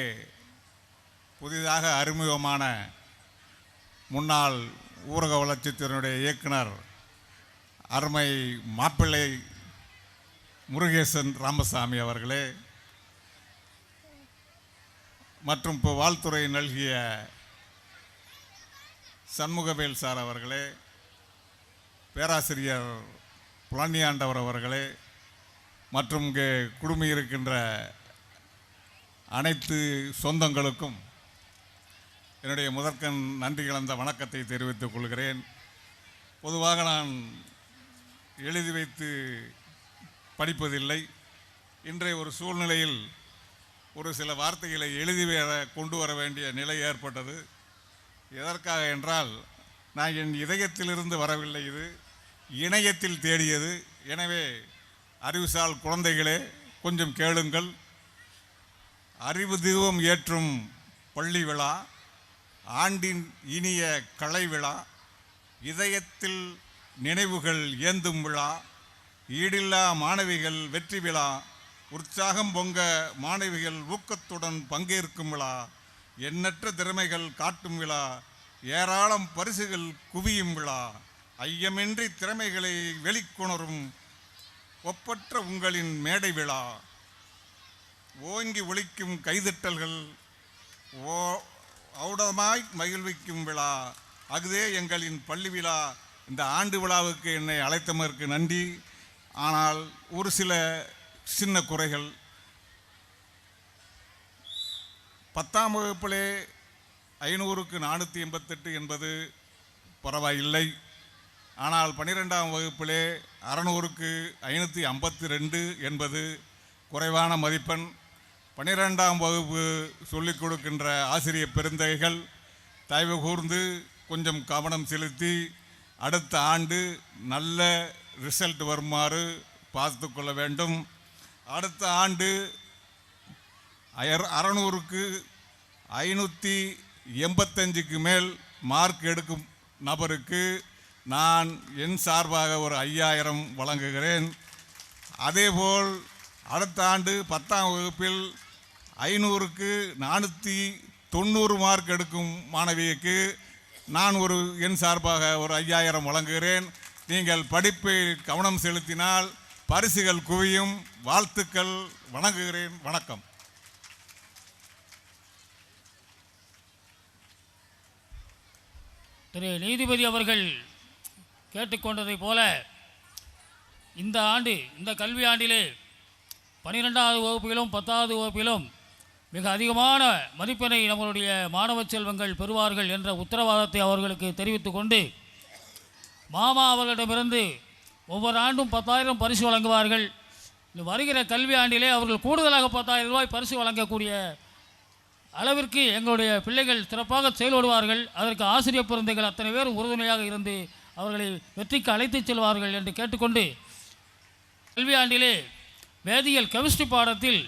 புதிதாக அறிமுகமான முன்னாள் ஊரக வளர்ச்சித்துறையினுடைய இயக்குனர் அருமை மாப்பிள்ளை முருகேசன் ராமசாமி அவர்களே, மற்றும் இப்போ வாழ்த்துறை நல்கிய சண்முகவேல் சார் அவர்களே, பேராசிரியர் புலனியாண்டவர் அவர்களே, மற்றும் இங்கே குழுமியிருக்கின்ற அனைத்து சொந்தங்களுக்கும் என்னுடைய முதற்கண் நன்றி கலந்த வணக்கத்தை தெரிவித்துக் கொள்கிறேன். பொதுவாக நான் எழுதி வைத்து படிப்பதில்லை. இன்றைய ஒரு சூழ்நிலையில் ஒரு சில வார்த்தைகளை எழுதி கொண்டு வர வேண்டிய நிலை ஏற்பட்டது. எதற்காக என்றால், நான் என் இதயத்திலிருந்து வரவில்லை, இது இணையத்தில் தேடியது. எனவே அறிவுசால் குழந்தைகளே கொஞ்சம் கேளுங்கள். அறிவு தீபம் ஏற்றும் பள்ளி விழா, ஆண்டின் இனிய கலை விழா, இதயத்தில் நினைவுகள் ஏந்தும் விழா, ஈடில்லா மாணவிகள் வெற்றி விழா, உற்சாகம் பொங்க மாணவிகள் ஊக்கத்துடன் பங்கேற்கும் விழா, எண்ணற்ற திறமைகள் காட்டும் விழா, ஏராளம் பரிசுகள் குவியும் விழா, ஐயமின்றி திறமைகளை வெளிக்கொணரும் ஒப்பற்ற உங்களின் மேடை விழா, ஓங்கி ஒலிக்கும் கைதட்டல்கள் ஔடமாய் மகிழ்விக்கும் விழா, அதுவே எங்களின் பள்ளி விழா. இந்த ஆண்டு விழாவுக்கு என்னை அழைத்ததற்கு நன்றி. ஆனால் ஒரு சில சின்ன குறைகள். 10ஆம் வகுப்பிலே 500க்கு 488 என்பது பரவாயில்லை. ஆனால் 12ஆம் வகுப்பிலே 600க்கு 552 என்பது குறைவான மதிப்பெண். 12ஆம் வகுப்பு சொல்லிக் கொடுக்கின்ற ஆசிரியர் பெருந்தகைகள் தயவு கூர்ந்து கொஞ்சம் கவனம் செலுத்தி அடுத்த ஆண்டு நல்ல ரிசல்ட் வருமாறு பார்த்து கொள்ள வேண்டும். அடுத்த ஆண்டு 600க்கு 585க்கு மேல் மார்க் எடுக்கும் நபருக்கு நான் என் சார்பாக ஒரு 5000 வழங்குகிறேன். அதேபோல் அடுத்த ஆண்டு 10ஆம் வகுப்பில் 500க்கு 490 மார்க் எடுக்கும் மாணவிக்கு நான் என் சார்பாக ஒரு 5000 வழங்குகிறேன். நீங்கள் படிப்பில் கவனம் செலுத்தினால் பரிசுகள் குவியும். வாழ்த்துக்கள். வணங்குகிறேன். வணக்கம்.
திரு நீதிபதி அவர்கள் கேட்டுக்கொண்டதை போல இந்த ஆண்டு, இந்த கல்வி ஆண்டிலே 12வது வகுப்பிலும் 10வது வகுப்பிலும் மிக அதிகமான மதிப்பெண்ணை நம்மளுடைய மாணவ செல்வங்கள் பெறுவார்கள் என்ற உத்தரவாதத்தை அவர்களுக்கு தெரிவித்து கொண்டு, மாமா அவர்களிடமிருந்து ஒவ்வொரு ஆண்டும் 10,000 பரிசு வழங்குவார்கள். இந்த வருகிற கல்வி ஆண்டிலே அவர்கள் கூடுதலாக 10,000 ரூபாய் பரிசு வழங்கக்கூடிய அளவிற்கு எங்களுடைய பிள்ளைகள் சிறப்பாக செயல்படுவார்கள். அதற்கு ஆசிரியர் பெருந்தைகள் அத்தனை பேரும் உறுதுணையாக இருந்து அவர்களை வெற்றிக்கு அழைத்துச் செல்வார்கள் என்று கேட்டுக்கொண்டு, கல்வி ஆண்டிலே வேதியியல் கெமிஸ்ட்ரி பாடத்தில்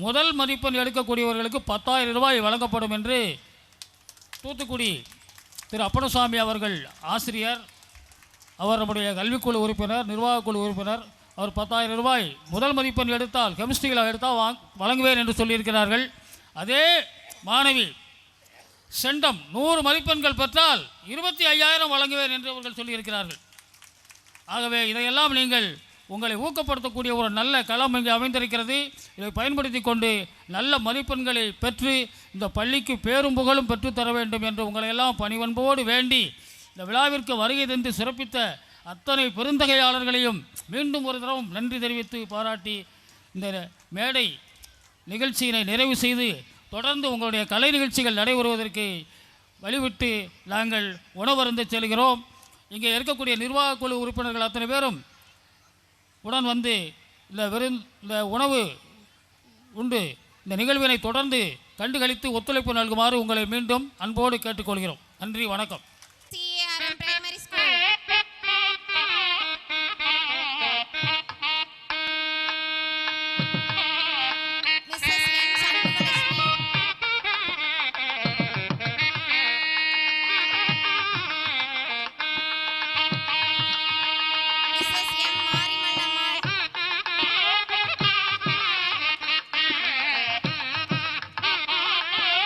முதல் மதிப்பெண் எடுக்கக்கூடியவர்களுக்கு 10,000 ரூபாய் வழங்கப்படும் என்று தூத்துக்குடி திரு அப்பனசாமி அவர்கள் ஆசிரியர், அவர் நம்முடைய கல்விக்குழு உறுப்பினர், நிர்வாகக்குழு உறுப்பினர், அவர் 10,000 ரூபாய் முதல் மதிப்பெண் எடுத்தால், கெமிஸ்ட்ரியில் எடுத்தால் வழங்குவேன் என்று சொல்லியிருக்கிறார்கள். அதே மாணவி செண்டம் 100 மதிப்பெண்கள் பெற்றால் 25,000 வழங்குவேன் என்று அவர்கள் சொல்லியிருக்கிறார்கள். ஆகவே இதையெல்லாம் நீங்கள் உங்களை ஊக்கப்படுத்தக்கூடிய ஒரு நல்ல களம் இங்கே அமைந்திருக்கிறது. இதை பயன்படுத்தி கொண்டு நல்ல மதிப்பெண்களை பெற்று இந்த பள்ளிக்கு பேரும் புகழும் பெற்றுத்தர வேண்டும் என்று உங்களையெல்லாம் பணிவன்போடு வேண்டி, இந்த விழாவிற்கு வருகை தந்து சிறப்பித்த அத்தனை பெருந்தகையாளர்களையும் மீண்டும் ஒரு தரம் நன்றி தெரிவித்து பாராட்டி இந்த மேடை நிகழ்ச்சியினை நிறைவு செய்து தொடர்ந்து உங்களுடைய கலை நிகழ்ச்சிகள் நடைபெறுவதற்கு வழிவிட்டு நாங்கள் உணவருந்த செல்கிறோம். இங்கே இருக்கக்கூடிய நிர்வாகக்குழு உறுப்பினர்கள் அத்தனை பேரும் உடன் வந்து இந்த உணவு உண்டு இந்த நிகழ்வினை தொடர்ந்து கண்டுகளித்து ஒத்துழைப்பு நல்குமாறு உங்களை மீண்டும் அன்போடு கேட்டுக்கொள்கிறோம். நன்றி, வணக்கம்.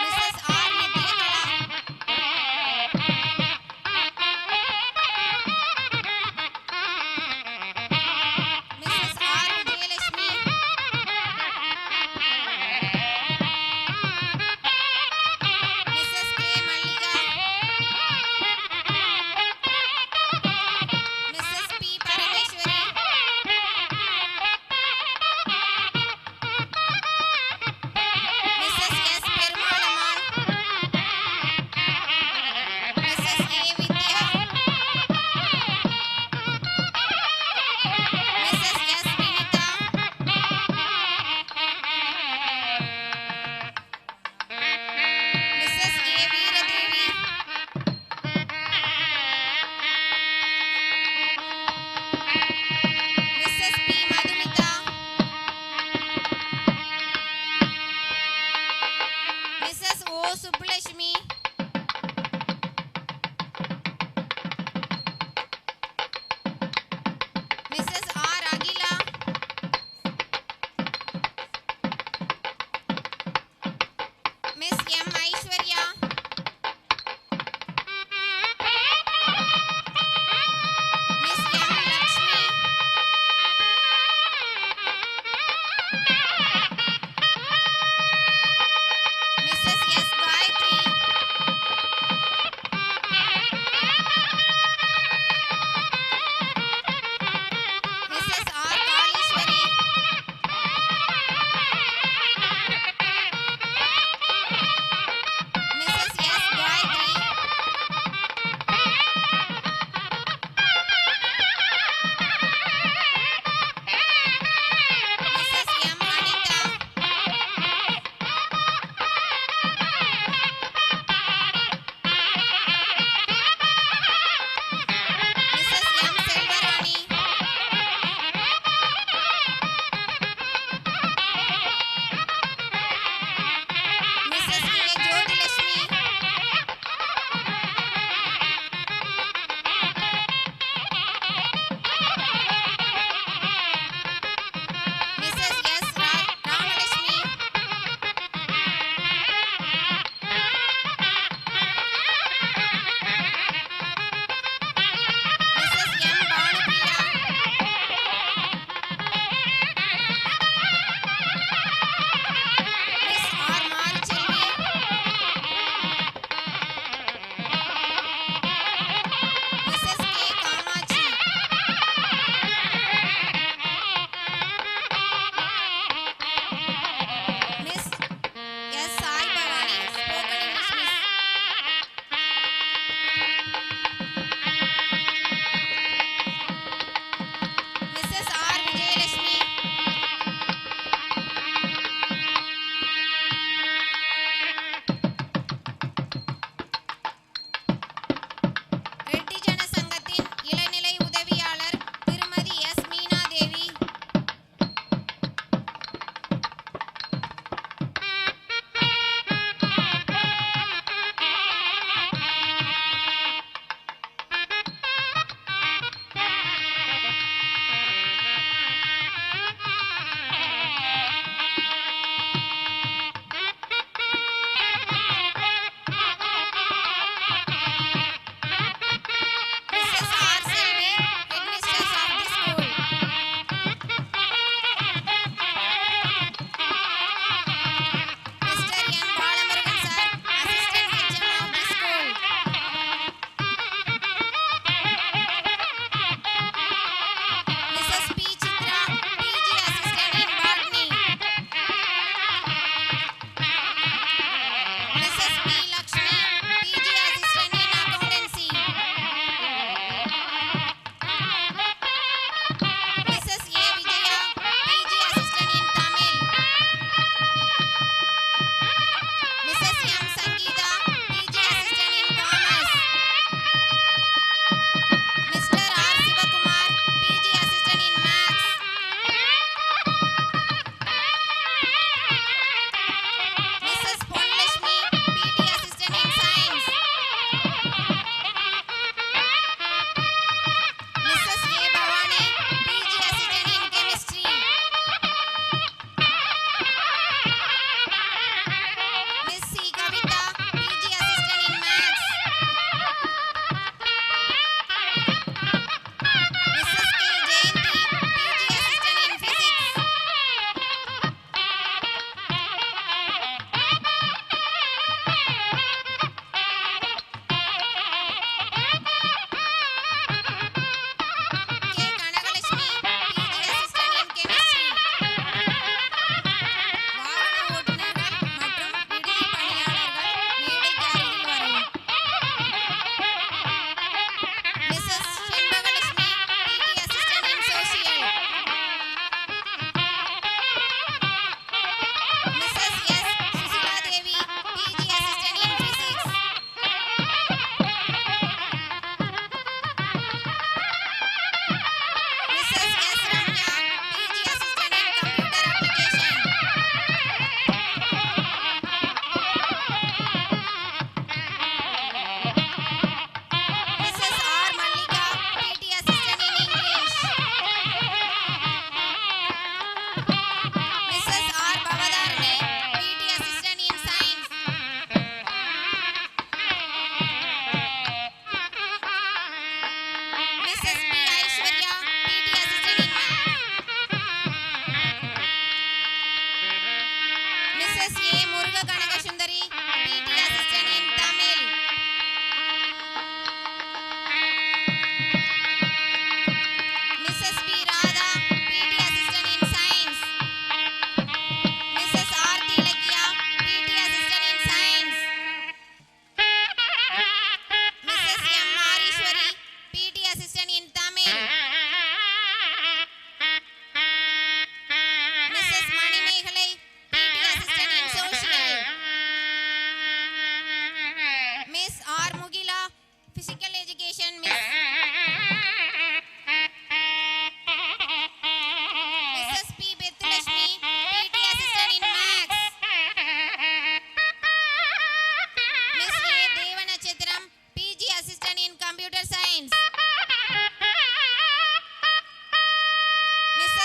Mrs. R. Nitya Kala.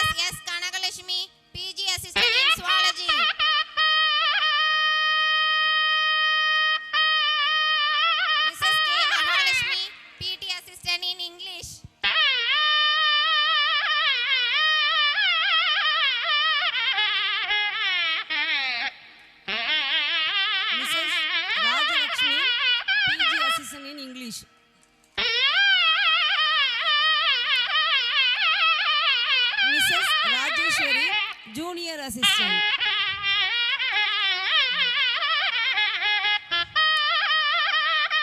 Mrs. S. Kanagalashmi, PG Assistant in Zoology. Mrs. K. Mahalashmi, PT Assistant in English.
Mrs. Rajalakshmi, PG Assistant in English. Mrs. Rajeshwari, Junior Assistant.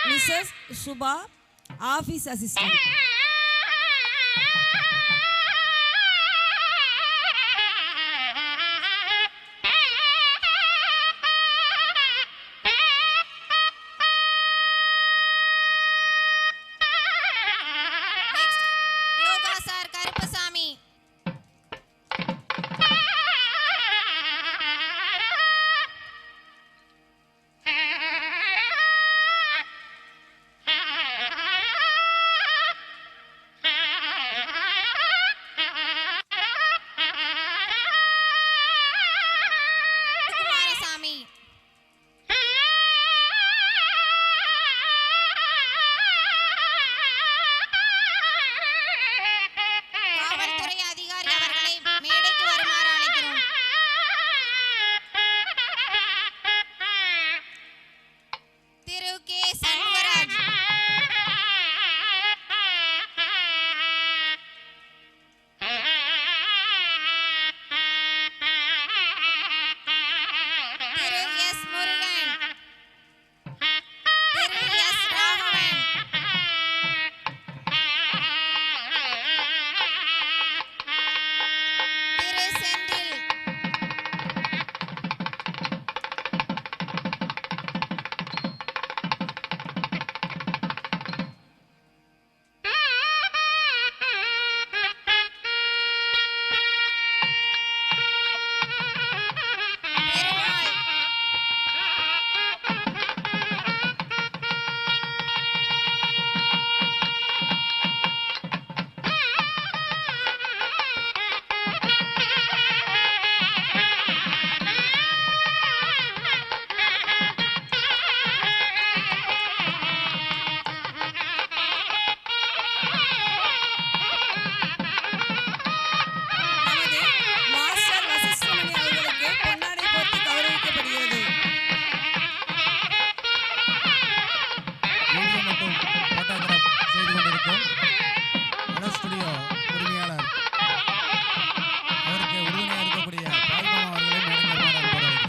Mrs. Shubha, Office Assistant.
Next, Yoga Sir Karupasamy. Kumarasamy. காவல்துறை அதிகாரி அவர்களை மேடைக்கு வருமாறு அழைக்கிறோம். திரு கே சண்முகராஜ். திரு எஸ் முருகன். திரு எஸ் ராகவன். திரு செந்தில். பெருமாள்.
நமது மாஸ்டர் வசிஷ்டமணி அவர்களுக்கு பொன்னாடை போர்த்தி கௌரவிக்கப்படுகிறது.
வீடியோ மற்றும் போட்டோகிராஃப் செய்து கொண்டிருக்கும் அலோ ஸ்டுடியோ உரிமையாளர் அவருக்கு உறுதுணையாக இருக்கக்கூடிய பால்மாமா அவர்களை மேடைக்கு வருமாறு அன்போடு அழைக்கிறோம்.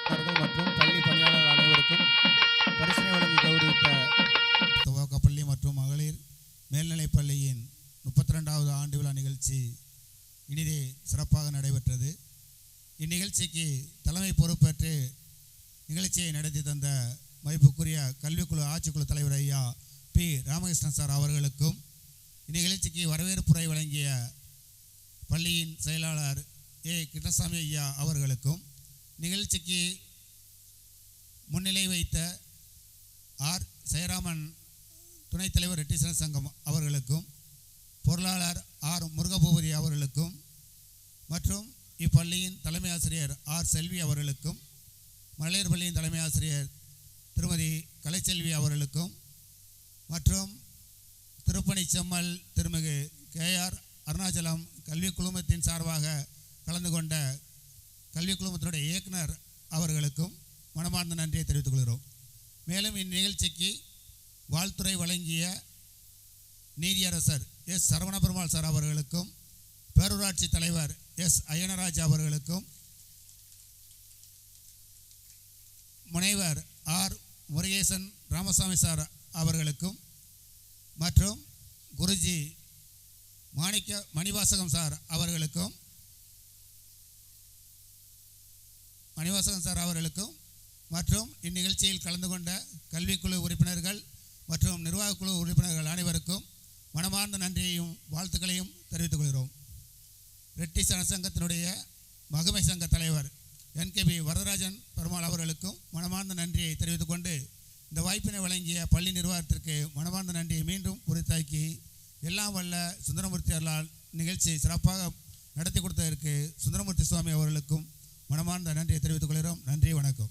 அவர்கள் மற்றும் பள்ளி பணியாளர்கள் அனைவருக்கும் பரிசினை வழங்கி கௌரவித்த துவக்கப்பள்ளி மற்றும் மகளிர் மேல்நிலைப் பள்ளியின் 32வது ஆண்டு விழா நிகழ்ச்சி இனிதே சிறப்பாக நடைபெற்றது. இந்நிகழ்ச்சிக்கு தலைமை பொறுப்பேற்று நிகழ்ச்சியை நடத்தி தந்த மதிப்புக்குரிய கல்விக்குழு ஆட்சிக்குழு தலைவர் ஐயா பி ராமகிருஷ்ணன் சார் அவர்களுக்கும் இந்நிகழ்ச்சிக்கு வரவேற்புரை வழங்கிய பள்ளியின் செயலாளர் ஏ கிருஷ்ணசாமி ஐயா அவர்களுக்கும் நிகழ்ச்சிக்கு முன்னிலை வைத்த ஆர் ஜெயராமன் துணைத் தலைவர் ரெட்டிசன சங்கம் அவர்களுக்கும் பொருளாளர் ஆர் முருகபூபதி அவர்களுக்கும் மற்றும் இப்பள்ளியின் தலைமை ஆசிரியர் ஆர் செல்வி அவர்களுக்கும் மகளிர் பள்ளியின் தலைமை ஆசிரியர் திருமதி கலைச்செல்வி அவர்களுக்கும் மற்றும் திருப்பணி செம்மல் திருமிகு கேஆர் அருணாச்சலம் கல்வி குழுமத்தின் சார்பாக கலந்து கொண்ட கல்வி குழுமத்தினுடைய இயக்குனர் அவர்களுக்கும் மனமார்ந்த நன்றியை தெரிவித்துக் கொள்கிறோம். மேலும் இந்நிகழ்ச்சிக்கு வாழ்த்துறை வழங்கிய நீதியரசர் எஸ் சரவணபெருமாள் சார் அவர்களுக்கும் பேரூராட்சி தலைவர் எஸ் அய்யனராஜ் அவர்களுக்கும் முனைவர் ஆர் முருகேசன் ராமசாமி சார் அவர்களுக்கும் மற்றும் குருஜி மணிவாசகம் சார் அவர்களுக்கும் மணிவாசகன் சார் அவர்களுக்கும் மற்றும் இந்நிகழ்ச்சியில் கலந்து கொண்ட கல்விக்குழு உறுப்பினர்கள் மற்றும் நிர்வாகக்குழு உறுப்பினர்கள் அனைவருக்கும் மனமார்ந்த நன்றியையும் வாழ்த்துக்களையும் தெரிவித்துக் கொள்கிறோம். ரெட்டி ஜனசங்கத்தினுடைய மகமை சங்க தலைவர் NKB வரதராஜன் பெருமாள் அவர்களுக்கும் மனமார்ந்த நன்றியை தெரிவித்துக் கொண்டு இந்த வாய்ப்பினை வழங்கிய பள்ளி நிர்வாகத்திற்கு மனமார்ந்த நன்றியை மீண்டும் உரித்தாக்கி எல்லாம் வல்ல சுந்தரமூர்த்தி அருளால் நிகழ்ச்சி சிறப்பாக நடத்தி கொடுத்ததற்கு சுந்தரமூர்த்தி சுவாமி அவர்களுக்கும் மனமார்ந்த நன்றியை தெரிவித்துக் கொள்கிறோம். நன்றி, வணக்கம்.